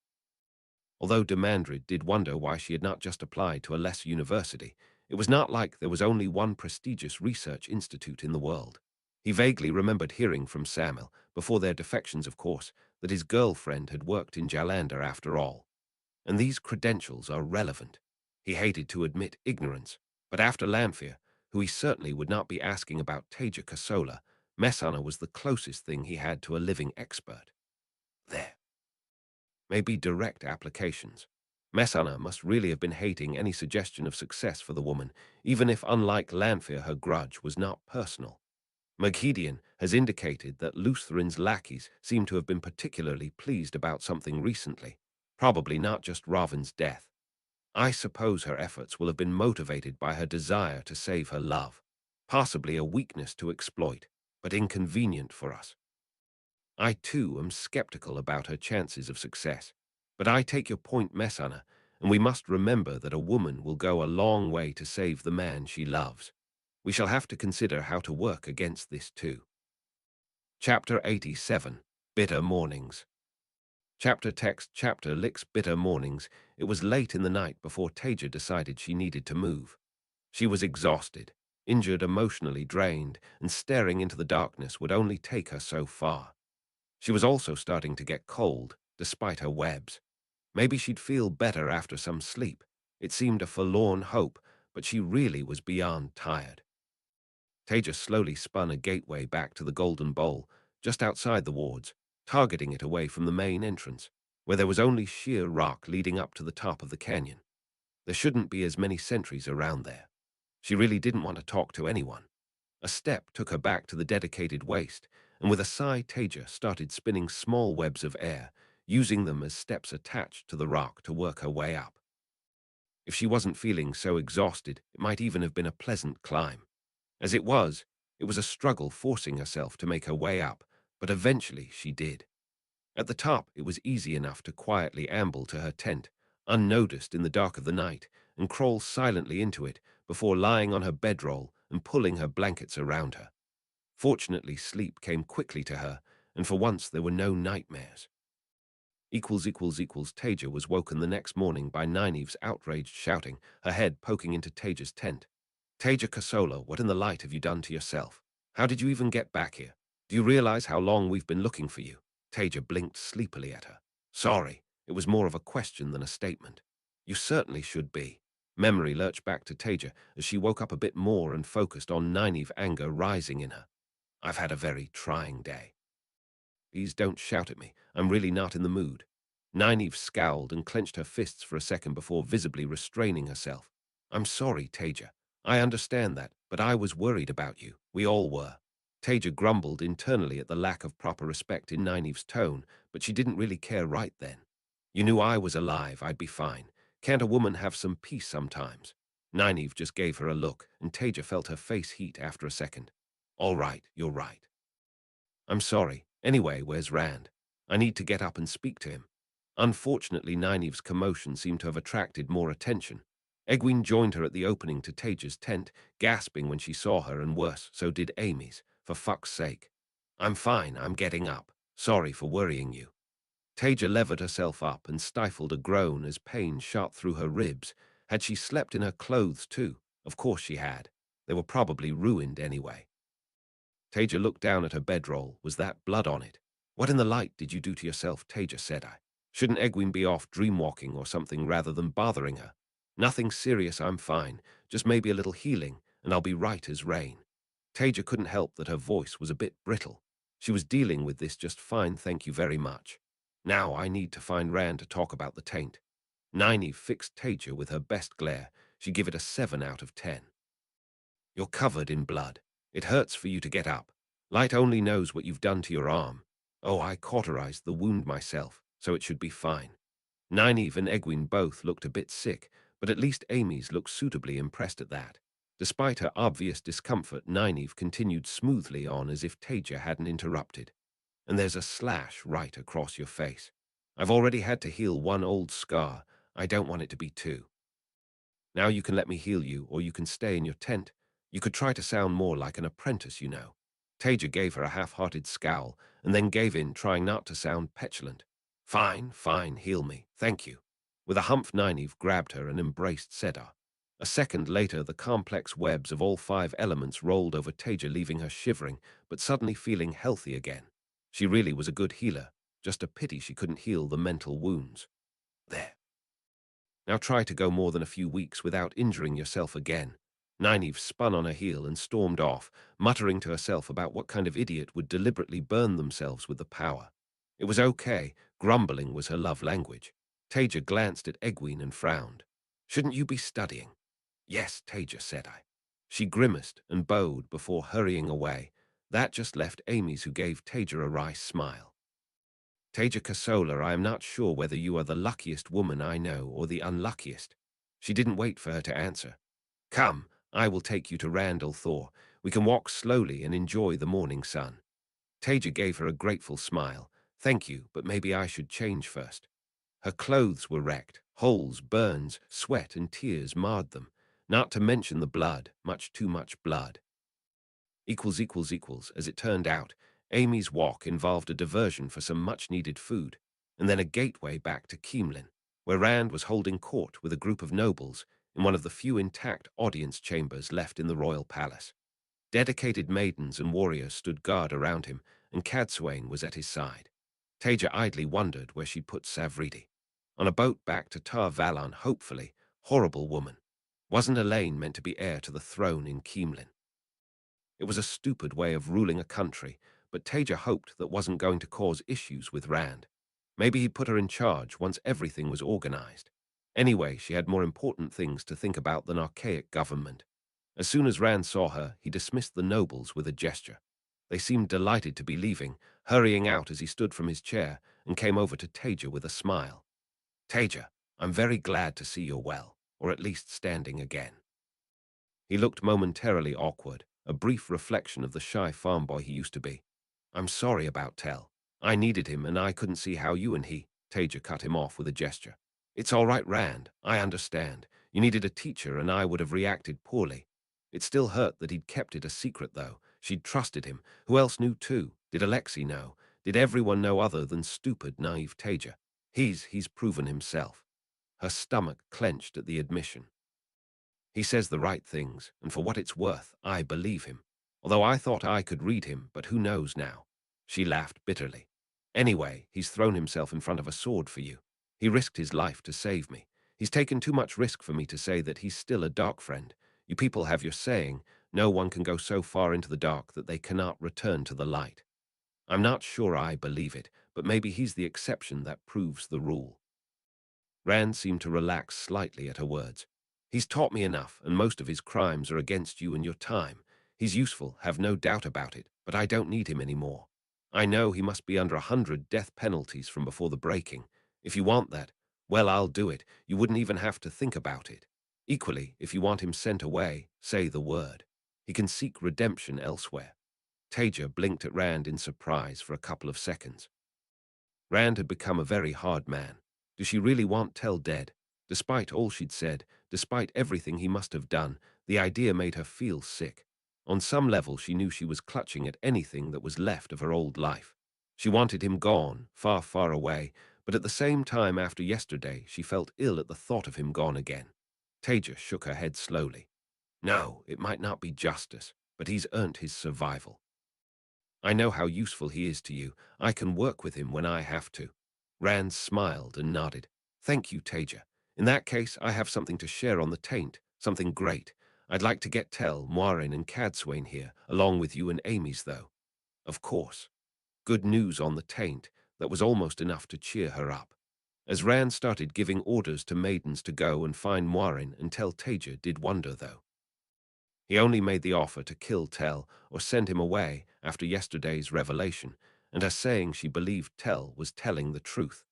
Although Demandred did wonder why she had not just applied to a lesser university, it was not like there was only one prestigious research institute in the world. He vaguely remembered hearing from Samel, before their defections of course, that his girlfriend had worked in Jalander after all. And these credentials are relevant. He hated to admit ignorance, but after Lanfear, who he certainly would not be asking about Taija Kosola. Messana was the closest thing he had to a living expert. There may be direct applications. Messana must really have been hating any suggestion of success for the woman, even if, unlike Lanfear, her grudge was not personal. Maghedian has indicated that Lutherin's lackeys seem to have been particularly pleased about something recently, probably not just Raven's death. I suppose her efforts will have been motivated by her desire to save her love, possibly a weakness to exploit, but inconvenient for us. I, too, am skeptical about her chances of success, but I take your point, Messana, and we must remember that a woman will go a long way to save the man she loves. We shall have to consider how to work against this, too. Chapter 87, Bitter Mornings. Chapter text chapter licks bitter mornings. It was late in the night before Taija decided she needed to move. She was exhausted, injured, emotionally drained, and staring into the darkness would only take her so far. She was also starting to get cold, despite her webs. Maybe she'd feel better after some sleep. It seemed a forlorn hope, but she really was beyond tired. Taija slowly spun a gateway back to the Golden Bowl, just outside the wards, targeting it away from the main entrance, where there was only sheer rock leading up to the top of the canyon. There shouldn't be as many sentries around there. She really didn't want to talk to anyone. A step took her back to the dedicated waist, and with a sigh, Taija started spinning small webs of air, using them as steps attached to the rock to work her way up. If she wasn't feeling so exhausted, it might even have been a pleasant climb. As it was a struggle forcing herself to make her way up, but eventually she did. At the top, it was easy enough to quietly amble to her tent, unnoticed in the dark of the night, and crawl silently into it before lying on her bedroll and pulling her blankets around her. Fortunately, sleep came quickly to her, and for once there were no nightmares. Taija was woken the next morning by Nynaeve's outraged shouting, her head poking into Taija's tent. Taija Kosola, what in the light have you done to yourself? How did you even get back here? Do you realize how long we've been looking for you? Taija blinked sleepily at her. Sorry, it was more of a question than a statement. You certainly should be. Memory lurched back to Taija as she woke up a bit more and focused on Nynaeve's anger rising in her. I've had a very trying day. Please don't shout at me. I'm really not in the mood. Nynaeve scowled and clenched her fists for a second before visibly restraining herself. I'm sorry, Taija. I understand that, but I was worried about you. We all were. Taija grumbled internally at the lack of proper respect in Nynaeve's tone, but she didn't really care right then. You knew I was alive, I'd be fine. Can't a woman have some peace sometimes? Nynaeve just gave her a look, and Taija felt her face heat after a second. All right, you're right. I'm sorry. Anyway, where's Rand? I need to get up and speak to him. Unfortunately, Nynaeve's commotion seemed to have attracted more attention. Egwene joined her at the opening to Taija's tent, gasping when she saw her, and worse, so did Amy's. For fuck's sake. I'm fine, I'm getting up. Sorry for worrying you. Taija levered herself up and stifled a groan as pain shot through her ribs. Had she slept in her clothes too? Of course she had. They were probably ruined anyway. Taija looked down at her bedroll. Was that blood on it? What in the light did you do to yourself, Taija, said I. Shouldn't Egwene be off dreamwalking or something rather than bothering her? Nothing serious, I'm fine. Just maybe a little healing, and I'll be right as rain. Taija couldn't help that her voice was a bit brittle. She was dealing with this just fine, thank you very much. Now I need to find Rand to talk about the taint. Nynaeve fixed Taija with her best glare. She gave it a 7 out of 10. You're covered in blood. It hurts for you to get up. Light only knows what you've done to your arm. Oh, I cauterized the wound myself, so it should be fine. Nynaeve and Egwene both looked a bit sick, but at least Amy's looked suitably impressed at that. Despite her obvious discomfort, Nynaeve continued smoothly on as if Taija hadn't interrupted. And there's a slash right across your face. I've already had to heal one old scar. I don't want it to be two. Now you can let me heal you, or you can stay in your tent. You could try to sound more like an apprentice, you know. Taija gave her a half-hearted scowl, and then gave in, trying not to sound petulant. Fine, fine, heal me, thank you. With a humph, Nynaeve grabbed her and embraced Sedar. A second later, the complex webs of all 5 elements rolled over Taija, leaving her shivering, but suddenly feeling healthy again. She really was a good healer. Just a pity she couldn't heal the mental wounds. There. Now try to go more than a few weeks without injuring yourself again. Nynaeve spun on her heel and stormed off, muttering to herself about what kind of idiot would deliberately burn themselves with the power. It was okay. Grumbling was her love language. Taija glanced at Egwene and frowned. "Shouldn't you be studying?" "Yes, Taija," said I. She grimaced and bowed before hurrying away. That just left Amy's, who gave Taija a wry smile. "Taija Kosola, I am not sure whether you are the luckiest woman I know or the unluckiest." She didn't wait for her to answer. "Come, I will take you to Randall Thor. We can walk slowly and enjoy the morning sun." Taija gave her a grateful smile. "Thank you, but maybe I should change first." Her clothes were wrecked. Holes, burns, sweat, and tears marred them. Not to mention the blood, much too much blood. As it turned out, Amy's walk involved a diversion for some much-needed food, and then a gateway back to Keemlin, where Rand was holding court with a group of nobles in one of the few intact audience chambers left in the royal palace. Dedicated maidens and warriors stood guard around him, and Cadsuane was at his side. Taija idly wondered where she'd put Savriti. On a boat back to Tar Valon, hopefully. Horrible woman. Wasn't Elaine meant to be heir to the throne in Keemlin? It was a stupid way of ruling a country, but Taija hoped that wasn't going to cause issues with Rand. Maybe he'd put her in charge once everything was organized. Anyway, she had more important things to think about than archaic government. As soon as Rand saw her, he dismissed the nobles with a gesture. They seemed delighted to be leaving, hurrying out as he stood from his chair and came over to Taija with a smile. "Taija, I'm very glad to see you're well, or at least standing again." He looked momentarily awkward, a brief reflection of the shy farm boy he used to be. "I'm sorry about Tell. I needed him and I couldn't see how you and he—" Taija cut him off with a gesture. "It's all right, Rand. I understand. You needed a teacher and I would have reacted poorly." It still hurt that he'd kept it a secret, though. She'd trusted him. Who else knew too? Did Alexei know? Did everyone know other than stupid, naive Taija? He's proven himself. Her stomach clenched at the admission. "He says the right things, and for what it's worth, I believe him. Although I thought I could read him, but who knows now?" She laughed bitterly. "Anyway, he's thrown himself in front of a sword for you. He risked his life to save me. He's taken too much risk for me to say that he's still a dark friend. You people have your saying, no one can go so far into the dark that they cannot return to the light. I'm not sure I believe it, but maybe he's the exception that proves the rule." Rand seemed to relax slightly at her words. "He's taught me enough, and most of his crimes are against you and your time. He's useful, have no doubt about it, but I don't need him anymore. I know he must be under 100 death penalties from before the breaking. If you want that, well, I'll do it. You wouldn't even have to think about it. Equally, if you want him sent away, say the word. He can seek redemption elsewhere." Taija blinked at Rand in surprise for a couple of seconds. Rand had become a very hard man. Did she really want Tell dead? Despite all she'd said, despite everything he must have done, the idea made her feel sick. On some level, she knew she was clutching at anything that was left of her old life. She wanted him gone, far, far away, but at the same time, after yesterday, she felt ill at the thought of him gone again. Taija shook her head slowly. "No, it might not be justice, but he's earned his survival. I know how useful he is to you. I can work with him when I have to." Rand smiled and nodded. "Thank you, Taija. In that case, I have something to share on the taint, something great. I'd like to get Tell, Moiraine, and Cadsuane here, along with you and Amy's, though." Of course. Good news on the taint. That was almost enough to cheer her up. As Rand started giving orders to maidens to go and find Moiraine and Tell, Taija did wonder, though. He only made the offer to kill Tell or send him away after yesterday's revelation, and her saying she believed Tell was telling the truth.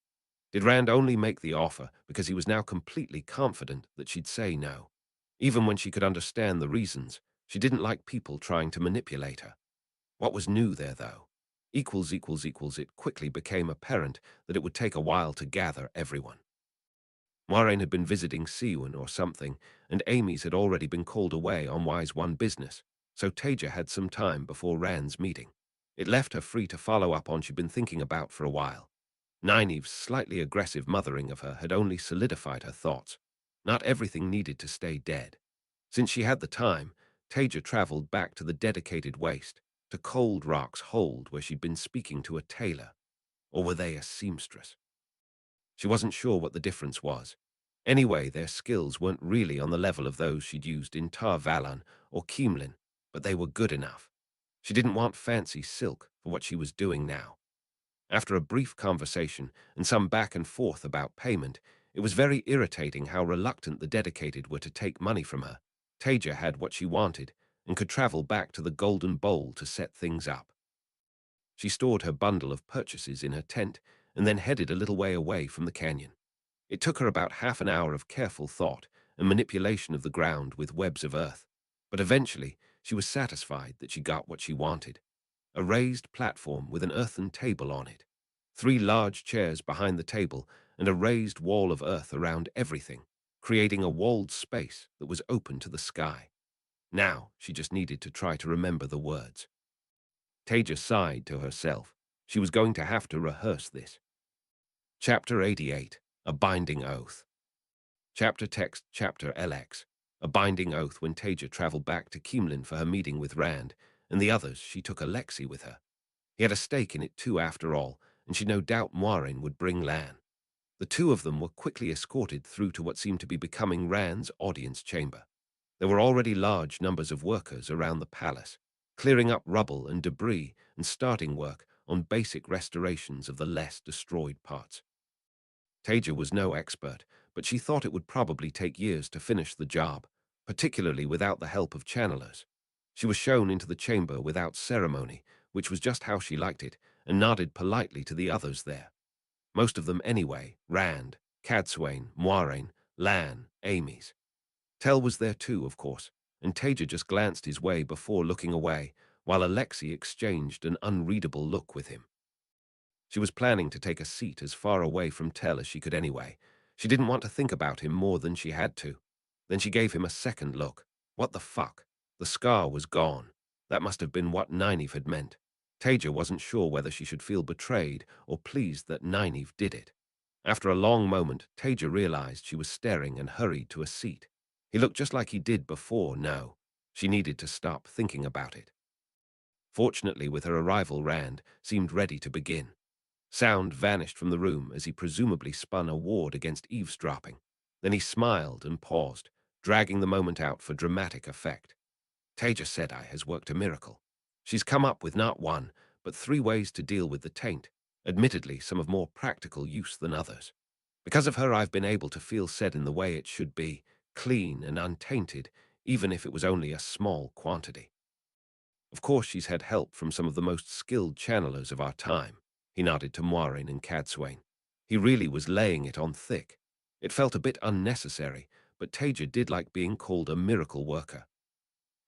Did Rand only make the offer because he was now completely confident that she'd say no? Even when she could understand the reasons, she didn't like people trying to manipulate her. What was new there, though? It quickly became apparent that it would take a while to gather everyone. Moiraine had been visiting Siwan or something, and Amy's had already been called away on Wise One business, so Taija had some time before Rand's meeting. It left her free to follow up on she'd been thinking about for a while. Nynaeve's slightly aggressive mothering of her had only solidified her thoughts. Not everything needed to stay dead. Since she had the time, Taija traveled back to the dedicated waste, to Cold Rock's hold where she'd been speaking to a tailor. Or were they a seamstress? She wasn't sure what the difference was. Anyway, their skills weren't really on the level of those she'd used in Tar Valon or Keemlin, but they were good enough. She didn't want fancy silk for what she was doing now. After a brief conversation and some back and forth about payment, it was very irritating how reluctant the dedicated were to take money from her. Taija had what she wanted and could travel back to the Golden Bowl to set things up. She stored her bundle of purchases in her tent and then headed a little way away from the canyon. It took her about half an hour of careful thought and manipulation of the ground with webs of earth, but eventually she was satisfied that she got what she wanted. A raised platform with an earthen table on it, 3 large chairs behind the table, and a raised wall of earth around everything, creating a walled space that was open to the sky. Now she just needed to try to remember the words. Taija sighed to herself. She was going to have to rehearse this. Chapter 88, A Binding Oath. Chapter text, Chapter LX. A binding oath. When Taija traveled back to Keemlin for her meeting with Rand and the others, she took Alexei with her. He had a stake in it too, after all, and she no doubt Moiraine would bring Lan. The two of them were quickly escorted through to what seemed to be becoming Rand's audience chamber. There were already large numbers of workers around the palace, clearing up rubble and debris and starting work on basic restorations of the less destroyed parts. Taija was no expert, but she thought it would probably take years to finish the job, particularly without the help of channelers. She was shown into the chamber without ceremony, which was just how she liked it, and nodded politely to the others there. Most of them anyway: Rand, Cadsuane, Moiraine, Lan, Amy's. Tell was there too, of course, and Taija just glanced his way before looking away, while Alexei exchanged an unreadable look with him. She was planning to take a seat as far away from Tell as she could anyway. She didn't want to think about him more than she had to. Then she gave him a second look. What the fuck? The scar was gone. That must have been what Nynaeve had meant. Taija wasn't sure whether she should feel betrayed or pleased that Nynaeve did it. After a long moment, Taija realized she was staring and hurried to a seat. He looked just like he did before. No, she needed to stop thinking about it. Fortunately, with her arrival, Rand seemed ready to begin. Sound vanished from the room as he presumably spun a ward against eavesdropping. Then he smiled and paused, dragging the moment out for dramatic effect. Taija Sedai has worked a miracle. She's come up with not one, but 3 ways to deal with the taint, admittedly some of more practical use than others. Because of her, I've been able to feel Sed in the way it should be, clean and untainted, even if it was only a small quantity. Of course, she's had help from some of the most skilled channelers of our time. He nodded to Moiraine and Cadsuane. He really was laying it on thick. It felt a bit unnecessary, but Taija did like being called a miracle worker.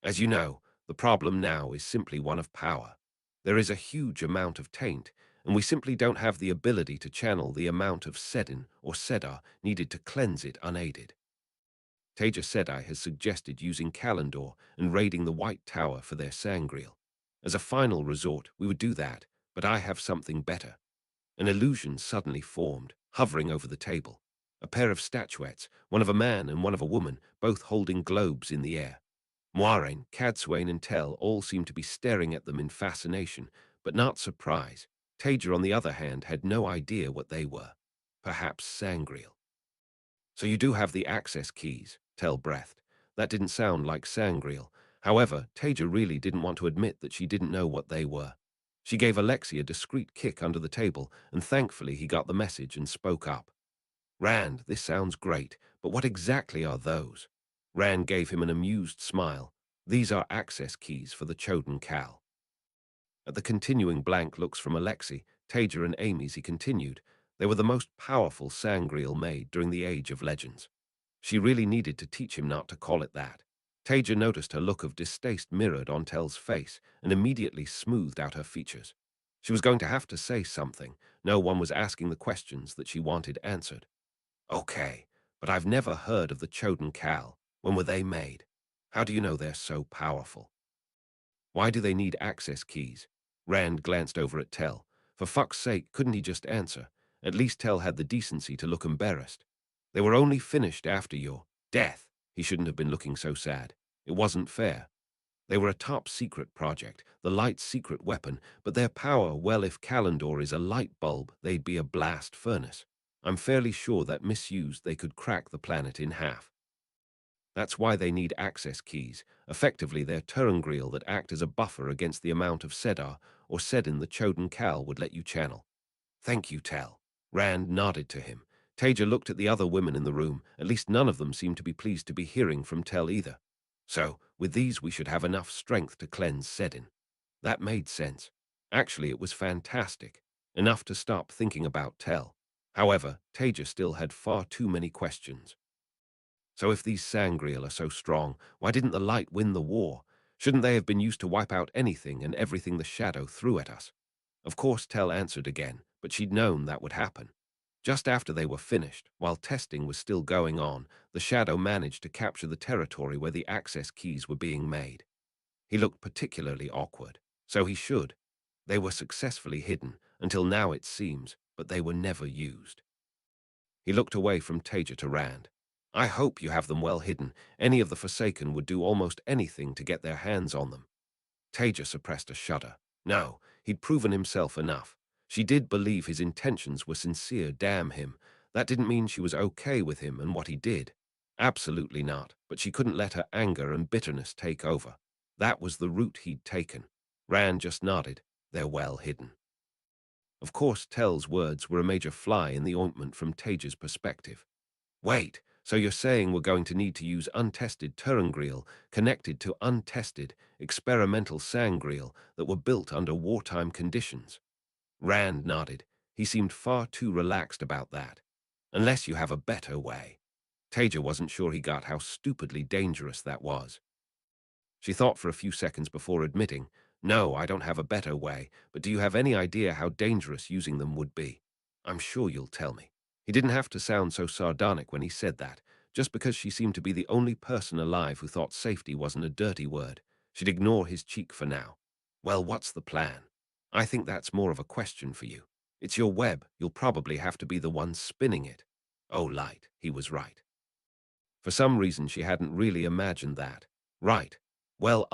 As you know, the problem now is simply one of power. There is a huge amount of taint, and we simply don't have the ability to channel the amount of Sedin or Sedar needed to cleanse it unaided. Taija Sedai has suggested using Kalendor and raiding the White Tower for their sangreal. As a final resort, we would do that, but I have something better. An illusion suddenly formed, hovering over the table. A pair of statuettes, one of a man and one of a woman, both holding globes in the air. Moiraine, Cadsuane, and Tell all seemed to be staring at them in fascination, but not surprise. Taija, on the other hand, had no idea what they were. Perhaps sangreal. So you do have the access keys, Tell breathed. That didn't sound like sangreal. However, Taija really didn't want to admit that she didn't know what they were. She gave Alexei a discreet kick under the table, and thankfully he got the message and spoke up. Rand, this sounds great, but what exactly are those? Rand gave him an amused smile. These are access keys for the Choden Cal. At the continuing blank looks from Alexei, Taija, and Amy's, he continued. They were the most powerful sangreal made during the Age of Legends. She really needed to teach him not to call it that. Taija noticed her look of distaste mirrored on Tell's face and immediately smoothed out her features. She was going to have to say something. No one was asking the questions that she wanted answered. Okay, but I've never heard of the Choden Cal. When were they made? How do you know they're so powerful? Why do they need access keys? Rand glanced over at Tell. For fuck's sake, couldn't he just answer? At least Tell had the decency to look embarrassed. They were only finished after your death. He shouldn't have been looking so sad. It wasn't fair. They were a top-secret project, the light secret weapon, but their power, well, if Kalendor is a light bulb, they'd be a blast furnace. I'm fairly sure that misused they could crack the planet in half. That's why they need access keys. Effectively, they're Turangreal that act as a buffer against the amount of Sedar or Sedin the Choden Cal would let you channel. Thank you, Tal. Rand nodded to him. Taija looked at the other women in the room. At least none of them seemed to be pleased to be hearing from Tel either. So, with these we should have enough strength to cleanse Sedin. That made sense. Actually, it was fantastic. Enough to stop thinking about Tel. However, Taija still had far too many questions. So if these Sangreal are so strong, why didn't the light win the war? Shouldn't they have been used to wipe out anything and everything the shadow threw at us? Of course, Tel answered again, but she'd known that would happen. Just after they were finished, while testing was still going on, the shadow managed to capture the territory where the access keys were being made. He looked particularly awkward, so he should. They were successfully hidden, until now it seems, but they were never used. He looked away from Taija to Rand. I hope you have them well hidden. Any of the Forsaken would do almost anything to get their hands on them. Taija suppressed a shudder. No, he'd proven himself enough. She did believe his intentions were sincere, damn him. That didn't mean she was okay with him and what he did. Absolutely not, but she couldn't let her anger and bitterness take over. That was the route he'd taken. Rand just nodded. They're well hidden. Of course, Tel's words were a major fly in the ointment from Taija's perspective. Wait, so you're saying we're going to need to use untested Turangreal connected to untested, experimental Sangreal that were built under wartime conditions? Rand nodded. He seemed far too relaxed about that. Unless you have a better way. Taija wasn't sure he got how stupidly dangerous that was. She thought for a few seconds before admitting, no, I don't have a better way, but do you have any idea how dangerous using them would be? I'm sure you'll tell me. He didn't have to sound so sardonic when he said that. Just because she seemed to be the only person alive who thought safety wasn't a dirty word, she'd ignore his cheek for now. Well, what's the plan? I think that's more of a question for you. It's your web. You'll probably have to be the one spinning it. Oh, light. He was right. For some reason, she hadn't really imagined that. Right. Well,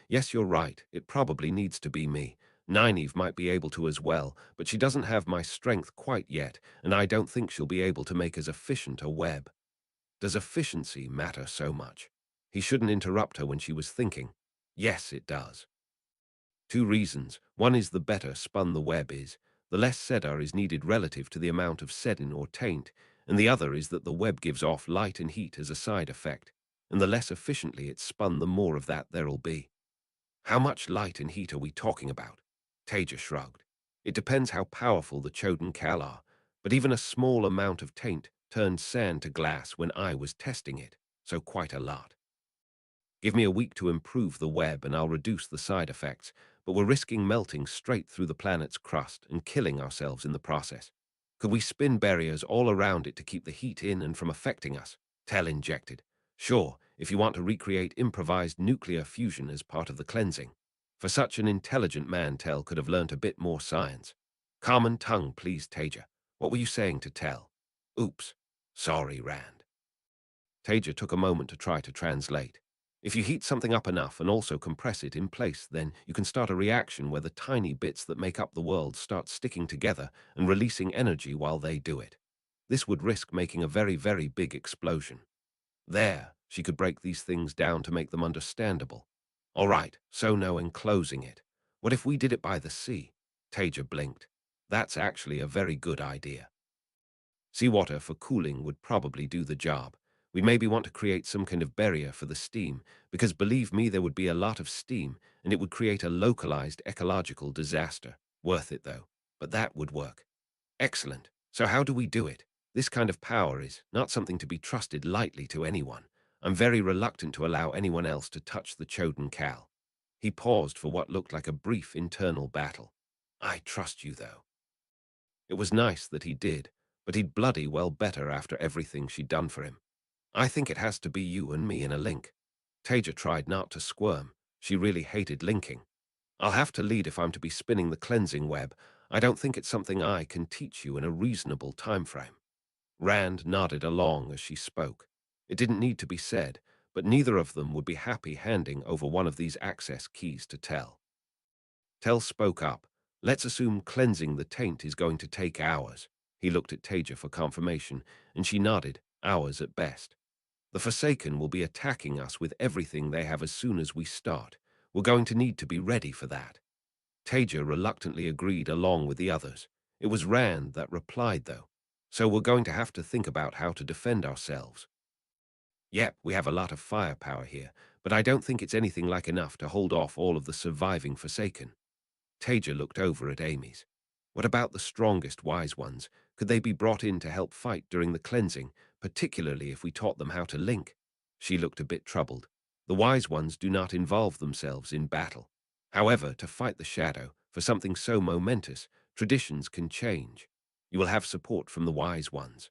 yes, you're right. It probably needs to be me. Nynaeve might be able to as well, but she doesn't have my strength quite yet, and I don't think she'll be able to make as efficient a web. Does efficiency matter so much? He shouldn't interrupt her when she was thinking. Yes, it does. Two reasons. One is the better spun the web is, the less Sedar is needed relative to the amount of sedin or taint, and the other is that the web gives off light and heat as a side effect, and the less efficiently it's spun, the more of that there'll be. How much light and heat are we talking about? Taija shrugged. It depends how powerful the Choden Cal are, but even a small amount of taint turned sand to glass when I was testing it, so quite a lot. Give me a week to improve the web and I'll reduce the side effects, but we're risking melting straight through the planet's crust and killing ourselves in the process. Could we spin barriers all around it to keep the heat in and from affecting us? Tell injected. Sure, if you want to recreate improvised nuclear fusion as part of the cleansing. For such an intelligent man, Tell could have learnt a bit more science. Common tongue, please, Taija. What were you saying to Tell? Oops. Sorry, Rand. Taija took a moment to try to translate. If you heat something up enough and also compress it in place, then you can start a reaction where the tiny bits that make up the world start sticking together and releasing energy while they do it. This would risk making a very, very big explosion. There, she could break these things down to make them understandable. All right, so no enclosing it. What if we did it by the sea? Taija blinked. That's actually a very good idea. Seawater for cooling would probably do the job. We'd maybe want to create some kind of barrier for the steam, because believe me, there would be a lot of steam, and it would create a localized ecological disaster. Worth it, though. But that would work. Excellent. So how do we do it? This kind of power is not something to be trusted lightly to anyone. I'm very reluctant to allow anyone else to touch the Choden Cal. He paused for what looked like a brief internal battle. I trust you, though. It was nice that he did, but he'd bloody well better after everything she'd done for him. I think it has to be you and me in a link. Taija tried not to squirm. She really hated linking. I'll have to lead if I'm to be spinning the cleansing web. I don't think it's something I can teach you in a reasonable time frame. Rand nodded along as she spoke. It didn't need to be said, but neither of them would be happy handing over one of these access keys to Tell. Tell spoke up. Let's assume cleansing the taint is going to take hours. He looked at Taija for confirmation, and she nodded, hours at best. The Forsaken will be attacking us with everything they have as soon as we start. We're going to need to be ready for that. Taija reluctantly agreed along with the others. It was Rand that replied, though. So we're going to have to think about how to defend ourselves. Yep, we have a lot of firepower here, but I don't think it's anything like enough to hold off all of the surviving Forsaken. Taija looked over at Amy's. What about the strongest wise ones? Could they be brought in to help fight during the cleansing, particularly if we taught them how to link? She looked a bit troubled. The wise ones do not involve themselves in battle. However, to fight the shadow, for something so momentous, traditions can change. You will have support from the wise ones.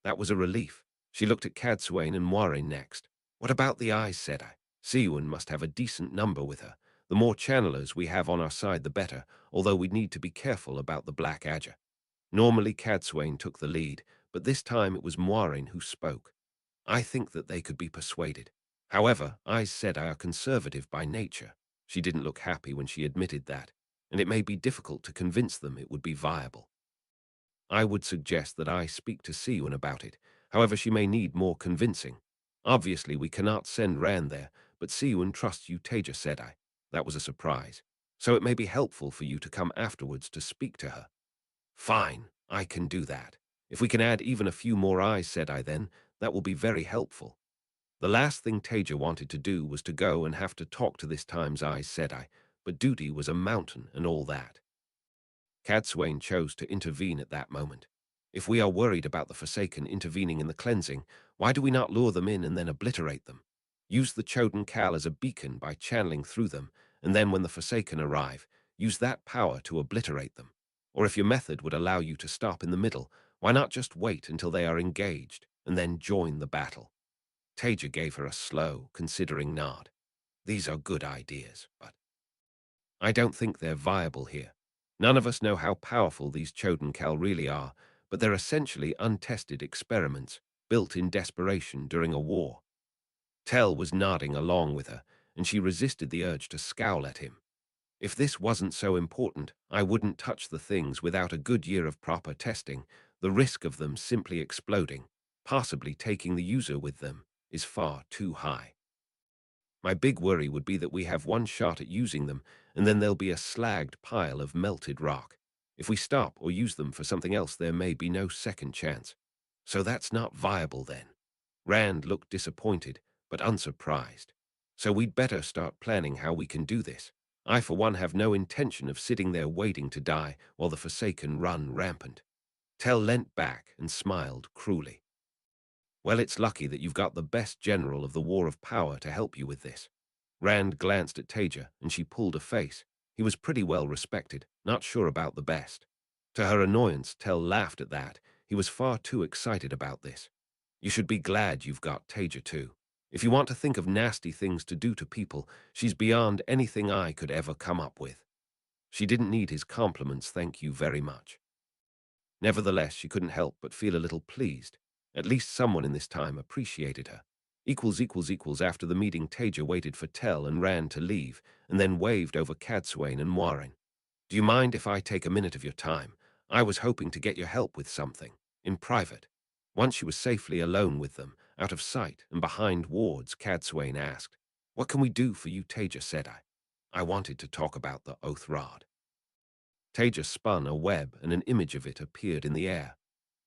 That was a relief. She looked at Cadsuane and Moiraine next. What about the Aes Sedai? Siwan must have a decent number with her. The more channelers we have on our side, the better, although we'd need to be careful about the Black Adger. Normally Cadsuane took the lead, but this time it was Moiraine who spoke. I think that they could be persuaded. However, Aes Sedai are conservative by nature. She didn't look happy when she admitted that, and it may be difficult to convince them it would be viable. I would suggest that I speak to Siwan about it. However, she may need more convincing. Obviously, we cannot send Rand there, but Siwan trusts you, Taija Sedai. That was a surprise. So it may be helpful for you to come afterwards to speak to her. Fine, I can do that. If we can add even a few more eyes, Sedai, then, that will be very helpful. The last thing Taija wanted to do was to go and have to talk to this time's Aes Sedai, but duty was a mountain and all that. Cadsuane chose to intervene at that moment. If we are worried about the Forsaken intervening in the cleansing, why do we not lure them in and then obliterate them? Use the Choden Kal as a beacon by channeling through them, and then when the Forsaken arrive, use that power to obliterate them. Or if your method would allow you to stop in the middle, why not just wait until they are engaged, and then join the battle? Taija gave her a slow, considering nod. These are good ideas, but I don't think they're viable here. None of us know how powerful these Choden Kal really are, but they're essentially untested experiments, built in desperation during a war. Tell was nodding along with her, and she resisted the urge to scowl at him. If this wasn't so important, I wouldn't touch the things without a good year of proper testing. The risk of them simply exploding, possibly taking the user with them, is far too high. My big worry would be that we have one shot at using them, and then there'll be a slagged pile of melted rock. If we stop or use them for something else, there may be no second chance. So that's not viable then. Rand looked disappointed, but unsurprised. So we'd better start planning how we can do this. I, for one, have no intention of sitting there waiting to die while the Forsaken run rampant. Tell leant back and smiled cruelly. Well, it's lucky that you've got the best general of the War of Power to help you with this. Rand glanced at Taija, and she pulled a face. He was pretty well respected, not sure about the best. To her annoyance, Tell laughed at that. He was far too excited about this. You should be glad you've got Taija too. If you want to think of nasty things to do to people, she's beyond anything I could ever come up with. She didn't need his compliments, thank you very much. Nevertheless, she couldn't help but feel a little pleased. At least someone in this time appreciated her. After the meeting, Taija waited for Tell and ran to leave, and then waved over Cadsuane and Moiraine. Do you mind if I take a minute of your time? I was hoping to get your help with something, in private. Once she was safely alone with them, out of sight and behind wards, Cadsuane asked, What can we do for you, Taija Sedai? I wanted to talk about the Oath Rod. Taija spun a web and an image of it appeared in the air.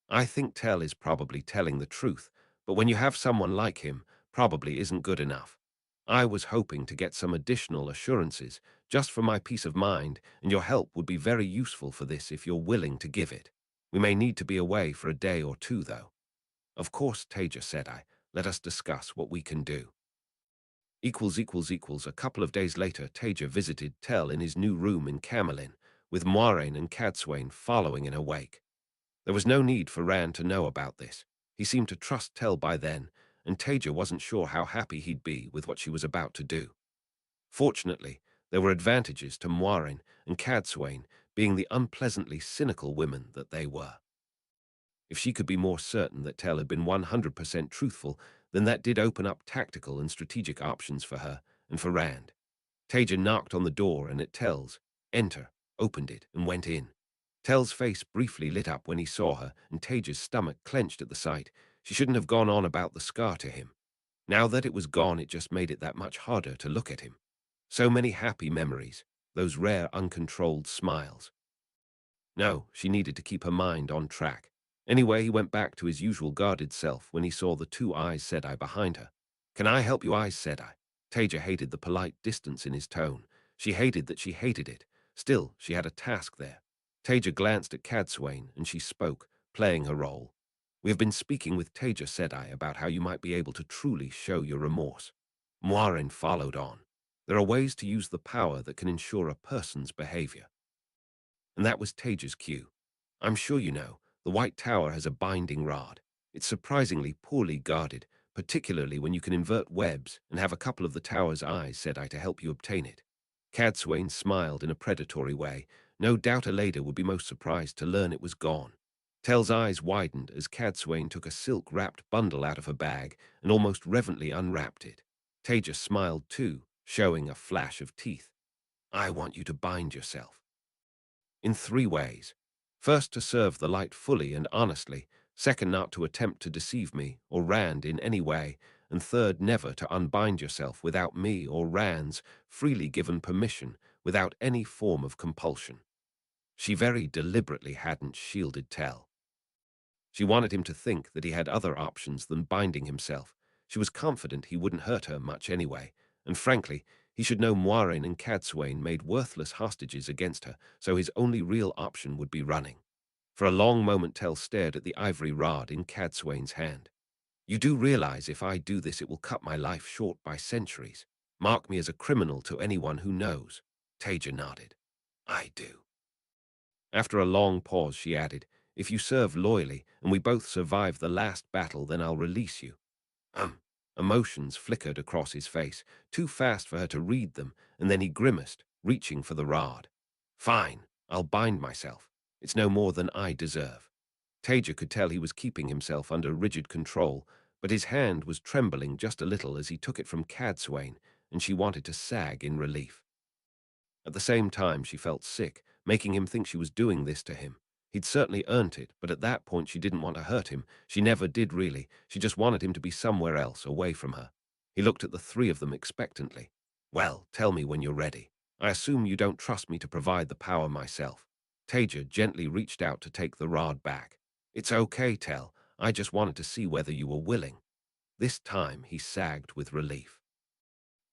I think Tell is probably telling the truth, but when you have someone like him, probably isn't good enough. I was hoping to get some additional assurances, just for my peace of mind, and your help would be very useful for this if you're willing to give it. We may need to be away for a day or two, though. Of course, Taija said let us discuss what we can do. A couple of days later, Taija visited Tell in his new room in Camelin, with Moiraine and Cadsuane following in her wake. There was no need for Rand to know about this. He seemed to trust Tell by then, and Taija wasn't sure how happy he'd be with what she was about to do. Fortunately, there were advantages to Moiraine and Cadsuane being the unpleasantly cynical women that they were. If she could be more certain that Tell had been 100% truthful, then that did open up tactical and strategic options for her and for Rand. Taija knocked on the door and at Tell's, Enter, opened it and went in. Tell's face briefly lit up when he saw her, and Taija's stomach clenched at the sight. She shouldn't have gone on about the scar to him. Now that it was gone, it just made it that much harder to look at him. So many happy memories, those rare uncontrolled smiles. No, she needed to keep her mind on track. Anyway, he went back to his usual guarded self when he saw the two Aes Sedai behind her. "Can I help you, Aes Sedai?" Taija hated the polite distance in his tone. She hated that she hated it. Still, she had a task there. Taija glanced at Cadsuane, and she spoke, playing her role. "We have been speaking with Taija Sedai about how you might be able to truly show your remorse." Moirin followed on. "There are ways to use the power that can ensure a person's behavior." And that was Taija's cue. "I'm sure you know, the White Tower has a binding rod. It's surprisingly poorly guarded, particularly when you can invert webs and have a couple of the tower's Aes Sedai to help you obtain it." Cadsuane smiled in a predatory way. No doubt Aleda would be most surprised to learn it was gone. Tell's eyes widened as Cadsuane took a silk-wrapped bundle out of her bag and almost reverently unwrapped it. Taija smiled too, showing a flash of teeth. "I want you to bind yourself in 3 ways. First, to serve the light fully and honestly. Second, not to attempt to deceive me or Rand in any way. And third, never to unbind yourself without me or Rand's freely given permission, without any form of compulsion." She very deliberately hadn't shielded Tell. She wanted him to think that he had other options than binding himself. She was confident he wouldn't hurt her much anyway, and frankly, he should know Moiraine and Cadsuane made worthless hostages against her, so his only real option would be running. For a long moment Tell stared at the ivory rod in Cadsuane's hand. "You do realize if I do this it will cut my life short by centuries. Mark me as a criminal to anyone who knows." Taija nodded. "I do." After a long pause she added, "If you serve loyally and we both survive the last battle, then I'll release you." Emotions flickered across his face, too fast for her to read them, and then he grimaced, reaching for the rod. "Fine, I'll bind myself. It's no more than I deserve." Taija could tell he was keeping himself under rigid control, but his hand was trembling just a little as he took it from Cadsuane, and she wanted to sag in relief. At the same time, she felt sick, making him think she was doing this to him. He'd certainly earned it, but at that point she didn't want to hurt him. She never did really. She just wanted him to be somewhere else, away from her. He looked at the 3 of them expectantly. "Well, tell me when you're ready. I assume you don't trust me to provide the power myself." Taija gently reached out to take the rod back. "It's okay, Tell. I just wanted to see whether you were willing." This time he sagged with relief.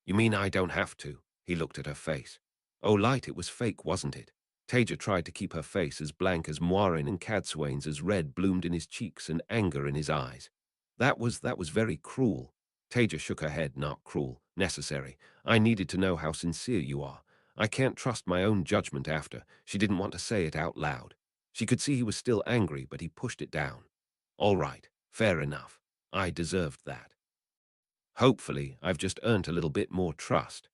"You mean I don't have to?" He looked at her face. "Oh, Light, it was fake, wasn't it?" Taija tried to keep her face as blank as Moiraine and Cadsuane's as red bloomed in his cheeks and anger in his eyes. That was very cruel." Taija shook her head. "Not cruel. Necessary. I needed to know how sincere you are. I can't trust my own judgment after." She didn't want to say it out loud. She could see he was still angry, but he pushed it down. "All right. Fair enough. I deserved that. Hopefully, I've just earned a little bit more trust."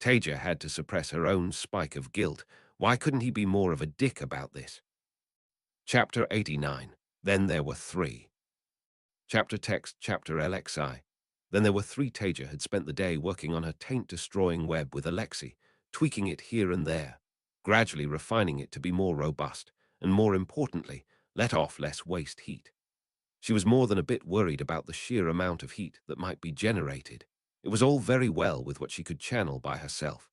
Taija had to suppress her own spike of guilt. Why couldn't he be more of a dick about this? Chapter 89. Then there were 3. Chapter text, chapter LXI. Then there were 3. Taija had spent the day working on her taint-destroying web with Alexei, tweaking it here and there, gradually refining it to be more robust, and more importantly, let off less waste heat. She was more than a bit worried about the sheer amount of heat that might be generated. It was all very well with what she could channel by herself.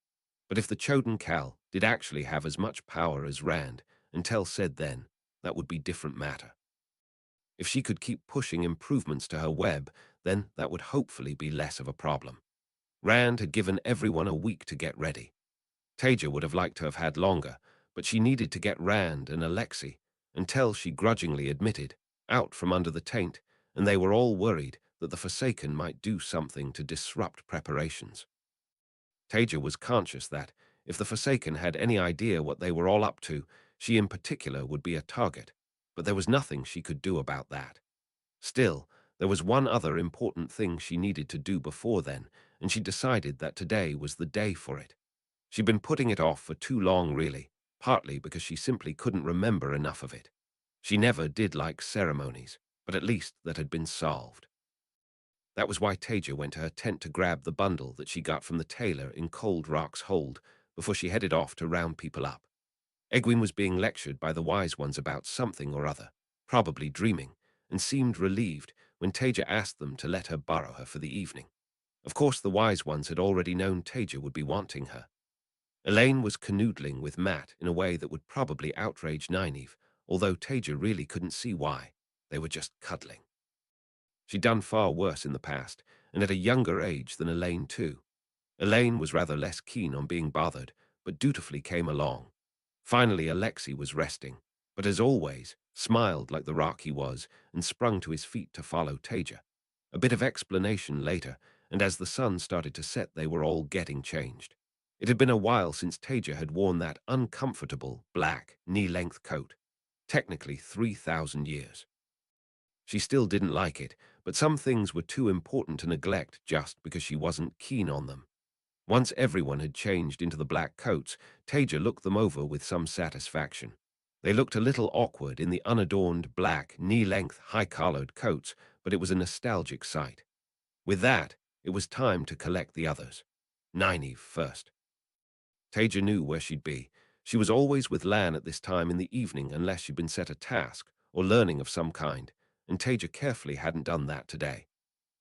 But if the Choden Cal did actually have as much power as Rand, and Tell said then, that would be different matter. If she could keep pushing improvements to her web, then that would hopefully be less of a problem. Rand had given everyone a week to get ready. Taija would have liked to have had longer, but she needed to get Rand and Alexei, until she grudgingly admitted, out from under the taint, and they were all worried that the Forsaken might do something to disrupt preparations. Taija was conscious that, if the Forsaken had any idea what they were all up to, she in particular would be a target, but there was nothing she could do about that. Still, there was one other important thing she needed to do before then, and she decided that today was the day for it. She'd been putting it off for too long, really, partly because she simply couldn't remember enough of it. She never did like ceremonies, but at least that had been solved. That was why Taija went to her tent to grab the bundle that she got from the tailor in Cold Rock's hold before she headed off to round people up. Egwene was being lectured by the wise ones about something or other, probably dreaming, and seemed relieved when Taija asked them to let her borrow her for the evening. Of course, the wise ones had already known Taija would be wanting her. Elaine was canoodling with Matt in a way that would probably outrage Nynaeve, although Taija really couldn't see why. They were just cuddling. She'd done far worse in the past, and at a younger age than Elaine too. Elaine was rather less keen on being bothered, but dutifully came along. Finally, Alexei was resting, but as always, smiled like the rock he was and sprung to his feet to follow Taija. A bit of explanation later, and as the sun started to set, they were all getting changed. It had been a while since Taija had worn that uncomfortable, black, knee-length coat. Technically 3,000 years. She still didn't like it, but some things were too important to neglect just because she wasn't keen on them. Once everyone had changed into the black coats, Taija looked them over with some satisfaction. They looked a little awkward in the unadorned, black, knee-length, high-collared coats, but it was a nostalgic sight. With that, it was time to collect the others. Nynaeve first. Taija knew where she'd be. She was always with Lan at this time in the evening unless she'd been set a task or learning of some kind, and Taija carefully hadn't done that today.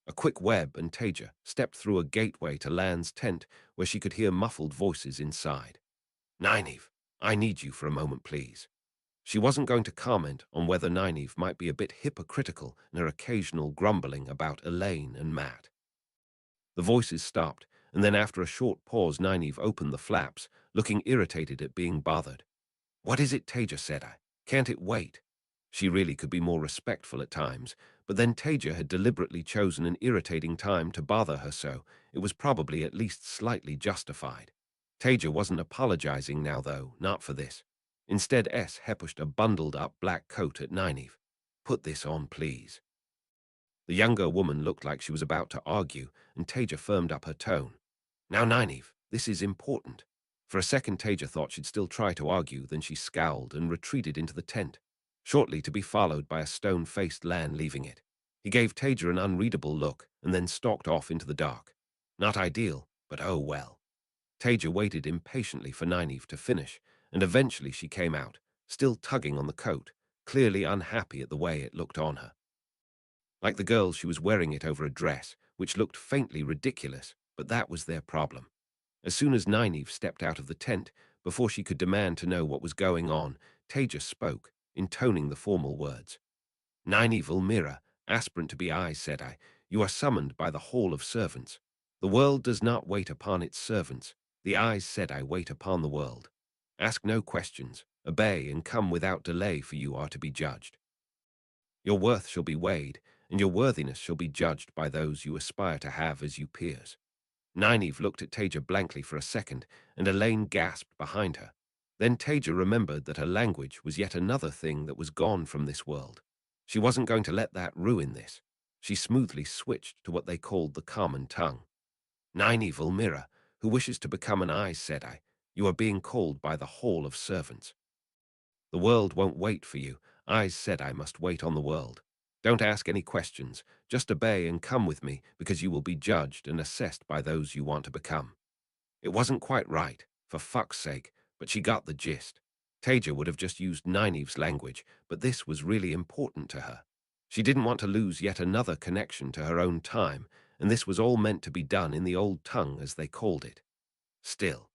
A quick web and Taija stepped through a gateway to Lan's tent where she could hear muffled voices inside. Nynaeve, I need you for a moment, please. She wasn't going to comment on whether Nynaeve might be a bit hypocritical in her occasional grumbling about Elaine and Matt. The voices stopped, and then after a short pause Nynaeve opened the flaps, looking irritated at being bothered. What is it, Taija Sedai? Can't it wait? She really could be more respectful at times, but then Taija had deliberately chosen an irritating time to bother her, so it was probably at least slightly justified. Taija wasn't apologizing now, though, not for this. Instead, pushed a bundled-up black coat at Nynaeve. Put this on, please. The younger woman looked like she was about to argue, and Taija firmed up her tone. Now, Nynaeve, this is important. For a second, Taija thought she'd still try to argue, then she scowled and retreated into the tent, shortly to be followed by a stone-faced Lan leaving it. He gave Taija an unreadable look and then stalked off into the dark. Not ideal, but oh well. Taija waited impatiently for Nynaeve to finish, and eventually she came out, still tugging on the coat, clearly unhappy at the way it looked on her. Like the girls, she was wearing it over a dress, which looked faintly ridiculous, but that was their problem. As soon as Nynaeve stepped out of the tent, before she could demand to know what was going on, Taija spoke, intoning the formal words. Nynaeve Ulmira, aspirant to be Aes Sedai, you are summoned by the Hall of Servants. The world does not wait upon its servants. The Aes Sedai wait upon the world. Ask no questions, obey, and come without delay, for you are to be judged. Your worth shall be weighed, and your worthiness shall be judged by those you aspire to have as you peers. Nynaeve looked at Taija blankly for a second, and Elaine gasped behind her. Then Taija remembered that her language was yet another thing that was gone from this world. She wasn't going to let that ruin this. She smoothly switched to what they called the common tongue. Nynaeve Ulmira, who wishes to become an Aes Sedai, you are being called by the Hall of Servants. The world won't wait for you. Aes Sedai must wait on the world. Don't ask any questions. Just obey and come with me, because you will be judged and assessed by those you want to become. It wasn't quite right, for fuck's sake, but she got the gist. Taija would have just used Nynaeve's language, but this was really important to her. She didn't want to lose yet another connection to her own time, and this was all meant to be done in the old tongue, as they called it. Still.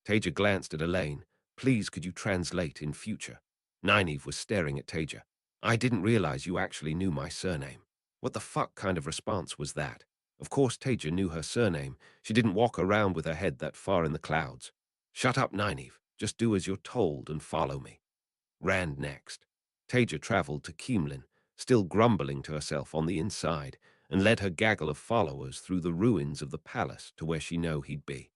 Taija glanced at Elaine. Please, could you translate in future? Nynaeve was staring at Taija. I didn't realize you actually knew my surname. What the fuck kind of response was that? Of course Taija knew her surname. She didn't walk around with her head that far in the clouds. Shut up, Nynaeve. Just do as you're told and follow me. Rand next. Taija traveled to Keemlin, still grumbling to herself on the inside, and led her gaggle of followers through the ruins of the palace to where she knew he'd be.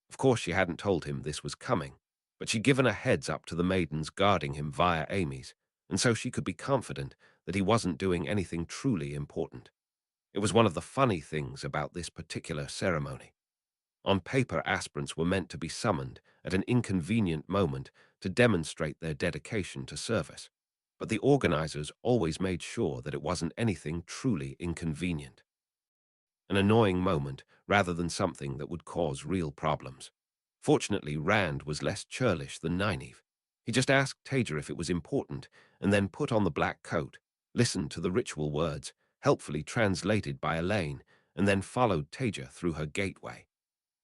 Of course she hadn't told him this was coming, but she'd given a heads up to the maidens guarding him via Amy's, and so she could be confident that he wasn't doing anything truly important. It was one of the funny things about this particular ceremony. On paper, aspirants were meant to be summoned at an inconvenient moment to demonstrate their dedication to service, but the organizers always made sure that it wasn't anything truly inconvenient. An annoying moment rather than something that would cause real problems. Fortunately, Rand was less churlish than Nynaeve. He just asked Taija if it was important, and then put on the black coat, listened to the ritual words, helpfully translated by Elaine, and then followed Taija through her gateway.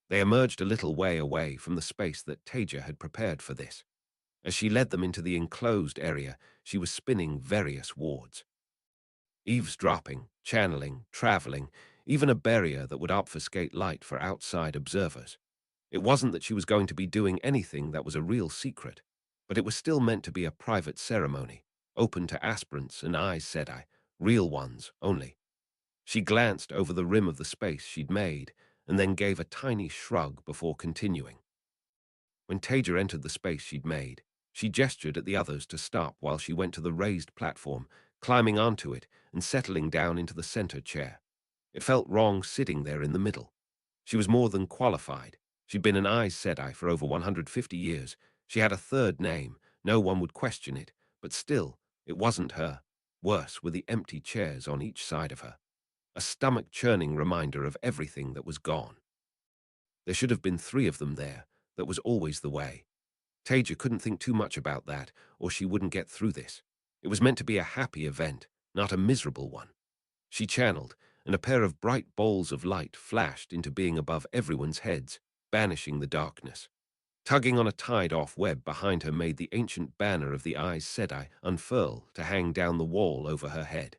They emerged a little way away from the space that Taija had prepared for this. As she led them into the enclosed area, she was spinning various wards. Eavesdropping, channeling, traveling, even a barrier that would obfuscate light for outside observers. It wasn't that she was going to be doing anything that was a real secret, but it was still meant to be a private ceremony, open to aspirants and Aes Sedai, real ones only. She glanced over the rim of the space she'd made, and then gave a tiny shrug before continuing. When Taija entered the space she'd made, she gestured at the others to stop while she went to the raised platform, climbing onto it and settling down into the center chair. It felt wrong sitting there in the middle. She was more than qualified. She'd been an Aes Sedai for over 150 years. She had a third name. No one would question it. But still, it wasn't her. Worse were the empty chairs on each side of her. A stomach-churning reminder of everything that was gone. There should have been 3 of them there. That was always the way. Taija couldn't think too much about that, or she wouldn't get through this. It was meant to be a happy event, not a miserable one. She channeled, and a pair of bright balls of light flashed into being above everyone's heads, banishing the darkness. Tugging on a tied-off web behind her made the ancient banner of the Aes Sedai unfurl to hang down the wall over her head.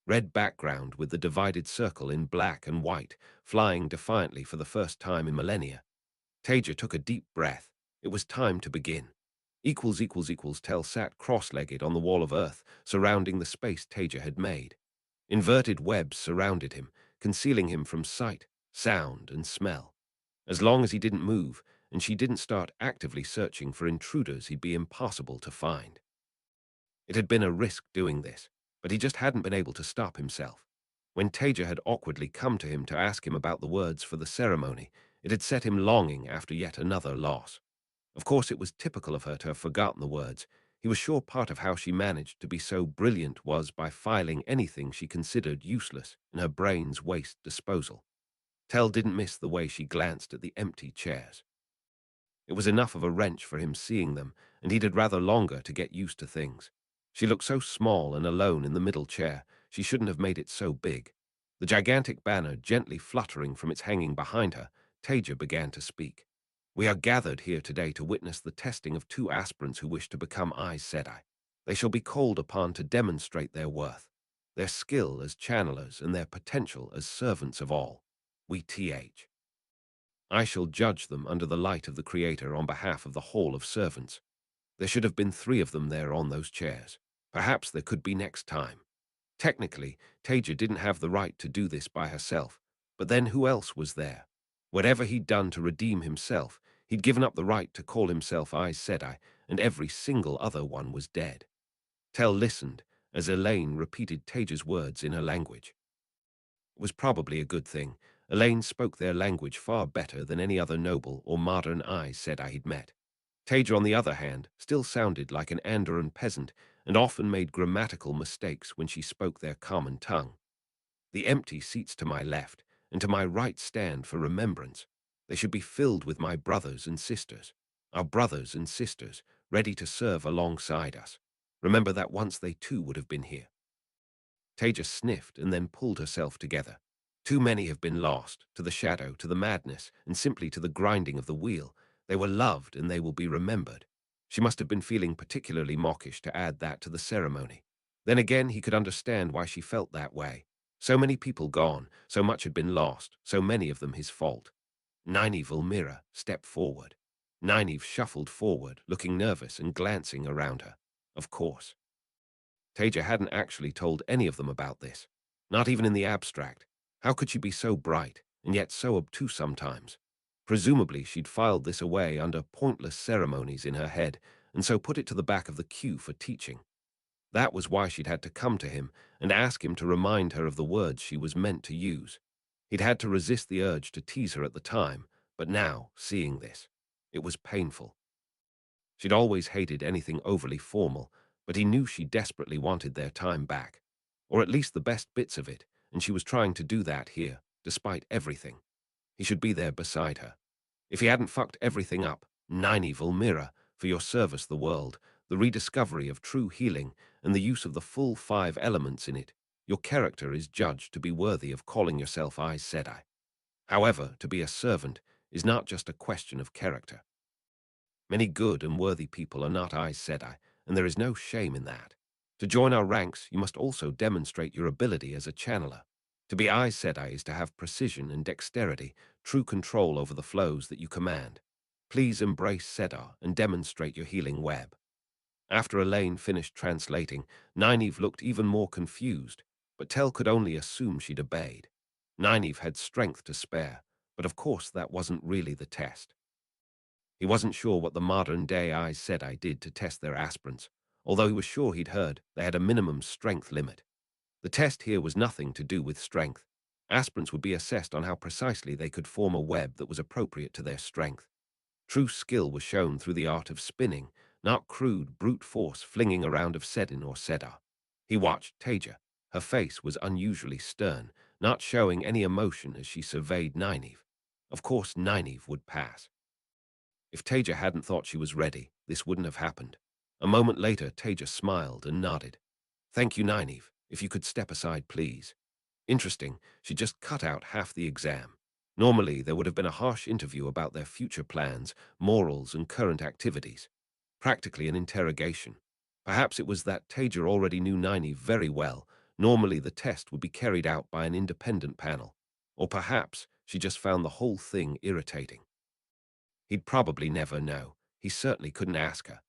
Red background with the divided circle in black and white, flying defiantly for the first time in millennia. Taija took a deep breath. It was time to begin. Tell sat cross-legged on the wall of earth, surrounding the space Taija had made. Inverted webs surrounded him, concealing him from sight, sound, and smell. As long as he didn't move, and she didn't start actively searching for intruders he'd be impossible to find. It had been a risk doing this, but he just hadn't been able to stop himself. When Taija had awkwardly come to him to ask him about the words for the ceremony, it had set him longing after yet another loss. Of course, it was typical of her to have forgotten the words. He was sure part of how she managed to be so brilliant was by filing anything she considered useless in her brain's waste disposal. Tell didn't miss the way she glanced at the empty chairs. It was enough of a wrench for him seeing them, and he'd had rather longer to get used to things. She looked so small and alone in the middle chair, she shouldn't have made it so big. The gigantic banner gently fluttering from its hanging behind her, Taija began to speak. "We are gathered here today to witness the testing of 2 aspirants who wish to become Aes Sedai. They shall be called upon to demonstrate their worth, their skill as channelers, and their potential as servants of all. I shall judge them under the light of the Creator on behalf of the whole of servants. There should have been 3 of them there on those chairs. Perhaps there could be next time." Technically, Taija didn't have the right to do this by herself, but then who else was there? Whatever he'd done to redeem himself, he'd given up the right to call himself Aes Sedai, and every single other one was dead. Tell listened as Elaine repeated Taija's words in her language. It was probably a good thing. Elaine spoke their language far better than any other noble or modern Aes Sedai he'd met. Taija, on the other hand, still sounded like an Andoran peasant and often made grammatical mistakes when she spoke their common tongue. "The empty seats to my left and to my right stand for remembrance. They should be filled with my brothers and sisters, our brothers and sisters, ready to serve alongside us. Remember that once they too would have been here." Taija sniffed and then pulled herself together. Too many have been lost, to the shadow, to the madness, and simply to the grinding of the wheel. They were loved and they will be remembered. She must have been feeling particularly mawkish to add that to the ceremony. Then again, he could understand why she felt that way. So many people gone, so much had been lost, so many of them his fault. Nynaeve Ulmira stepped forward. Nynaeve shuffled forward, looking nervous and glancing around her. Of course. Taija hadn't actually told any of them about this, not even in the abstract. How could she be so bright, and yet so obtuse sometimes? Presumably she'd filed this away under pointless ceremonies in her head, and so put it to the back of the queue for teaching. That was why she'd had to come to him and ask him to remind her of the words she was meant to use. He'd had to resist the urge to tease her at the time, but now, seeing this, it was painful. She'd always hated anything overly formal, but he knew she desperately wanted their time back, or at least the best bits of it, and she was trying to do that here, despite everything. He should be there beside her. If he hadn't fucked everything up, Nynaeve Mirror, for your service the world, the rediscovery of true healing, and the use of the full 5 elements in it, your character is judged to be worthy of calling yourself Aes Sedai. However, to be a servant is not just a question of character. Many good and worthy people are not Aes Sedai, and there is no shame in that. To join our ranks, you must also demonstrate your ability as a channeler. To be Aes Sedai is to have precision and dexterity, true control over the flows that you command. Please embrace Sedar and demonstrate your healing web. After Elaine finished translating, Nynaeve looked even more confused, but Tell could only assume she'd obeyed. Nynaeve had strength to spare, but of course that wasn't really the test. He wasn't sure what the modern-day Aes Sedai did to test their aspirants, although he was sure he'd heard they had a minimum strength limit. The test here was nothing to do with strength. Aspirants would be assessed on how precisely they could form a web that was appropriate to their strength. True skill was shown through the art of spinning, not crude brute force flinging around of Sedin or Sedar. He watched Taija. Her face was unusually stern, not showing any emotion as she surveyed Nynaeve. Of course, Nynaeve would pass. If Taija hadn't thought she was ready, this wouldn't have happened. A moment later, Taija smiled and nodded. Thank you, Nynaeve. If you could step aside, please. Interesting, she just cut out half the exam. Normally, there would have been a harsh interview about their future plans, morals, and current activities. Practically an interrogation. Perhaps it was that Taija already knew Nynaeve very well. Normally, the test would be carried out by an independent panel. Or perhaps she just found the whole thing irritating. He'd probably never know. He certainly couldn't ask her.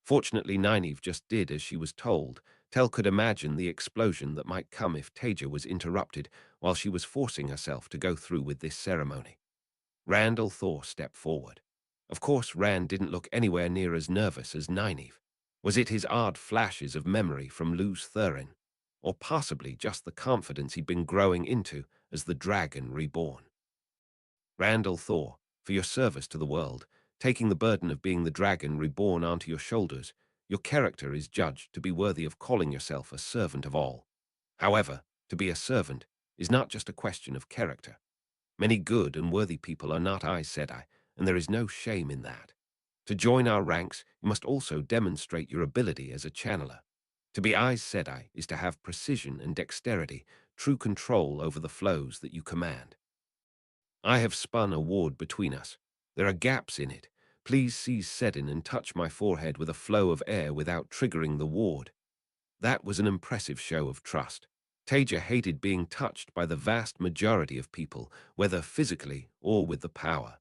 Fortunately, Nynaeve just did as she was told. Tell could imagine the explosion that might come if Taija was interrupted while she was forcing herself to go through with this ceremony. Randall Thor stepped forward. Of course, Rand didn't look anywhere near as nervous as Nynaeve. Was it his odd flashes of memory from Luz Thurin? Or possibly just the confidence he'd been growing into as the dragon reborn? Randall Thor, for your service to the world, taking the burden of being the dragon reborn onto your shoulders, your character is judged to be worthy of calling yourself a servant of all. However, to be a servant is not just a question of character. Many good and worthy people are not Aes Sedai, and there is no shame in that. To join our ranks, you must also demonstrate your ability as a channeler. To be Aes Sedai is to have precision and dexterity, true control over the flows that you command. I have spun a ward between us. There are gaps in it. Please seize Sedin and touch my forehead with a flow of air without triggering the ward. That was an impressive show of trust. Taija hated being touched by the vast majority of people, whether physically or with the power.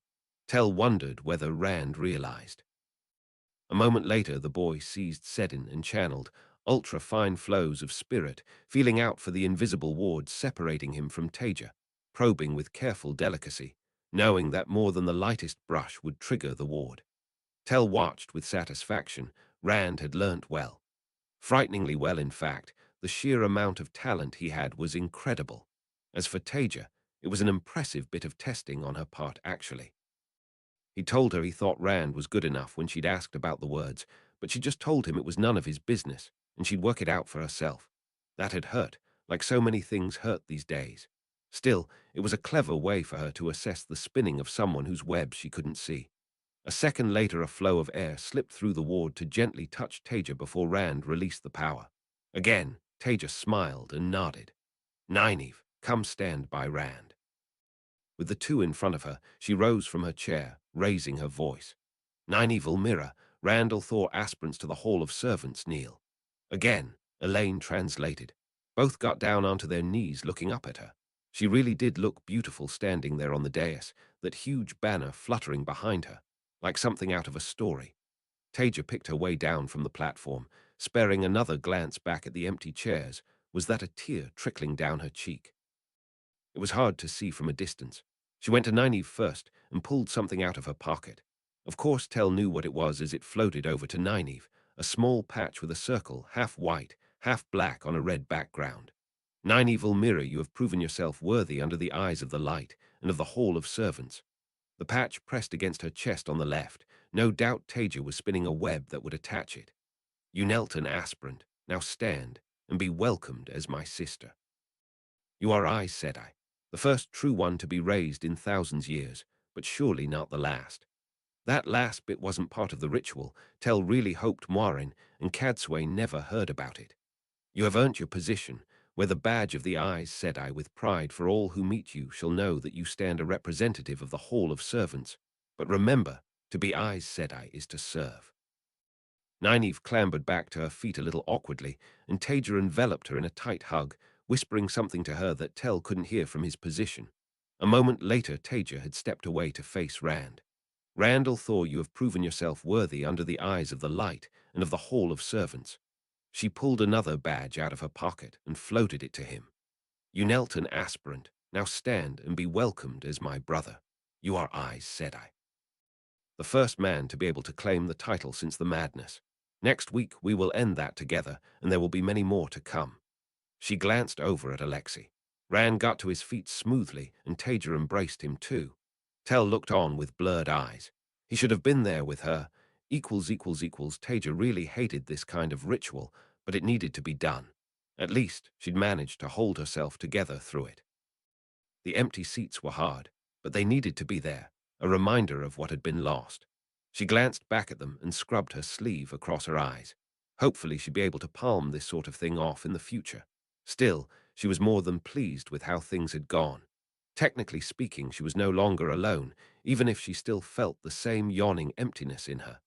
Tell wondered whether Rand realized. A moment later, the boy seized Sedin and channeled ultra-fine flows of spirit, feeling out for the invisible ward separating him from Taija, probing with careful delicacy, knowing that more than the lightest brush would trigger the ward. Tell watched with satisfaction. Rand had learnt well. Frighteningly well, in fact. The sheer amount of talent he had was incredible. As for Taija, it was an impressive bit of testing on her part, actually. He told her he thought Rand was good enough when she'd asked about the words, but she just told him it was none of his business, and she'd work it out for herself. That had hurt, like so many things hurt these days. Still, it was a clever way for her to assess the spinning of someone whose web she couldn't see. A second later, a flow of air slipped through the ward to gently touch Taija before Rand released the power. Again, Taija smiled and nodded. Nynaeve, come stand by Rand. With the two in front of her, she rose from her chair, raising her voice. Nynaeve Mirror, Randall Thor aspirants to the Hall of Servants kneel. Again, Elaine translated. Both got down onto their knees looking up at her. She really did look beautiful standing there on the dais, that huge banner fluttering behind her, like something out of a story. Taija picked her way down from the platform, sparing another glance back at the empty chairs. Was that a tear trickling down her cheek? It was hard to see from a distance. She went to Nynaeve first and pulled something out of her pocket. Of course, Tell knew what it was as it floated over to Nynaeve, a small patch with a circle, half white, half black on a red background. Nynaeve Mirror, you have proven yourself worthy under the eyes of the light and of the Hall of Servants. The patch pressed against her chest on the left. No doubt Taija was spinning a web that would attach it. You knelt an aspirant. Now stand and be welcomed as my sister. You are Aes Sedai, the first true one to be raised in thousands years, but surely not the last. That last bit wasn't part of the ritual. Tell really hoped Morin and Cadsway never heard about it. You have earned your position, where the badge of the Aes Sedai with pride, for all who meet you shall know that you stand a representative of the Hall of Servants. But remember, to be Aes Sedai is to serve. Nynaeve clambered back to her feet a little awkwardly, and Taija enveloped her in a tight hug, whispering something to her that Tell couldn't hear from his position. A moment later, Taija had stepped away to face Rand. Randall Thor, you have proven yourself worthy under the eyes of the light and of the Hall of Servants. She pulled another badge out of her pocket and floated it to him. You knelt an aspirant. Now stand and be welcomed as my brother. You are Aes Sedai, the first man to be able to claim the title since the madness. Next week we will end that together, and there will be many more to come. She glanced over at Alexei. Rand got to his feet smoothly, and Taija embraced him too. Tell looked on with blurred eyes. He should have been there with her. Taija really hated this kind of ritual, but it needed to be done. At least she'd managed to hold herself together through it. The empty seats were hard, but they needed to be there, a reminder of what had been lost. She glanced back at them and scrubbed her sleeve across her eyes. Hopefully she'd be able to palm this sort of thing off in the future. Still, she was more than pleased with how things had gone. Technically speaking, she was no longer alone, even if she still felt the same yawning emptiness in her.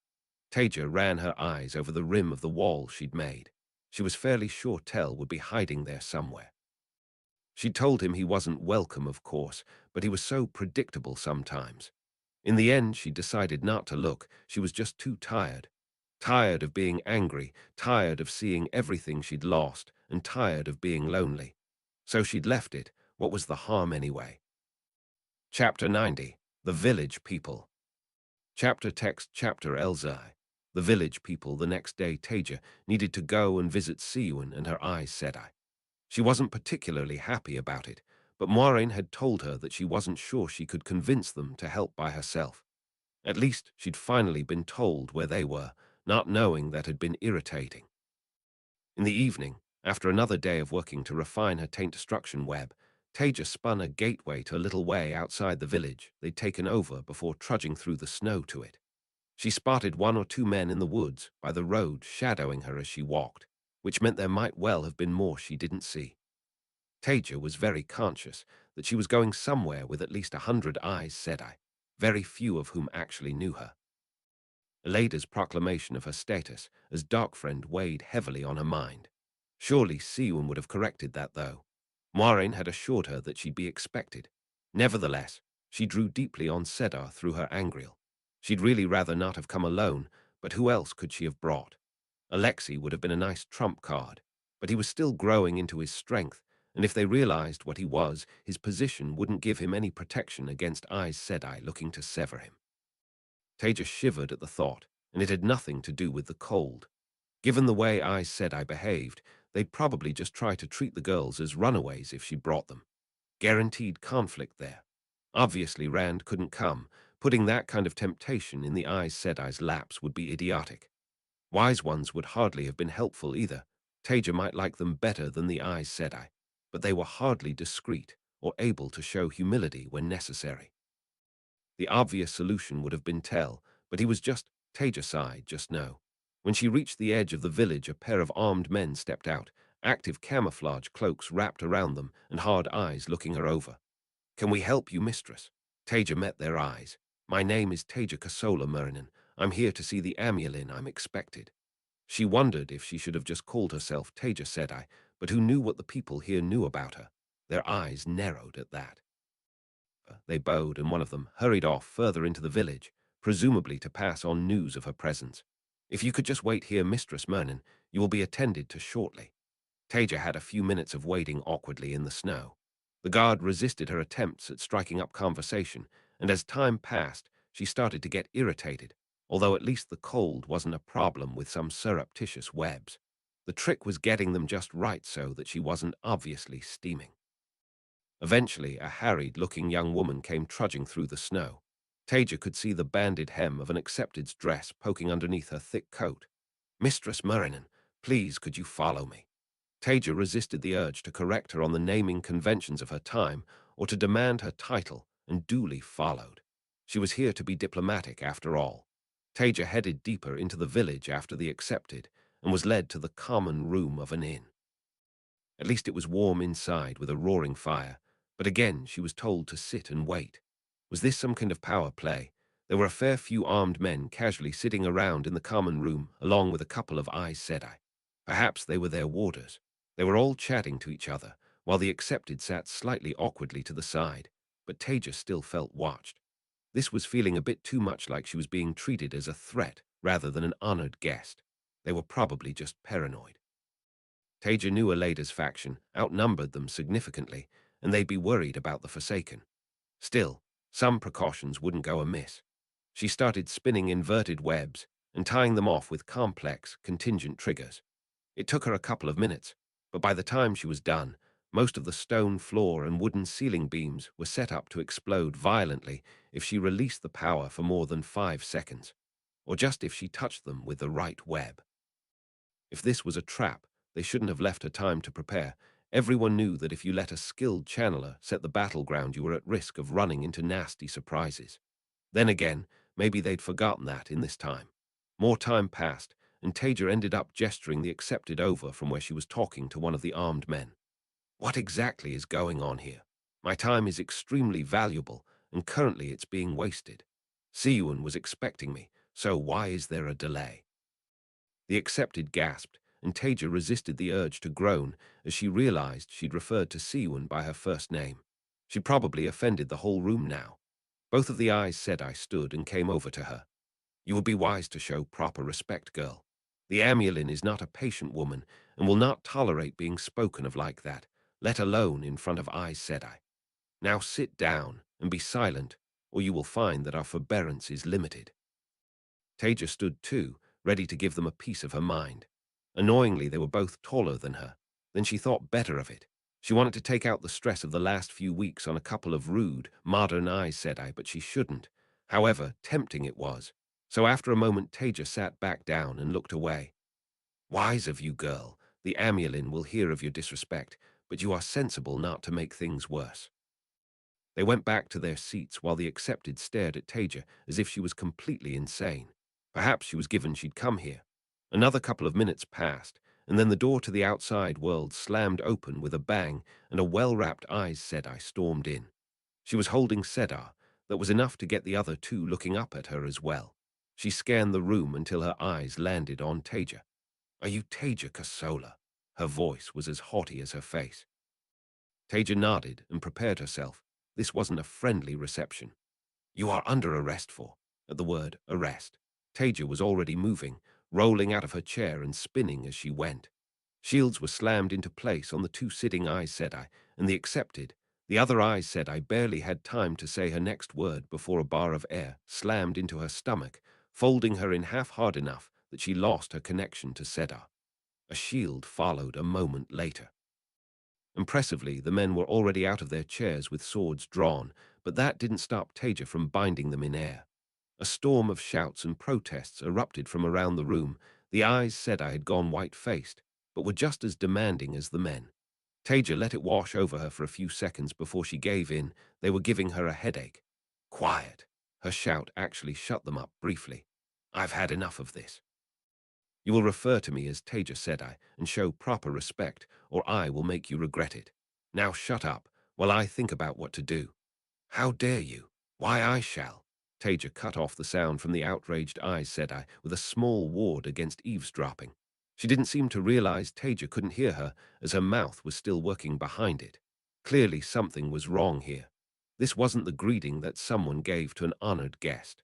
Taija ran her eyes over the rim of the wall she'd made. She was fairly sure Tell would be hiding there somewhere. She'd told him he wasn't welcome, of course, but he was so predictable sometimes. In the end, she decided not to look. She was just too tired. Tired of being angry, tired of seeing everything she'd lost, and tired of being lonely. So she'd left it. What was the harm anyway? Chapter 90. The Village People. Chapter text Chapter Elzai. The village people. The next day, Taija needed to go and visit Siwan and her Aes Sedai. She wasn't particularly happy about it, but Moiraine had told her that she wasn't sure she could convince them to help by herself. At least she'd finally been told where they were, not knowing that had been irritating. In the evening, after another day of working to refine her taint destruction web, Taija spun a gateway to a little way outside the village they'd taken over before trudging through the snow to it. She spotted one or two men in the woods by the road shadowing her as she walked, which meant there might well have been more she didn't see. Taija was very conscious that she was going somewhere with at least 100 Aes Sedai, very few of whom actually knew her. Eleda's proclamation of her status as Darkfriend weighed heavily on her mind. Surely Siwan would have corrected that, though. Moiraine had assured her that she'd be expected. Nevertheless, she drew deeply on Sedar through her angriel. She'd really rather not have come alone, but who else could she have brought? Alexei would have been a nice trump card, but he was still growing into his strength, and if they realized what he was, his position wouldn't give him any protection against Aes Sedai looking to sever him. Taija shivered at the thought, and it had nothing to do with the cold. Given the way Aes Sedai behaved, they'd probably just try to treat the girls as runaways if she brought them. Guaranteed conflict there. Obviously Rand couldn't come. Putting that kind of temptation in the Aes Sedai's laps would be idiotic. Wise ones would hardly have been helpful either. Taija might like them better than the Aes Sedai, but they were hardly discreet or able to show humility when necessary. The obvious solution would have been Tell, but he was just Taija sighed, just no. When she reached the edge of the village, a pair of armed men stepped out, active camouflage cloaks wrapped around them and hard eyes looking her over. "Can we help you, mistress?" Taija met their eyes. "My name is Taija Kosola, Myrnin. I'm here to see the Amulin I'm expected." She wondered if she should have just called herself Taija Sedai, but who knew what the people here knew about her? Their eyes narrowed at that. They bowed, and one of them hurried off further into the village, presumably to pass on news of her presence. "If you could just wait here, Mistress Myrnin, you will be attended to shortly." Taija had a few minutes of waiting awkwardly in the snow. The guard resisted her attempts at striking up conversation, and as time passed, she started to get irritated, although at least the cold wasn't a problem with some surreptitious webs. The trick was getting them just right so that she wasn't obviously steaming. Eventually, a harried-looking young woman came trudging through the snow. Taija could see the banded hem of an accepted's dress poking underneath her thick coat. "Mistress Myrnin, please could you follow me?" Taija resisted the urge to correct her on the naming conventions of her time or to demand her title, and duly followed. She was here to be diplomatic after all. Taija headed deeper into the village after the accepted and was led to the common room of an inn. At least it was warm inside with a roaring fire, but again she was told to sit and wait. Was this some kind of power play? There were a fair few armed men casually sitting around in the common room, along with a couple of Aes Sedai. Perhaps they were their warders. They were all chatting to each other, while the accepted sat slightly awkwardly to the side, but Taija still felt watched. This was feeling a bit too much like she was being treated as a threat rather than an honored guest. They were probably just paranoid. Taija knew Aleda's faction outnumbered them significantly, and they'd be worried about the Forsaken. Still, some precautions wouldn't go amiss. She started spinning inverted webs and tying them off with complex, contingent triggers. It took her a couple of minutes, but by the time she was done, most of the stone floor and wooden ceiling beams were set up to explode violently if she released the power for more than 5 seconds, or just if she touched them with the right web. If this was a trap, they shouldn't have left her time to prepare. Everyone knew that if you let a skilled channeler set the battleground, you were at risk of running into nasty surprises. Then again, maybe they'd forgotten that in this time. More time passed, and Taija ended up gesturing the accepted over from where she was talking to one of the armed men. What exactly is going on here? My time is extremely valuable, and currently it's being wasted. Siyun was expecting me, so why is there a delay? The accepted gasped, and Taija resisted the urge to groan as she realized she'd referred to Siwon by her first name. She'd probably offended the whole room now. Both of the Aes Sedai stood and came over to her. You will be wise to show proper respect, girl. The Amulin is not a patient woman and will not tolerate being spoken of like that, let alone in front of Aes Sedai. Now sit down and be silent, or you will find that our forbearance is limited. Taija stood too, ready to give them a piece of her mind. Annoyingly, they were both taller than her. Then she thought better of it. She wanted to take out the stress of the last few weeks on a couple of rude, modern Aes Sedai, but she shouldn't. However, tempting it was. So after a moment, Taija sat back down and looked away. Wise of you, girl. The Amulin will hear of your disrespect, but you are sensible not to make things worse. They went back to their seats while the accepted stared at Taija as if she was completely insane. Perhaps she was given she'd come here. Another couple of minutes passed, and then the door to the outside world slammed open with a bang, and a well-wrapped Aes Sedai stormed in. She was holding Sedar, that was enough to get the other two looking up at her as well. She scanned the room until her eyes landed on Taija. Are you Taija Kosola? Her voice was as haughty as her face. Taija nodded and prepared herself. This wasn't a friendly reception. You are under arrest for, at the word arrest. Taija was already moving, rolling out of her chair and spinning as she went. Shields were slammed into place on the two sitting Aes Sedai, and the accepted. The other Aes Sedai barely had time to say her next word before a bar of air slammed into her stomach, folding her in half hard enough that she lost her connection to Sedar. A shield followed a moment later. Impressively, the men were already out of their chairs with swords drawn, but that didn't stop Taija from binding them in air. A storm of shouts and protests erupted from around the room. The Aes Sedai had gone white-faced, but were just as demanding as the men. Taija let it wash over her for a few seconds before she gave in. They were giving her a headache. Quiet. Her shout actually shut them up briefly. I've had enough of this. You will refer to me as Taija Sedai and show proper respect, or I will make you regret it. Now shut up, while I think about what to do. How dare you? Why I shall. Taija cut off the sound from the outraged Aes Sedai with a small ward against eavesdropping. She didn't seem to realize Taija couldn't hear her, as her mouth was still working behind it. Clearly something was wrong here. This wasn't the greeting that someone gave to an honored guest.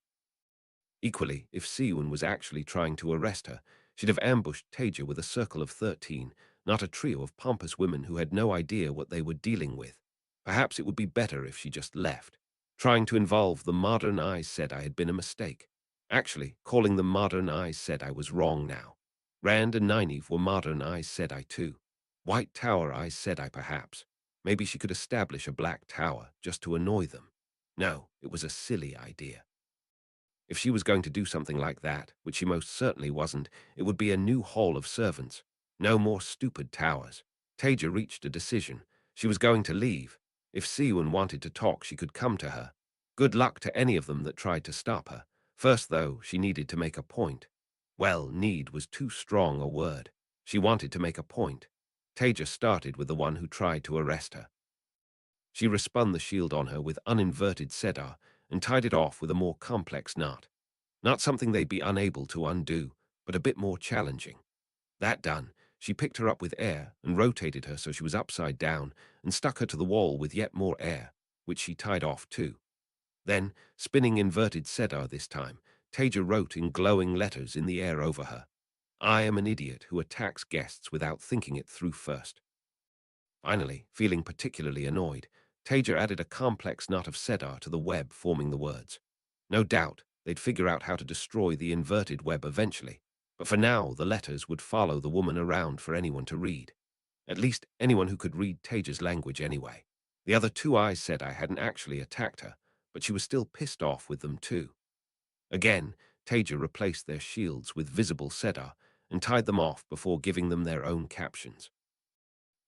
Equally, if Siwon was actually trying to arrest her, she'd have ambushed Taija with a circle of 13, not a trio of pompous women who had no idea what they were dealing with. Perhaps it would be better if she just left. Trying to involve the modern Aes Sedai had been a mistake. Actually, calling them modern Aes Sedai was wrong now. Rand and Nynaeve were modern Aes Sedai too. White Tower Aes Sedai perhaps. Maybe she could establish a black tower just to annoy them. No, it was a silly idea. If she was going to do something like that, which she most certainly wasn't, it would be a new hall of servants. No more stupid towers. Taija reached a decision. She was going to leave. If Siwon wanted to talk, she could come to her. Good luck to any of them that tried to stop her. First, though, she needed to make a point. Well, need was too strong a word. She wanted to make a point. Taija started with the one who tried to arrest her. She respun the shield on her with uninverted Sedar and tied it off with a more complex knot. Not something they'd be unable to undo, but a bit more challenging. That done, she picked her up with air and rotated her so she was upside down and stuck her to the wall with yet more air, which she tied off too. Then, spinning inverted Sedar this time, Taija wrote in glowing letters in the air over her, "I am an idiot who attacks guests without thinking it through first." Finally, feeling particularly annoyed, Taija added a complex knot of Sedar to the web forming the words. No doubt, they'd figure out how to destroy the inverted web eventually, but for now the letters would follow the woman around for anyone to read. At least anyone who could read Taija's language anyway. The other two Aes Sedai hadn't actually attacked her, but she was still pissed off with them too. Again, Taija replaced their shields with visible Sedar and tied them off before giving them their own captions.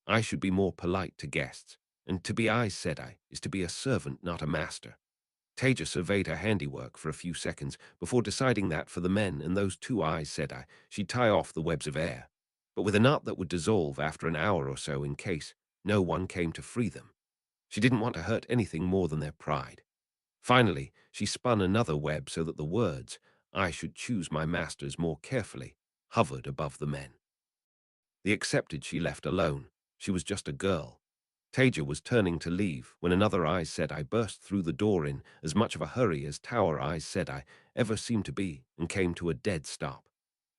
I should be more polite to guests, and to be Aes Sedai is to be a servant, not a master. Taija surveyed her handiwork for a few seconds before deciding that for the men and those two Aes Sedai, she'd tie off the webs of air, but with a knot that would dissolve after an hour or so in case no one came to free them. She didn't want to hurt anything more than their pride. Finally, she spun another web so that the words, "I should choose my masters more carefully," hovered above the men. The accepted she left alone. She was just a girl. Taija was turning to leave when another Aes Sedai burst through the door in as much of a hurry as Tower Aes Sedai ever seemed to be and came to a dead stop.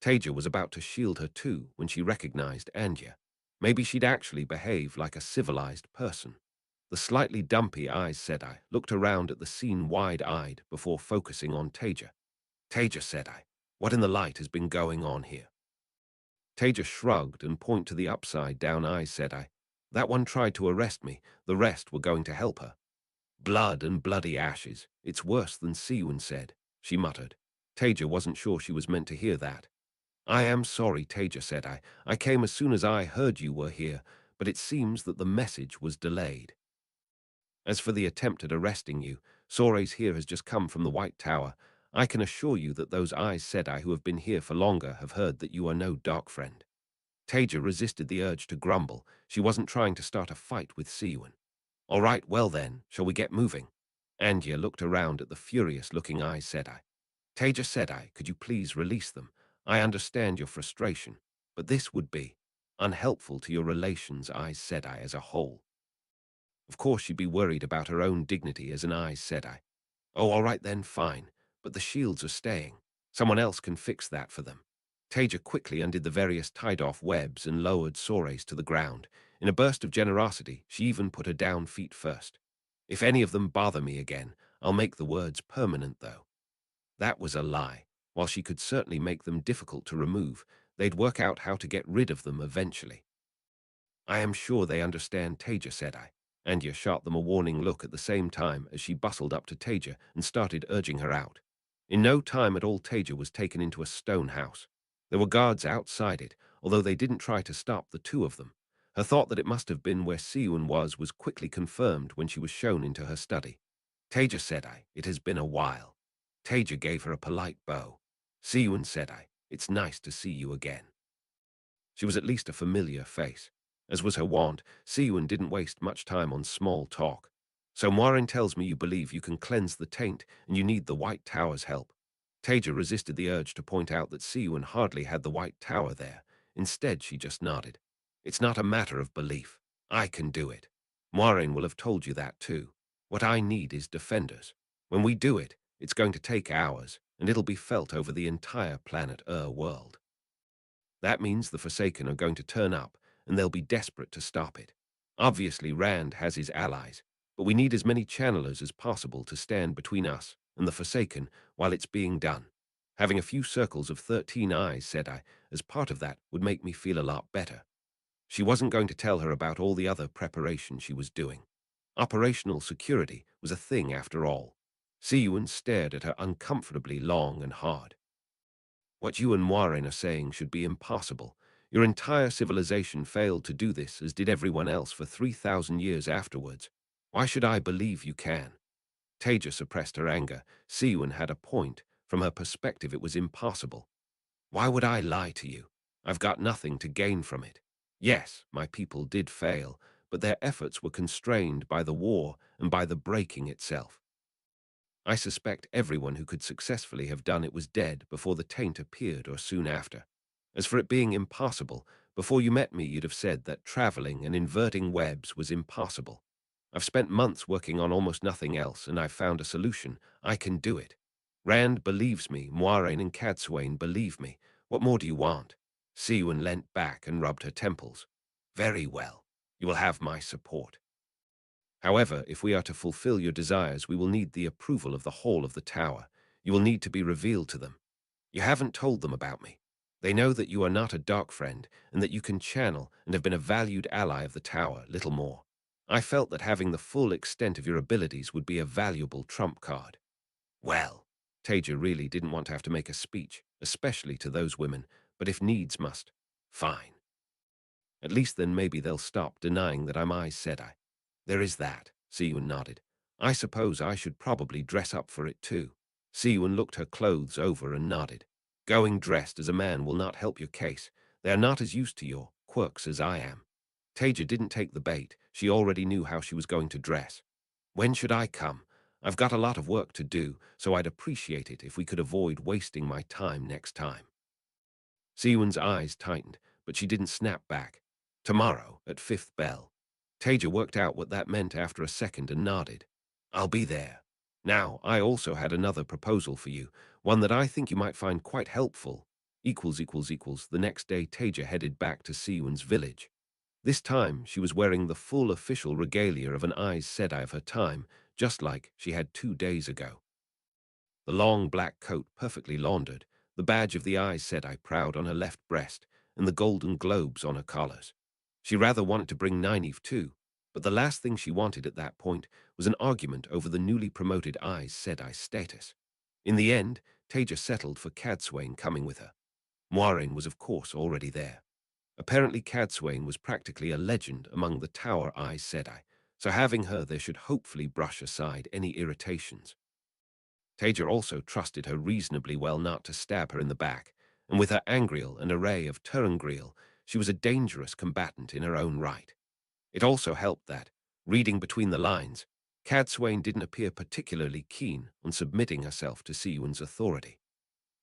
Taija was about to shield her too when she recognized Anya. Maybe she'd actually behave like a civilized person. The slightly dumpy Aes Sedai looked around at the scene wide-eyed before focusing on Taija. "Taija Sedai, what in the light has been going on here?" Taija shrugged and pointed to the upside-down Aes Sedai. "That one tried to arrest me. The rest were going to help her." "Blood and bloody ashes. It's worse than Siwyn said," she muttered. Taija wasn't sure she was meant to hear that. "I am sorry," Taija said. I came as soon as I heard you were here, but it seems that the message was delayed. As for the attempt at arresting you, Sorays here has just come from the White Tower. I can assure you that those Aes Sedai who have been here for longer have heard that you are no dark friend." Taija resisted the urge to grumble. She wasn't trying to start a fight with Siwyn. "All right, well then, shall we get moving?" Angia looked around at the furious-looking Aes Sedai. "Taija Sedai, could you please release them? I understand your frustration, but this would be unhelpful to your relations, Aes Sedai, as a whole." Of course she'd be worried about her own dignity as an Aes Sedai. "Oh, all right then, fine. But the shields are staying. Someone else can fix that for them." Taija quickly undid the various tied-off webs and lowered Sorays to the ground. In a burst of generosity, she even put her down feet first. "If any of them bother me again, I'll make the words permanent, though." That was a lie. While she could certainly make them difficult to remove, they'd work out how to get rid of them eventually. "I am sure they understand," Taija said. Andia shot them a warning look at the same time as she bustled up to Taija and started urging her out. In no time at all, Taija was taken into a stone house. There were guards outside it, although they didn't try to stop the two of them. Her thought that it must have been where Siwyn was quickly confirmed when she was shown into her study. "Taija said, it has been a while." Taija gave her a polite bow. "Siwyn said, it's nice to see you again." She was at least a familiar face. As was her wont, Siwyn didn't waste much time on small talk. "So Moiraine tells me you believe you can cleanse the taint and you need the White Tower's help." Taija resisted the urge to point out that Siwyn hardly had the White Tower there. Instead, she just nodded. "It's not a matter of belief. I can do it. Moiraine will have told you that too. What I need is defenders. When we do it, it's going to take hours, and it'll be felt over the entire planet world. That means the Forsaken are going to turn up, and they'll be desperate to stop it. Obviously, Rand has his allies, but we need as many channelers as possible to stand between us and the Forsaken while it's being done. Having a few circles of 13 eyes, said I, as part of that would make me feel a lot better." She wasn't going to tell her about all the other preparation she was doing. Operational security was a thing after all. Siwyn stared at her uncomfortably long and hard. "What you and Moiraine are saying should be impossible. Your entire civilization failed to do this, as did everyone else for 3,000 years afterwards. Why should I believe you can?" Taija suppressed her anger. Siwon had a point. From her perspective, it was impossible. Why would I lie to you? I've got nothing to gain from it. Yes, my people did fail, but their efforts were constrained by the war and by the breaking itself. I suspect everyone who could successfully have done it was dead before the taint appeared or soon after. As for it being impossible, before you met me you'd have said that traveling and inverting webs was impossible. I've spent months working on almost nothing else, and I've found a solution. I can do it. Rand believes me, Moiraine and Cadsuane believe me. What more do you want? Siwon leant back and rubbed her temples. Very well. You will have my support. However, if we are to fulfill your desires, we will need the approval of the Hall of the Tower. You will need to be revealed to them. You haven't told them about me. They know that you are not a dark friend, and that you can channel and have been a valued ally of the Tower, little more. I felt that having the full extent of your abilities would be a valuable trump card. Well, Taija really didn't want to have to make a speech, especially to those women, but if needs must, fine. At least then maybe they'll stop denying that I'm Aes Sedai. There is that, Siwon nodded. I suppose I should probably dress up for it too. Siwon looked her clothes over and nodded. Going dressed as a man will not help your case. They are not as used to your quirks as I am. Taija didn't take the bait. She already knew how she was going to dress. When should I come? I've got a lot of work to do, so I'd appreciate it if we could avoid wasting my time next time. Siwon's eyes tightened, but she didn't snap back. Tomorrow, at fifth bell. Taija worked out what that meant after a second and nodded. I'll be there. Now, I also had another proposal for you, one that I think you might find quite helpful. The next day Taija headed back to Siwon's village. This time, she was wearing the full official regalia of an Aes Sedai of her time, just like she had 2 days ago. The long black coat perfectly laundered, the badge of the Aes Sedai proud on her left breast, and the golden globes on her collars. She rather wanted to bring Nynaeve too, but the last thing she wanted at that point was an argument over the newly promoted Aes Sedai status. In the end, Taija settled for Cadsuane coming with her. Moiraine was of course already there. Apparently Cadsuane was practically a legend among the Tower Aes Sedai, so having her there should hopefully brush aside any irritations. Taija also trusted her reasonably well not to stab her in the back, and with her angriel and array of Turangriel, she was a dangerous combatant in her own right. It also helped that, reading between the lines, Cadsuane didn't appear particularly keen on submitting herself to Siwon's authority.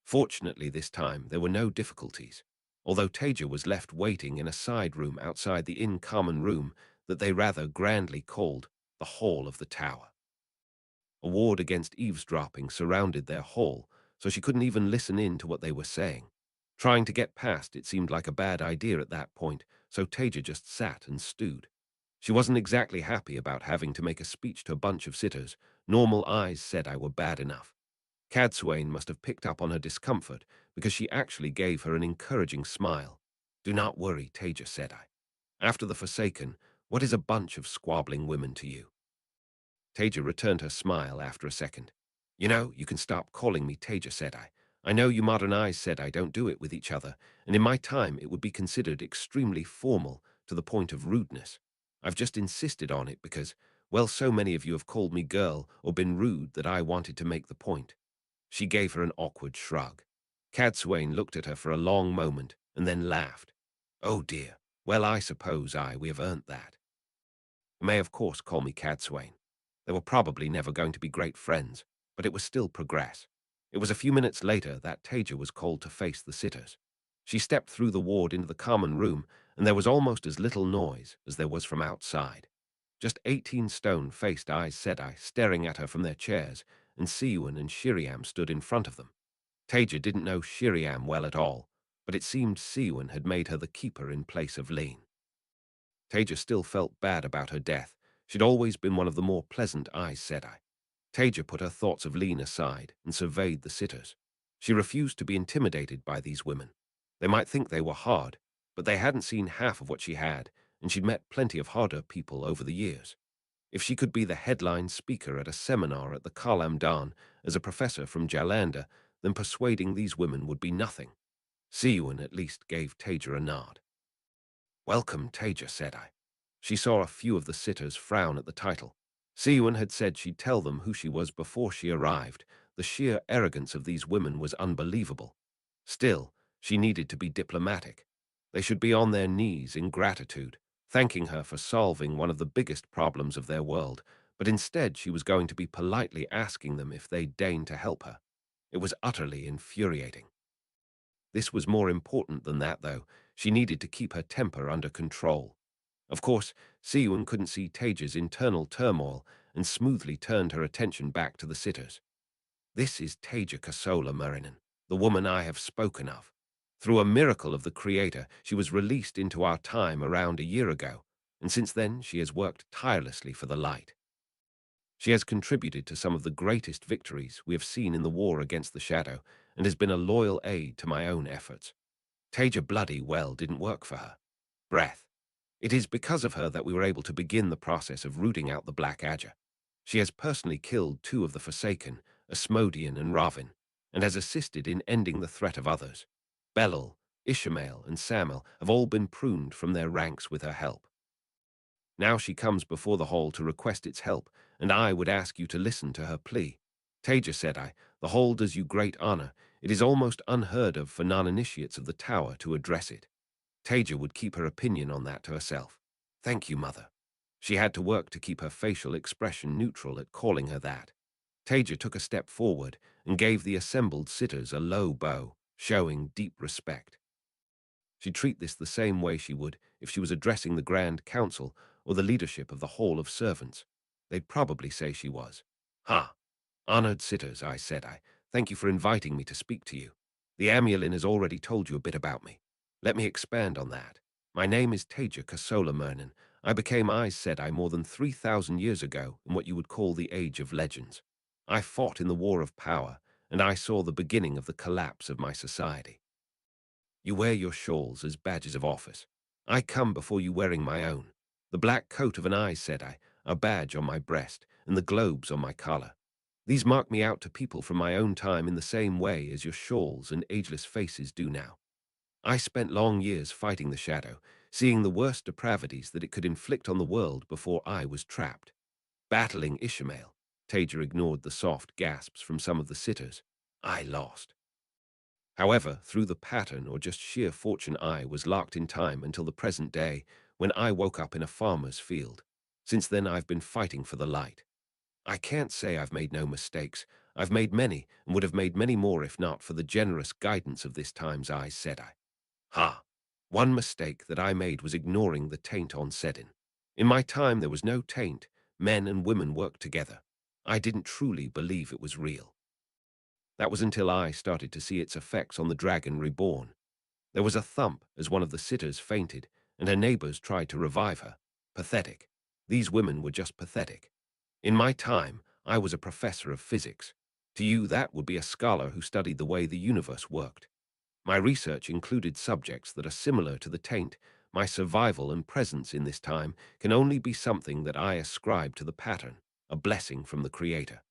Fortunately this time there were no difficulties, although Taija was left waiting in a side room outside the in-common room that they rather grandly called the Hall of the Tower. A ward against eavesdropping surrounded their hall, so she couldn't even listen in to what they were saying. Trying to get past it seemed like a bad idea at that point, so Taija just sat and stewed. She wasn't exactly happy about having to make a speech to a bunch of sitters. Normal Aes Sedai were bad enough. Cadsuane must have picked up on her discomfort because she actually gave her an encouraging smile. Do not worry, Taija Sedai. After the Forsaken, what is a bunch of squabbling women to you? Taija returned her smile after a second. You know, you can stop calling me Taija Sedai. I know you modern Aes Sedai don't do it with each other, and in my time it would be considered extremely formal to the point of rudeness. I've just insisted on it because, well, so many of you have called me girl or been rude that I wanted to make the point. She gave her an awkward shrug. Cadsuane looked at her for a long moment and then laughed. Oh dear, well I suppose we have earned that. You may of course call me Cadsuane. They were probably never going to be great friends, but it was still progress. It was a few minutes later that Taija was called to face the sitters. She stepped through the ward into the common room, and there was almost as little noise as there was from outside. Just 18 stone faced Aes Sedai staring at her from their chairs, and Siwon and Shiriam stood in front of them. Taija didn't know Shiriam well at all, but it seemed Siwon had made her the keeper in place of Lean. Taija still felt bad about her death. She'd always been one of the more pleasant Aes Sedai. Taija put her thoughts of Lean aside and surveyed the sitters. She refused to be intimidated by these women. They might think they were hard, but they hadn't seen half of what she had, and she'd met plenty of harder people over the years. If she could be the headline speaker at a seminar at the Kalam Dan as a professor from Jalanda, then persuading these women would be nothing. Siwon at least gave Taija a nod. Welcome, Taija, said I. She saw a few of the sitters frown at the title. Siwan had said she'd tell them who she was before she arrived. The sheer arrogance of these women was unbelievable. Still, she needed to be diplomatic. They should be on their knees in gratitude, thanking her for solving one of the biggest problems of their world, but instead she was going to be politely asking them if they'd deign to help her. It was utterly infuriating. This was more important than that, though. She needed to keep her temper under control. Of course, Siwan couldn't see Taija's internal turmoil and smoothly turned her attention back to the sitters. This is Taija Kosola, Marinen, the woman I have spoken of. Through a miracle of the Creator, she was released into our time around a year ago, and since then she has worked tirelessly for the light. She has contributed to some of the greatest victories we have seen in the war against the Shadow, and has been a loyal aid to my own efforts. Taija bloody well didn't work for her. Breath. It is because of her that we were able to begin the process of rooting out the Black Adger. She has personally killed two of the Forsaken, Asmodean and Ravin, and has assisted in ending the threat of others. Belal, Ishmael, and Samuel have all been pruned from their ranks with her help. Now she comes before the hall to request its help, and I would ask you to listen to her plea. Taija, said I, the hall does you great honor. It is almost unheard of for non-initiates of the tower to address it. Taija would keep her opinion on that to herself. Thank you, Mother. She had to work to keep her facial expression neutral at calling her that. Taija took a step forward and gave the assembled sitters a low bow, showing deep respect. She'd treat this the same way she would if she was addressing the Grand Council or the leadership of the Hall of Servants. They'd probably say she was. Ha! Honored sitters, I thank you for inviting me to speak to you. The Amulin has already told you a bit about me. Let me expand on that. My name is Taija Kosola Mernin. I became Aes Sedai more than 3,000 years ago in what you would call the Age of Legends. I fought in the War of Power, and I saw the beginning of the collapse of my society. You wear your shawls as badges of office. I come before you wearing my own. The black coat of an Aes Sedai, a badge on my breast, and the globes on my collar. These mark me out to people from my own time in the same way as your shawls and ageless faces do now. I spent long years fighting the Shadow, seeing the worst depravities that it could inflict on the world before I was trapped. Battling Ishmael, Taija ignored the soft gasps from some of the sitters. I lost. However, through the pattern or just sheer fortune, I was locked in time until the present day when I woke up in a farmer's field. Since then, I've been fighting for the light. I can't say I've made no mistakes. I've made many, and would have made many more if not for the generous guidance of this time's Aes Sedai. Ha! One mistake that I made was ignoring the taint on Sedin. In my time, there was no taint. Men and women worked together. I didn't truly believe it was real. That was until I started to see its effects on the dragon reborn. There was a thump as one of the sitters fainted, and her neighbors tried to revive her. Pathetic. These women were just pathetic. In my time, I was a professor of physics. To you, that would be a scholar who studied the way the universe worked. My research included subjects that are similar to the taint. My survival and presence in this time can only be something that I ascribe to the pattern, a blessing from the Creator.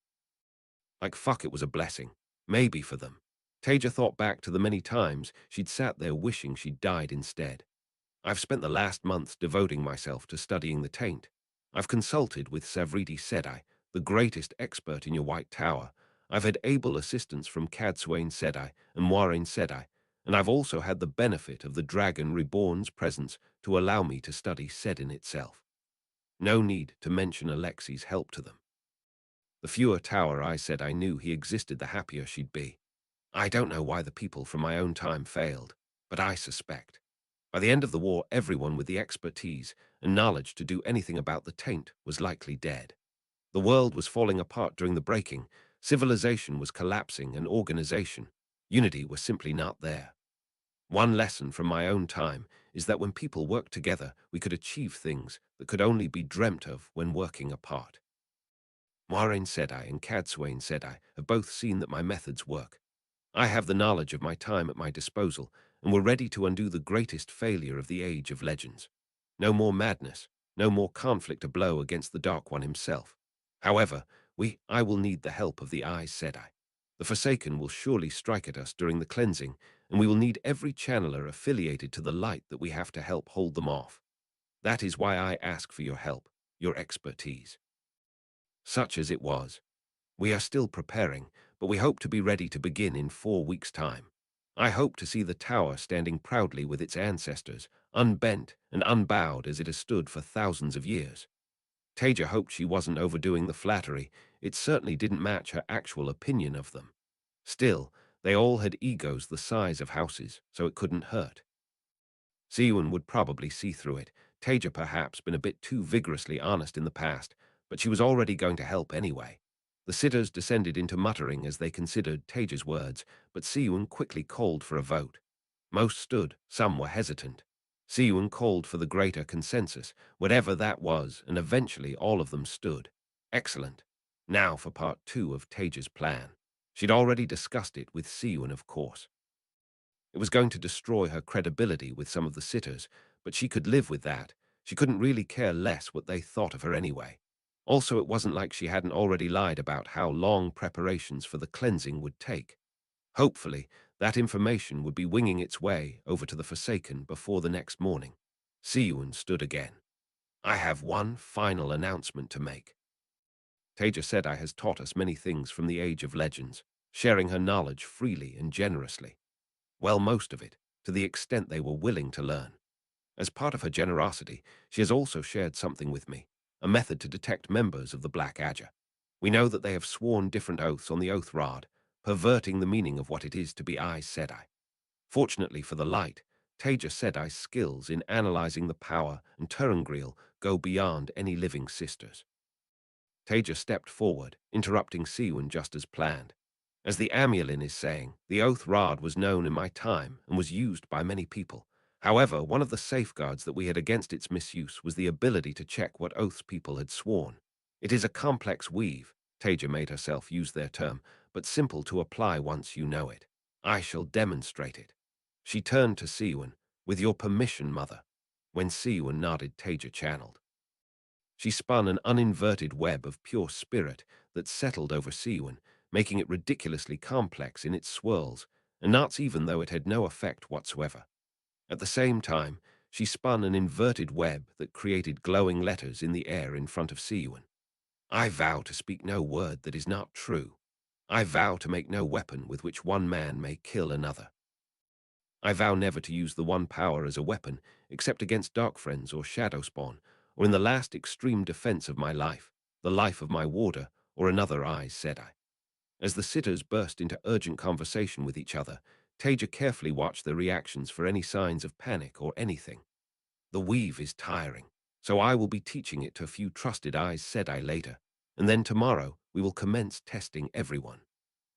Like fuck, it was a blessing. Maybe for them. Taija thought back to the many times she'd sat there wishing she'd died instead. I've spent the last months devoting myself to studying the taint. I've consulted with Savriti Sedai, the greatest expert in your White Tower. I've had able assistance from Cadsuane Sedai and Moiraine Sedai, and I've also had the benefit of the Dragon Reborn's presence to allow me to study Sedin itself. No need to mention Alexi's help to them. The fewer Tower I said I knew he existed, the happier she'd be. I don't know why the people from my own time failed, but I suspect. By the end of the war, everyone with the expertise and knowledge to do anything about the taint was likely dead. The world was falling apart during the breaking, civilization was collapsing, and organization, unity was simply not there. One lesson from my own time is that when people work together, we could achieve things that could only be dreamt of when working apart. Moiraine Sedai and Cadsuane Sedai have both seen that my methods work. I have the knowledge of my time at my disposal, and were ready to undo the greatest failure of the Age of Legends. No more madness, no more conflict, a blow against the Dark One himself. However, I will need the help of the Aes Sedai. The Forsaken will surely strike at us during the cleansing, and we will need every channeler affiliated to the light that we have to help hold them off. That is why I ask for your help, your expertise. Such as it was. We are still preparing, but we hope to be ready to begin in 4 weeks' time. I hope to see the tower standing proudly with its ancestors, unbent and unbowed as it has stood for thousands of years. Taija hoped she wasn't overdoing the flattery. It certainly didn't match her actual opinion of them. Still, they all had egos the size of houses, so it couldn't hurt. Siwon would probably see through it. Taija perhaps been a bit too vigorously honest in the past, but she was already going to help anyway. The sitters descended into muttering as they considered Taija's words, but Siwon quickly called for a vote. Most stood, some were hesitant. Siwon called for the greater consensus, whatever that was, and eventually all of them stood. Excellent. Now for part 2 of Taija's plan. She'd already discussed it with Siwon, of course. It was going to destroy her credibility with some of the sitters, but she could live with that. She couldn't really care less what they thought of her anyway. Also, it wasn't like she hadn't already lied about how long preparations for the cleansing would take. Hopefully, that information would be winging its way over to the Forsaken before the next morning. Siyun stood again. I have one final announcement to make. Taija Sedai has taught us many things from the Age of Legends, sharing her knowledge freely and generously. Well, most of it, to the extent they were willing to learn. As part of her generosity, she has also shared something with me, a method to detect members of the Black Adger. We know that they have sworn different oaths on the oath rod, perverting the meaning of what it is to be Aes Sedai. Fortunately for the light, Taija Sedai's skills in analyzing the power and Turangril go beyond any living sisters. Taija stepped forward, interrupting Siwon just as planned. As the Amulin is saying, the oath rod was known in my time and was used by many people. However, one of the safeguards that we had against its misuse was the ability to check what oaths people had sworn. It is a complex weave, Taija made herself use their term, but simple to apply once you know it. I shall demonstrate it. She turned to Siwon. With your permission, mother. When Siwon nodded, Taija channeled. She spun an uninverted web of pure spirit that settled over Siwon, making it ridiculously complex in its swirls, and not even though it had no effect whatsoever. At the same time, she spun an inverted web that created glowing letters in the air in front of Siwon. I vow to speak no word that is not true. I vow to make no weapon with which one man may kill another. I vow never to use the one power as a weapon, except against dark friends or shadow spawn, or in the last extreme defense of my life, the life of my warder, or another Aes Sedai. As the sitters burst into urgent conversation with each other, Taija carefully watched their reactions for any signs of panic or anything. The weave is tiring, so I will be teaching it to a few trusted Aes Sedai later, and then tomorrow we will commence testing everyone.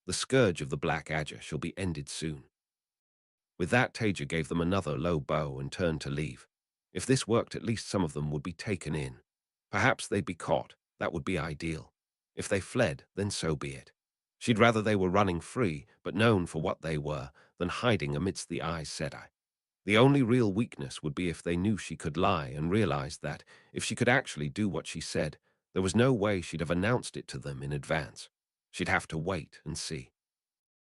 The scourge of the Black Adger shall be ended soon. With that, Taija gave them another low bow and turned to leave. If this worked, at least some of them would be taken in. Perhaps they'd be caught. That would be ideal. If they fled, then so be it. She'd rather they were running free, but known for what they were, than hiding amidst the Aes Sedai. The only real weakness would be if they knew she could lie and realized that, if she could actually do what she said, there was no way she'd have announced it to them in advance. She'd have to wait and see.